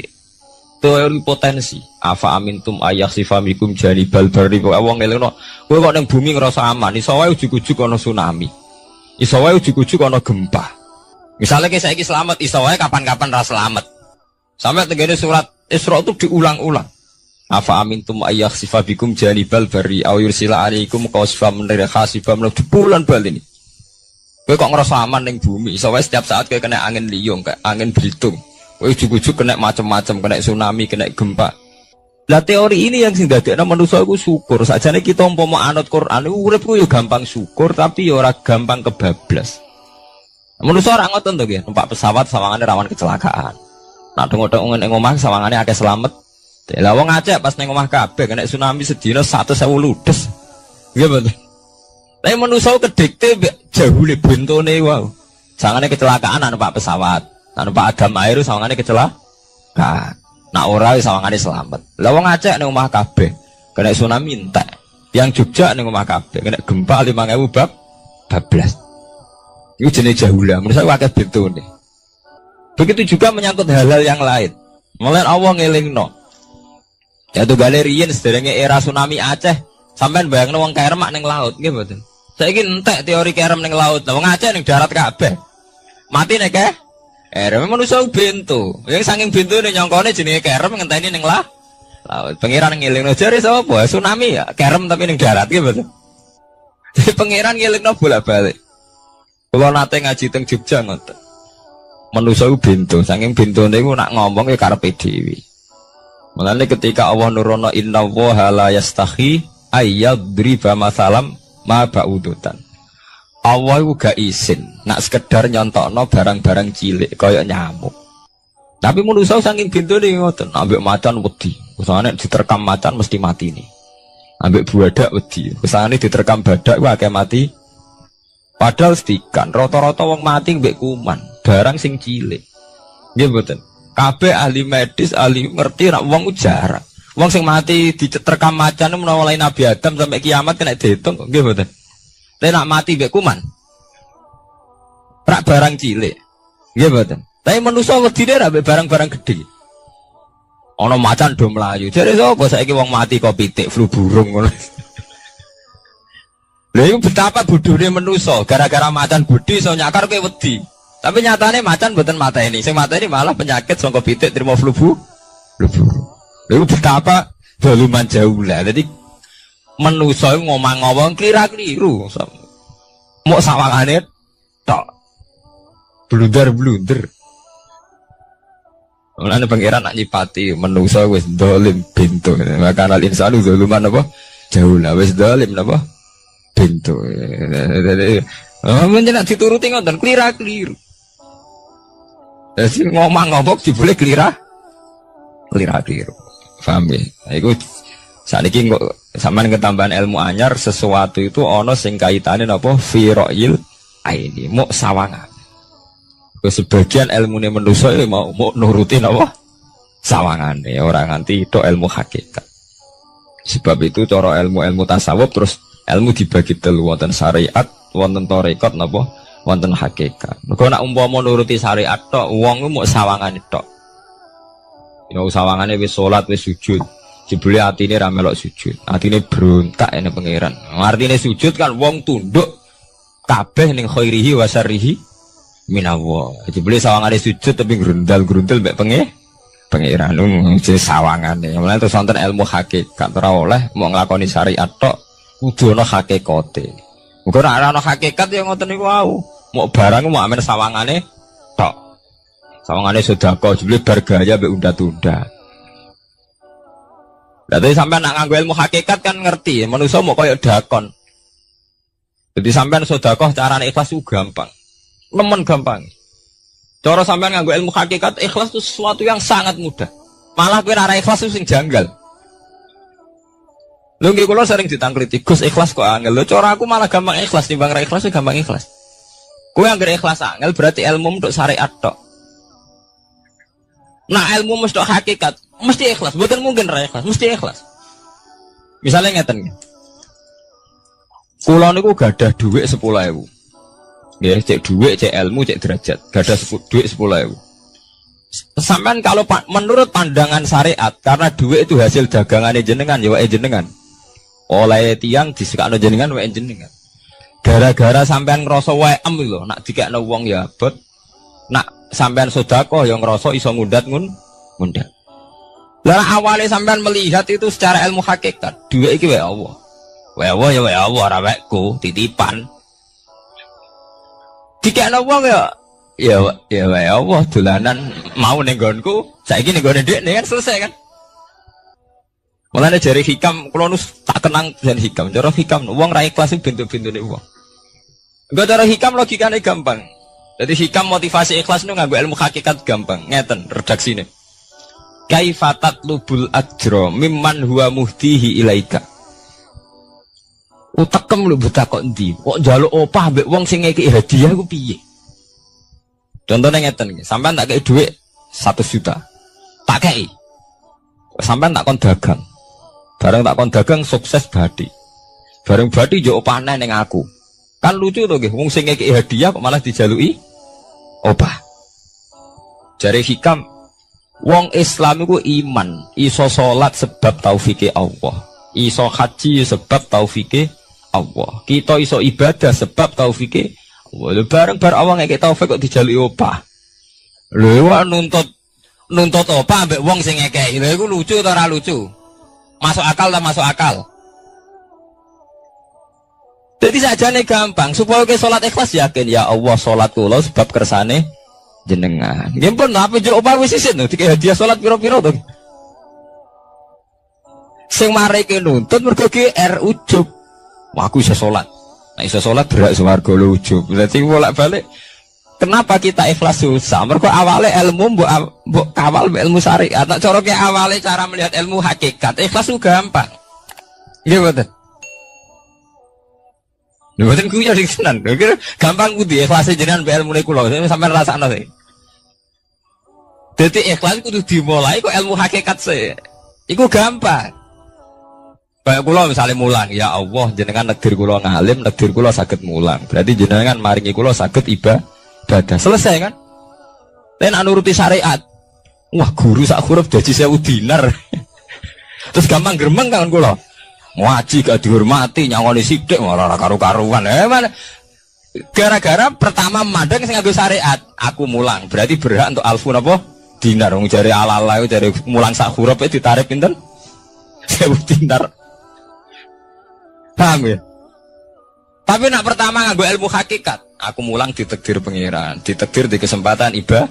Speaker 3: potensi. Afa amintum ayakhsifa mikum janibal barri. Allah ngelingno kowe kok ning bumi ngrasa aman, iso wae ujug-ujug ana tsunami. Iso wae ujug-ujug ana gempa. Misalnya kayak saiki selamat, iso wae kapan-kapan ra selamat. Sampai tenggene surat Isra itu diulang-ulang. Afa amintum ayakhsifa bikum janibal barri aw yursila alaikum qasfam min khasifam bulan bal ini. Kowe kok ngerasa aman ning bumi, soalnya setiap saat kowe kena angin liung, kayak angin belitung. Kowe ujug-ujug kena macam-macam, kena tsunami, kena gempa. Lah teori ini yang sing dadekno manusa iku syukur. Sakjane kita umpama anut Quran iku urip ku yo gampang syukur, tapi yo ora gampang kebablas. Manusa ora ngoten to nggih, numpak pesawat sawangane rawan kecelakaan. Nak dengok-dengok ning omah sawangane akeh slamet. Lah wong Aceh pas ning omah kabeh kena tsunami sedina 100.000 ludes. Nggih betul. Tapi manusia kedikte jauh lebih bentone wow. Sangane kecelakaan anu Pak pesawat, anu Pak agam air sangane kecelakaan. Nak ora sawangane selamat. Lah wong Aceh ning omah kabeh kena tsunami entek. Yang Jogja ning omah kabeh kena gempa 5.000 bablas. Iku jenenge jahula. Manusia akeh bentone. Begitu juga menyangkut hal-hal yang lain. Mulai Allah ngelingno. Ya tuh galerian sederenge era tsunami Aceh, sampean bayangno wong kerem ning laut nggih mboten. Saiki entek teori kerem ning laut. Wong Aceh ning darat kabeh. Mati nek kerem manusa bento. Yang saking bentone nyongkone jenenge kerem ngenteni ning laut. Pangeran ngelingno jare sapa? Tsunami ya, kerem tapi ning darat nggih mboten. Jadi pangeran ngelingno bolak-balik. Kula nate ngaji teng Jogja ngoten. Manusa bento, saking bentone iku nak ngomong ya karepe dhewe. Mulane ketika Allah nurono inna woha la yastahi ayyadriba masalam ma ba'udutan. Allah itu gak izin nak sekedar nyontokno barang-barang cilik kaya nyamuk. Tapi manusia saking bintune ngoten, ambek macan wedi. Usane diterkam macan mesti mati nih. Ambek buadak wedi. Usane diterkam badak ku akeh mati. Padahal sedikan rata-rata wong mati mbek kuman, barang sing cilik. Nggih mboten. Kabeh ahli medis, ahli ngerti nak wong jarang. Wong sing mati diterkam macan menawa mulai Nabi Adam sampai kiamat kena diitung kok nggih mboten. Tapi nak mati mbek kuman. Rak barang cilik. Nggih mboten. Tapi manusa wedine ra mbek barang-barang gedhe. Ono macan do mlayu. Jare sapa saiki wong mati kok pitik flu burung ngono. Lha iku betapa bodhone manusa, gara-gara macan bodhi iso nyakar kowe wedi. Tapi nyatane macan mboten mateni. Sing mateni malah penyakit saka pitik terima flu burung. Lha iku betapa daluman jauh lah. Dadi manusa ngomong-ngomong kira-keliru. Mok sawangane tok. Blunder. Mulane pangeran nak nyipati manusa wis dolim bintu. Maka al insanu zaluman apa? Jauh lah wis dolim napa? Bintu. Menjenak dituruti ngoten klira-kliru. Dadi ngomong-ngomong dibule klira-kliru. Paham ya? Iku sakniki kok sampean ketambahan ilmu anyar sesuatu itu ana sing kaitane napa? Fira'il aini, mok sawangan. Sebagian ilmune manusa mau nurutin apa sawangane ora nganti itu ilmu hakikat. Sebab itu cara ilmu tasawuf terus ilmu dibagi telu, wonten syariat, wonten tarekat napa wonten hakikat. Mergo nek umpama nuruti syariat tok wong mau sawangane tok. Ya sawangane wis salat wis sujud. Jebule atine ra melok sujud. Atine berontak ene pangeran. Artine sujud kan wong tunduk kabeh ning khairihi wa syarrihi minallah. Jebule sawangane sujud tapi grundal-grundal mbek pangeran jenenge sawangane. Mulane terus wonten ilmu hakikat ora oleh mau nglakoni syariat tok kudu ana hakikate. Muga ora ana hakikat ya ngoten niku wau. Mau barang mau amen sawangane tok. Sawangane sedekah jebule bar gaya mbek unda-tunda. Lah tapi sampean nak nganggo ilmu hakikat kan ngerti, manusa mau koyo dakon. Jadi sampean sedekah carane ikhlas ku gampang. Nemen gampang. Cara sampean nganggo ilmu hakikat ikhlas itu sesuatu yang sangat mudah. Malah kowe ora ikhlas itu sing janggal. Lho nggih kula sering ditangkliti, Gus ikhlas kok angel. Lho cara aku malah gampang ikhlas timbang ra ikhlas gampang ikhlas. Kowe anggere ikhlas angel berarti ilmu untuk syariat tok. Nah ilmu mesti hakikat, mesti ikhlas. Mboten mungkin ra ikhlas, mesti ikhlas. Misalnya ngeten. Kula niku gadah dhuwit 10.000. Ya, cek duit, cek ilmu, cek derajat. Gak ada duit 10.000. Sampean kalau menurut pandangan syariat, karena duit itu hasil dagangan jenengan, ya wae jenengan. Oleh tiang disekakno jenengan, wae jenengan. Gara-gara sampean ngerasa wae lho, nak dikekno wong ya abot. Nak sampean sedekah yang ngerasa iso ngundat ngundat. Lah awalnya sampean melihat itu secara ilmu hakikat, duit iki wae Allah. Wae Allah ya wae Allah, ora waeku, titipan. Dikekno wong ya wae Allah dolanan mau ning nggonku, saiki ning nggone dhekne kan selesai kan. Mulane jare hikam kula nu tak kenang jan hikam. Cara hikam wong ra ikhlas bentuk-bentune wong. Engko cara hikam logikane gampang. Jadi hikam motivasi ikhlas nu nganggo ilmu hakikat gampang. Ngeten redaksine. Kaifatat lubul ajra mimman huwa muhtihi ilaika. Utekem lho buta kok endi? Kok njaluk opah mbek wong sing ngekeki hadiah ku piye? Contohnya ngeten iki, sampean tak kei dhuwit 1 juta. Tak kei. Sampean tak kon dagang. Bareng tak kon dagang sukses badi. Bareng badi yo opah ning aku. Kan lucu to nggih, wong sing ngekeki hadiah kok malah dijaluki opah. Jare hikam wong Islam iku iman, iso salat sebab taufike Allah. Iso haji sebab taufike Allah. Kita iso ibadah sebab taufike Allah. Bareng-bareng Allah ngekek taufik kok dijaluki opah. Lho nuntut opah ambek wong sing ngekeki. Lha iku lucu ta ora lucu? Masuk akal ta masuk akal? Jadi sajane gampang supaya ke salat ikhlas yakin ya Allah salat kula sebab kersane jenengan. Nggih pun apa jero opah wis isin to dikek hadiah salat pira-pira to. Sing mareke nuntut mergo GR ujub. Wah, aku iso salat. Nek iso salat berak swarga lho ujub. Berarti bolak-balik kenapa kita ikhlas susah? Mergo awale ilmu mbok kawal ilmu syariat. Nek cara ke awale cara melihat ilmu hakikat, ikhlas ku gampang. Nggih mboten. Lho mboten ku ya sing tenan. Kira gampang ku di ikhlas jenengan mbek ilmune kula. Sampeyan rasakno sih. Dadi ikhlas kudu dimulai kok ilmu hakikat sih. Iku gampang. Kayak kula misalnya mulang, ya Allah jenengan negdir kula ngalim, negdir kula saged mulang. Berarti jenengan maringi kula saged ibadah. Selesai kan? Lain nuruti syariat. Wah, guru sak huruf dadi 1000 dinar. Terus gampang gremeng kan kula. Ngaji gak dihormati, nyangoni sithik ora karu-karuan. Mana? Gara-gara pertama mandang sing nganggo syariat, aku mulang. Berarti berhak untuk alfun apa? Dinar. Wong jare ala-ala jare mulang sak huruf ditarik pinten? 1000 dinar. Paham ya? Tapi nak pertama nganggo ilmu hakikat, aku mulang ditakdir pengiran, ditakdir di kesempatan ibadah.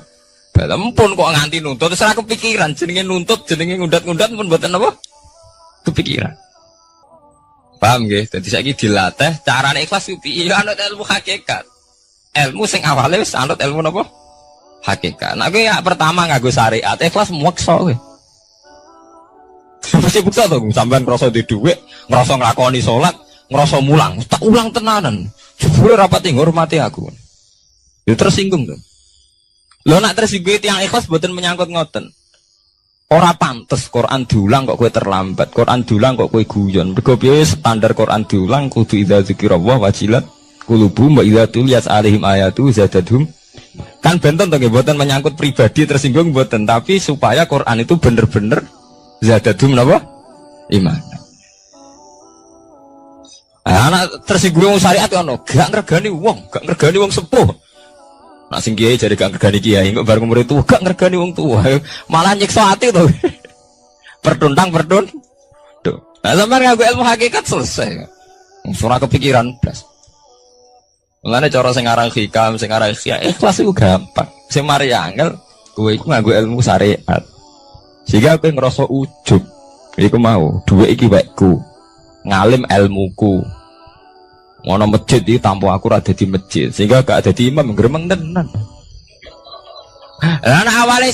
Speaker 3: Ampun kok nganti nuntut, terus aku kepikiran jenenge nuntut, jenenge ngundat-ngundat pun mboten apa? Kepikiran. Paham nggih? Dadi saiki dilatih carane ikhlas piye ya anut ilmu hakikat. Ilmu sing awale wis anut ilmu napa? Hakikat. Nek ya pertama nganggo syariat, ikhlas meksa kowe. Mesti bukti to, sampean ngrasa di dhuwit, ngrasa nglakoni salat, ngrasa mulang, tak ulang tenanan. Jebule rapat ngurmati aku. Ya tersinggung to. Lho nak tersinggung tiyang ikhlas mboten menyangkut ngoten. Ora pantes Quran diulang kok kowe terlambat. Quran diulang kok kowe guyon. Mergo piye standar Quran diulang kudu idza dzikrullah wajilat qulubuhum wa idza tuliyat alaihim ayatu zadadhum. Kan benten to nggih mboten menyangkut pribadi tersinggung mboten, tapi supaya Quran itu bener-bener zadadhum napa? Iman. Anak tersinggung syariat ono, gak ngergani wong sepuh. Nak sing kiai jadi gak ngergani kiai, kok bareng umur itu gak ngergani wong tua, malah nyiksa hati tuh. Pertuntang. Tuh. Nah, sampeyan nganggo ilmu hakikat selesai. Ora kepikiran blas. Mulane cara sing aran hikam, sing aran ikhlas iku gampang. Sing mari angel kowe iku nganggo ilmu syariat. Sehingga kowe ngrasa ujug. Iku mau, dhuwit iki wekku. Ngalim ilmuku. Ngono masjid iki tanpa aku ora dadi masjid, sehingga gak dadi imam gremeng tenan. Lah awale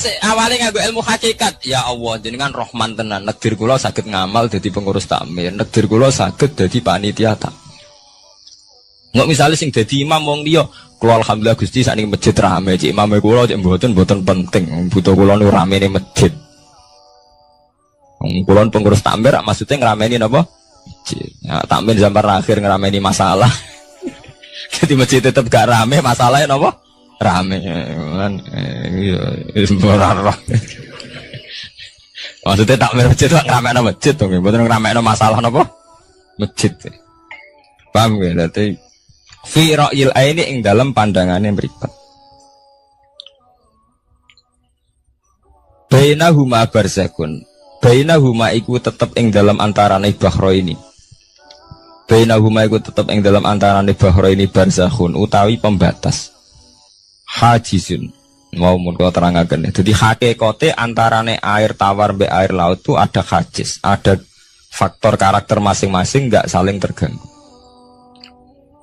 Speaker 3: nganggo ilmu hakikat, ya Allah jenengan Rahman tenan. Negdir kula saged ngamal dadi pengurus takmir, negdir kula saged dadi panitia tak. Nggak misalnya sing dadi imam wong liya, kula alhamdulillah Gusti sakniki masjid rame, cik imame kula cik mboten penting, butuh kula niku ramene masjid. Wong kula pengurus takmir maksudnya ngrameni napa? Ya, takmir zaman akhir ngerameni masalah. Jadi masjid tetap gak rame, masalahnya apa? Rame kan. Maksudnya takmir masjid gak ngerameni masjid dong, betul ngerameni masalah apa? Masjid. Paham ya? Berarti fi ra'yil aini ing dalam pandangannya mripat. Bainahuma barzakun. Bainahuma iku tetep ing dalam antarane bahro ini. Bainahuma iku tetep ing dalam antarane bahro ini barzakhun utawi pembatas. Hajisun. Mau mun kula terangaken. Jadi hakikate antarane air tawar mbek air laut itu ada hajiz, ada faktor karakter masing-masing enggak saling terganggu.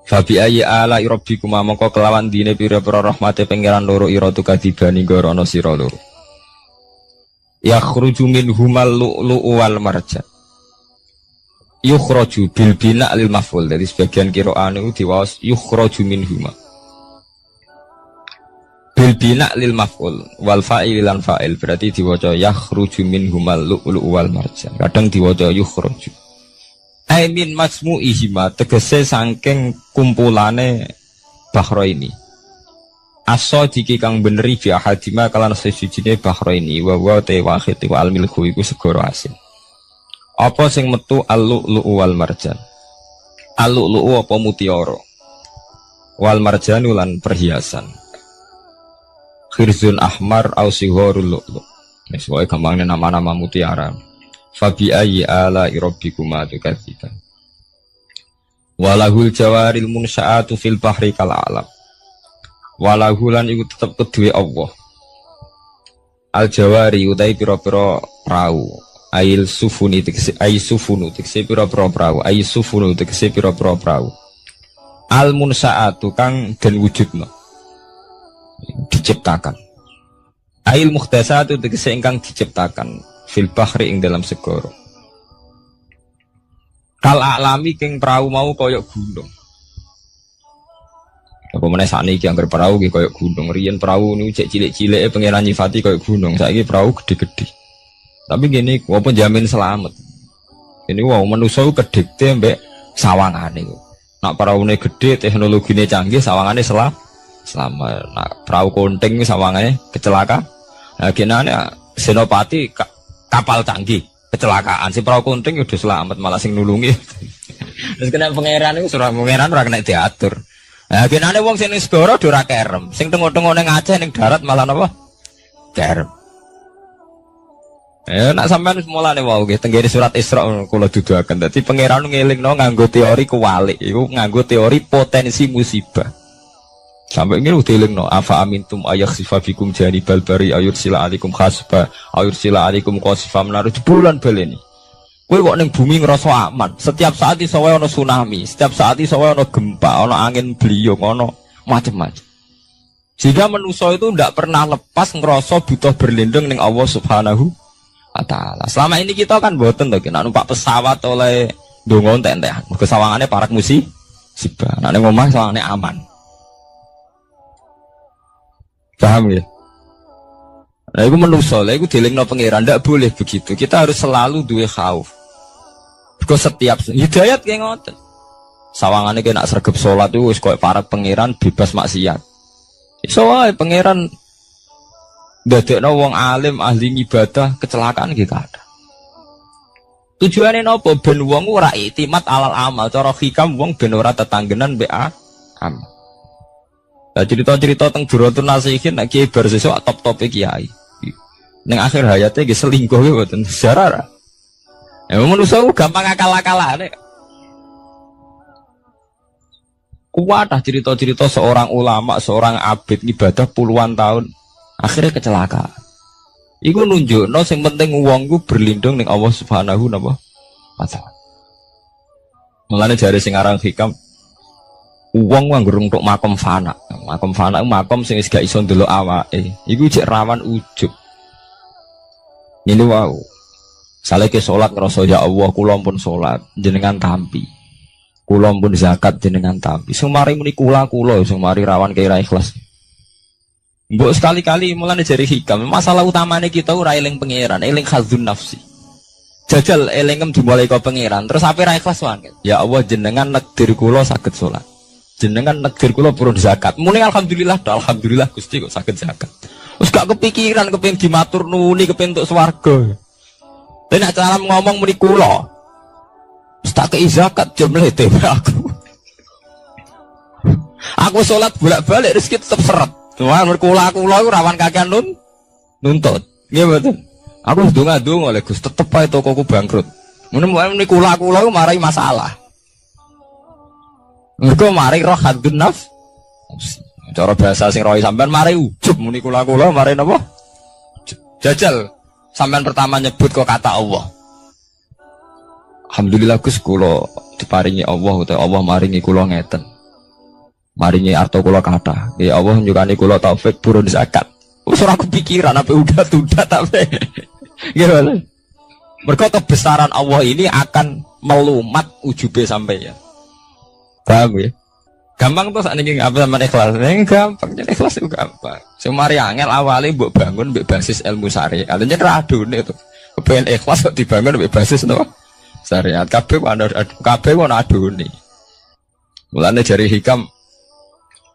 Speaker 3: Fabi ayyi ala rabbikum mongko kelawan dine pira-pira rahmate pangeran loro ira tu kadibani gorono sira loro. Yakhruju min humal lu'lu'u wal marjan. Yukhraju bil bina' lil maf'ul. Jadi sebagian qira'an itu diwaos yukhraju min huma. Bil bina' lil maf'ul wal fa'il lan fa'il berarti diwaca yakhruju min humal lu'lu'u wal marjan. Kadang diwaca yukhraju. Ai min masmu'ihima tegese saking kumpulane bahro ini. Aso diki kang beneri bi ahadima kalan sesujine bahro ini wa te wahid wa al milku iku segoro asin. Apa sing metu al-lu'lu'u wal marjan? Al-lu'lu'u apa mutiara? Wal marjanu lan perhiasan. Khirzun ahmar au sigharul lu'lu'. Wis wae gampangnya nama-nama mutiara. Fabi ayyi ala rabbikuma tukadziban. Walahul jawaril munsya'atu fil bahri kal alam. Walahulan iku tetep kedue Allah. Al jawari utai pira-pira prau. Ail sufuni tegese ai sufunu tegese pira-pira prau. Ai sufunu tegese pira-pira prau. Al munsaatu kang den wujudna. Diciptakan. Ail mukhtasatu tegese ingkang diciptakan fil bahri ing dalam segara. Kal alami king prau mau kaya gunung. Apa meneh sakniki anggere perahu nggih koyo gunung. Riyen perahu niku cek cilik-cilike pangeran nyifati koyo gunung. Saiki perahu gede-gede. Tapi gini, apa jamin selamat. Ini wow manusa ku kedikte mbek sawangane ku. Nak peraune gede, teknologine canggih, sawangane selamat. Nak perahu konting sawangane kecelakaan. Nah genane Senopati kapal canggih kecelakaan si perahu kunting udah selamat malah sing nulungi. Terus kena pangeran itu surah pangeran ora kena diatur. Nah, genane wong sing ning segara ora kerem, sing tengok-tengok ning Aceh ning darat malah napa? Kerem. Nak sampean mulane wau nggih tenggene surat Isra kula duduaken. Dadi pangeran ngelingno nganggo teori kewalik, iku nganggo teori potensi musibah. Sampai ini udah dilingno afa amintum ayakhsifa bikum janibal bari ayursila alikum khasba ayursila alikum qasifa menaruh bulan baleni. Kowe kok ning bumi ngerasa aman. Setiap saat iso wae ana tsunami, setiap saat iso wae ana gempa, ana angin beliung, ana macam-macam. Sehingga manusia itu tidak pernah lepas ngerasa butuh berlindung ning Allah Subhanahu wa taala. Selama ini kita kan boten to kena numpak pesawat oleh ndonga entek-entekan. Mergo sawangane parak musibah. Nek ning omah sawangane aman. Paham ya? Nah, itu manusia, itu dilingno pengiran, tidak boleh begitu. Kita harus selalu duwe khauf. Because setiap hidayat kayak ngoten. Sawangannya kayak nak sergap sholat itu, wis koyo para pengiran bebas maksiat. Iso wae pengiran ndadekno wong alim ahli ibadah kecelakaan gitu ada. Tujuannya nopo ben wong ora iktimat alal amal, cara hikam wong ben ora tetanggenan mbek amal. Nah, cerita-cerita tentang Duratun Nasihin nek kiai bar sesuk top-tope kiai. Ning akhir hayate nggih selingkuh nggih mboten sejarah. Ya manusa gampang akal-akalane. Kuatah cerita-cerita seorang ulama, seorang abid ibadah puluhan tahun akhirnya kecelakaan. Iku nunjukno sing penting wong ku berlindung ning Allah Subhanahu wa taala. Mulane jare sing aran hikam uang nganggur untuk makom fana makom sing wis gak iso ndelok awake iku cek rawan ujub. Ini wow sale ke salat ngrasa ya Allah kula pun salat jenengan tampi kula pun zakat jenengan tampi sing mari muni kula sing mari rawan kira ikhlas. Mbok sekali-kali mulane jari hikam masalah utamane kita ora eling pangeran eling khazun nafsi jajal elingem dimulai ke pangeran terus ape ra ikhlas wae ya Allah jenengan nekdir kula saged salat jenengan negeri kula purun zakat. Muni alhamdulillah Gusti kok saged zakat. Wis gak kepikiran kepengin dimatur nuni kepengin entuk swarga. Tapi nek cara ngomong muni kula. Wis tak kei zakat jemle aku. Aku salat bolak-balik rezeki tetep seret. Cuma kula iku rawan kakean nuntut. Nggih mboten. Aku ndonga-ndonga oleh Gus tetep ae tokoku bangkrut. Muni kula marai masalah. Mergo mari roh hadun nafs. Cara bahasa sing rohi sampean mari ujub muni kula mari napa? Jajal sampean pertama nyebut kok kata Allah. Alhamdulillah Gus kula diparingi Allah utawa Allah maringi kula ngeten. Maringi arto kula kathah. Ya Allah nyukani kula taufik purun zakat. Wis ora kepikiran apa udah tapi. Gimana? Mergo kebesaran Allah ini akan melumat ujube sampai ya. Paham ya? Gampang tuh saat ini apa sama ikhlas? Gampang, jadi ikhlas itu gampang. Semari angel awalnya mbok bangun mbek basis ilmu syariat. Artinya radune itu. Kepengen ikhlas kok dibangun mbek basis no? Syariat. Kabeh ana adune. Mulane jari hikam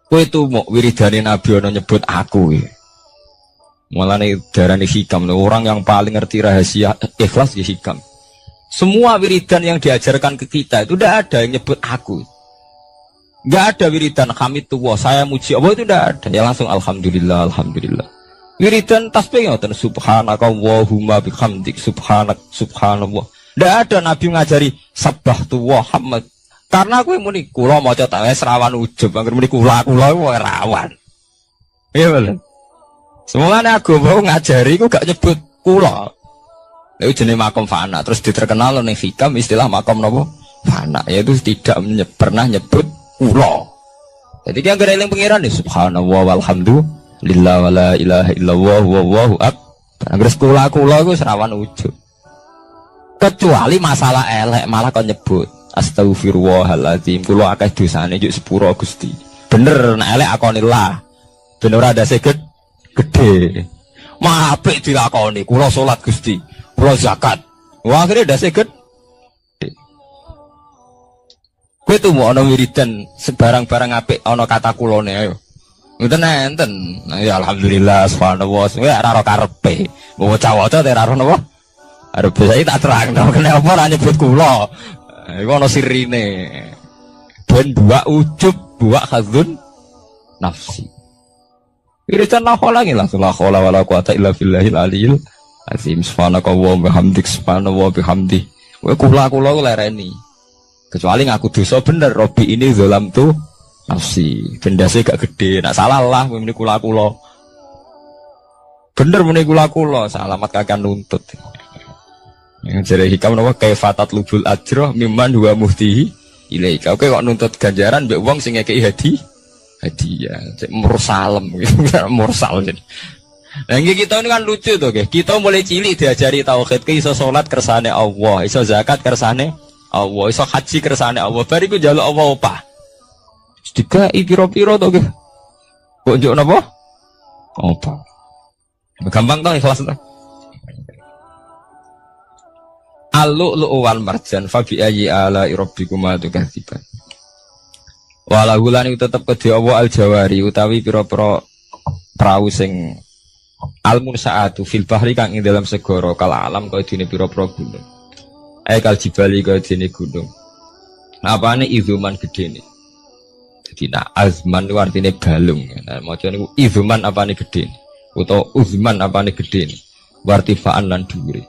Speaker 3: kowe itu mau wiridane Nabi ono nyebut aku ya. Mulane darane hikam orang yang paling ngerti rahasia ikhlas ya hikam. Semua wiridan yang diajarkan ke kita itu tidak ada yang nyebut aku. Nggak ada wiridan hamidullah saya muji Allah itu tidak ada ya langsung alhamdulillah. Wiridan tasbih ngoten subhanaka wallahumma bihamdik subhanallah. Tidak ada Nabi ngajari sabbahtu wa hamd karena aku muni kula maca ta wis rawan ujub angger muni kula rawan. Iya bener. Semuanya agama ngajari ku gak nyebut kula. Lha jenenge makom fana terus diterkenal ning hikam istilah makom napa fana yaitu tidak pernah nyebut kula. Jadi dia nggak eling pangeran nih subhanallah walhamdulillah wala ilaha illallah wallahu akbar. Angger kula iku serawan ujub. Kecuali masalah elek malah kon nyebut astagfirullahaladzim kula akeh dosane juk sepuro Gusti. Bener nek elek akonillah. Ben ora ada seged gede. Mah apik dilakoni kula salat Gusti, kula zakat. Wah akhirnya ada seged kowe tuh mau ana wiridan sebarang-barang apik ana kata kulone ayo. Mboten enten. Ya alhamdulillah subhanallah. Ya ora ora karepe. Waca-waca te ora ora napa? Arep saya tak terangno kenapa ora nyebut kula. Iku ana sirine. Ben dua ujub, dua khadzun nafsi. Iritan la lagi lah, la haula wala quwata illa billahil aliyil azim. Subhanaka wa bihamdik, subhanallah wa bihamdi. Kowe kula lereni. Kecuali ngaku dosa bener, Robi ini zalam tu nafsi. Bendase gak gede, nak salah lah muni kula. Bener muni kula, salamat kakak nuntut. Yang jadi hikam napa kaifatat lubul ajroh mimman huwa muhtihi ilaika. Oke kok nuntut ganjaran mbek wong sing ngekeki hadiah, cek mursalem gitu, mursal jadi. Nah kita ini kan lucu tuh, kita mulai cilik diajari tauhid, iso sholat kersane Allah, iso zakat kersane Allah, iso haji kersane Allah. Bariku jaluk Allah apa? Dikai piro-piro tuh, kok njuk napa? Apa? Gampang tuh ikhlas tuh. Al-lu'lu'u wal marjan fa bi ayyi ala'i rabbikuma tukadziban. Walau lan iku tetep kedhe Allah al-jawari utawi pira-pira prau sing al-munsaatu fil bahri kang ing dalam segara kal alam kaya dene pira-pira gunung. Kal jibali kaya dene gunung. Apane izuman gedene. Dadi nak azman ku artine balung. Nah maca niku izuman apane gedene utawa uzman apane gedene. Wartifaan lan dhuwure.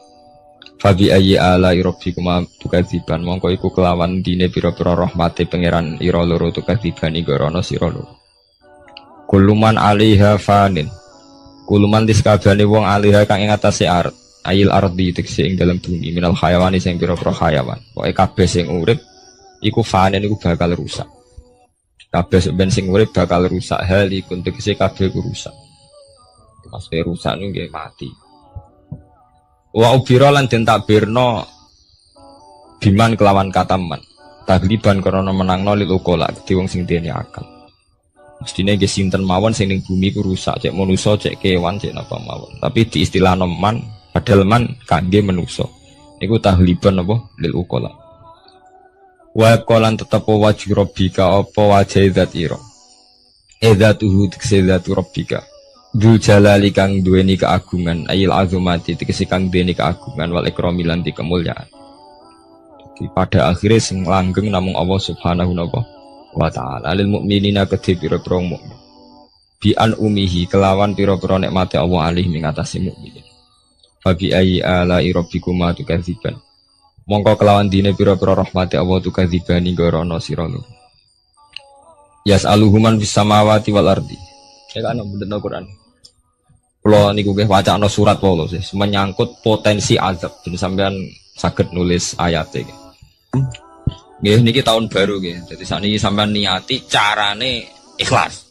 Speaker 3: Fabi ayyi ala rabbikuma tukadziban mongko iku kelawan dine pira-pira rahmate pangeran ira loro tukadziban igorono sira loro. Kuluman alaiha fanin. Kuluman diskabane wong alaiha kang ing atase art. Ayil ardi tekse ing dalem bumi minal hayawani sing pira-pira hayawan. Pokoke kabeh sing urip iku fanin iku bakal rusak. Kabeh sing urip bakal rusak hal iku tekse kabeh rusak. Pas rusak niku nggih mati. Wa ubira lan den takbirno biman kelawan kataman tagliban karena menangno lil ukola di wong sing dene akal. Mestine nggih sinten mawon sing ning bumi ku rusak cek manusa cek kewan cek napa mawon. Tapi di istilah man padahal man kangge manusa. Niku tagliban apa lil ukola. Wa qalan tetep wajh rabbika apa wajh zat ira. Edzatuhu tikzatu rabbika. Dul jalali kang duweni keagungan ayil azumati tegese kang duweni keagungan wal ikrami lan kemuliaan. Jadi pada akhirnya sing langgeng namung Allah Subhanahu wa taala lil mukminina kedhe pira-pira mukmin. Bi an umihi kelawan pira-pira nikmate Allah alih ing atase mukmin. Fa bi ayyi ala rabbikuma tukadziban. Mongko kelawan dine pira-pira rahmate Allah tukadzibani gorono sira. Yas'aluhuman bis samawati wal ardi. Ya kan bener Quran. Kalau niku nggih wacana surat wae sih menyangkut potensi azab. Jadi sampean saged nulis ayat iki. Nggih niki tahun baru nggih. Jadi sakniki sampean niati carane ikhlas.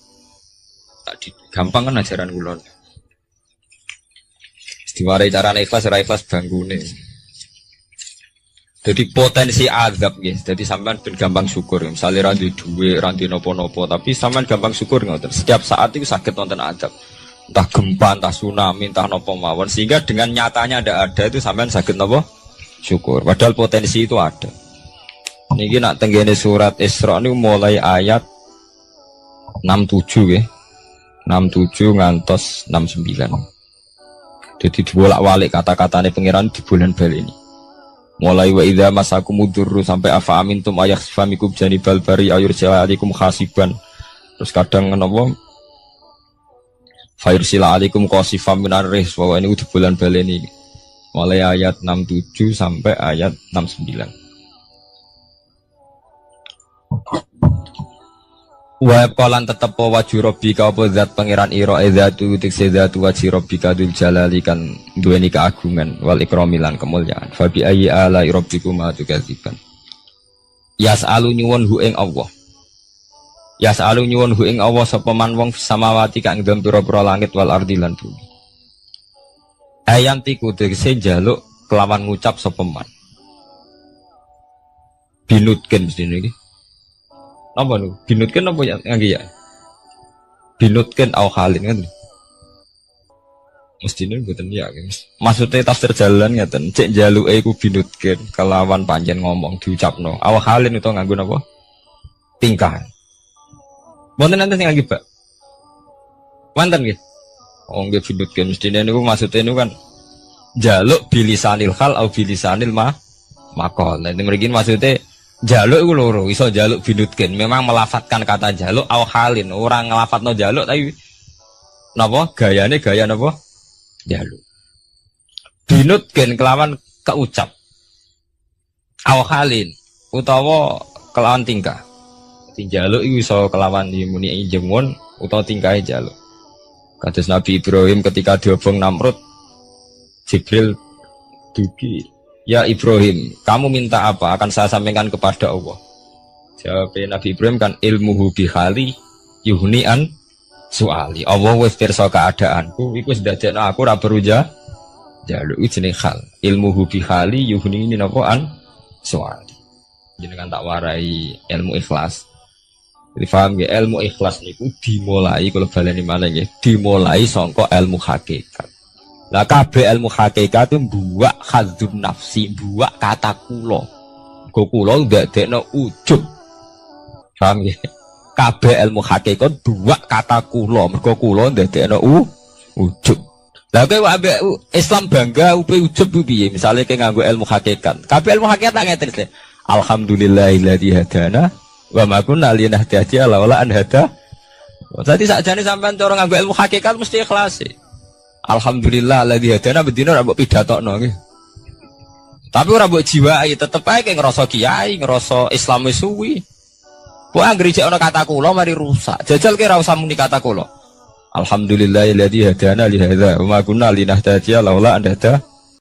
Speaker 3: Tadi gampang kan ajaran kula. Diwarai carane ikhlas ora ikhlas banggune. Jadi potensi azab nggih. Jadi sampean ben gampang syukur. Misalnya ra duwe dhuwit, ra napa-napa, tapi sampean gampang syukur ngoten. Setiap saat itu saged wonten azab. Entah gempa, entah tsunami, entah nopo mawon, sehingga dengan nyatanya ada itu sampean sakit nopo syukur. Padahal potensi itu ada. Niki nak tenggene surat Isra ini mulai ayat 67 ya, 67 ngantos 69. Jadi dibolak-balik kata-katanya pengiran di bulan bal ini. Mulai wa idza masakumudurru sampai afa amintum ayakhfamikum janibal bari ayurja'alikum khasiban. Terus kadang nopo Fairsila alaikum qasifam minar ris bahwa ini di bulan baleni mulai ayat 67 sampai ayat 69. Wa qalan tetep wajhu rabbika apa zat pangeran ira zatu tikse zatu wajhi rabbika dzul jalali kan duweni keagungan wal ikrami lan kemuliaan. Fa bi ayyi ala rabbikuma tukadziban. Yas'alu nyuwun hu ing Allah. Ya sa'alu nyuwun hu ing Allah sapa man wong samawati kang dalem pira-pira langit wal ardi lan bumi. Ayam tiku tegese njaluk kelawan ngucap sapa man. Binutken mesti niki. Napa niku? Binutken apa ya ngangge ya? Binutken au halin kan. Mesti niku mboten ya. Maksudnya tafsir jalan ngeten, cek njaluke iku binutken kelawan pancen ngomong diucapno. Au halin utawa nganggo napa? Tingkah. Wonten nanti sing lagi Pak. Manten nggih. Oh nggih binutkeun mestine niku maksudnya niku kan jaluk bilisanil hal au bilisanil maqal. Nah mriki maksudnya jaluk iku loro, iso jaluk binutkeun. Memang melafatkan kata jaluk au halin. Orang ngelafatno jaluk tapi napa gayane gaya napa? Jaluk. Binutkeun kelawan keucap. Au halin utawa kelawan tingkah. Jaluk iku iso kelawan muni jengon utawa tingkahe jaluk. Kados Nabi Ibrahim ketika diobong Namrud, Jibril dugi, ya Ibrahim, kamu minta apa? Akan saya sampaikan kepada Allah. Jawab Nabi Ibrahim kan ilmuhu bihali yuhnian soali. Allah wis pirsa keadaanku, iku wis dadekno aku ora perlu jaluk jenenge hal. Ilmuhu bihali yuhni napa an soali. Jenengan tak warai ilmu ikhlas. Jadi paham ya, ilmu ikhlas niku dimulai kalau baleni mana ya, dimulai sangka ilmu hakikat. Lah kabeh ilmu hakikat itu buak hadzun nafsi, buak kata kula. Go kula ndadekno ujub. Paham ya? Kabeh ilmu hakikat buak kata kula, mergo kula ndadekno ujub. Lah kowe ambek Islam bangga upe ujub piye? Misale kowe nganggo ilmu hakikat. Kabeh ilmu hakikat tak ngeten. Alhamdulillahilladzi hadana wa ma kunna linahtadiya laula an hada. Dadi sakjane sampean cara nganggo ilmu hakikat mesti ikhlas. Alhamdulillah alladzi hadana bedino ora mbok pidatokno nggih. Tapi ora mbok jiwai, tetep ae ke ngrasa kiai, ngrasa Islam wis suwi. Kok anggere jek ana kata kula mari rusak. Jajal ki ora usah muni kata kula. Alhamdulillah alladzi hadana li hadza wa ma kunna linahtadiya laula an hada.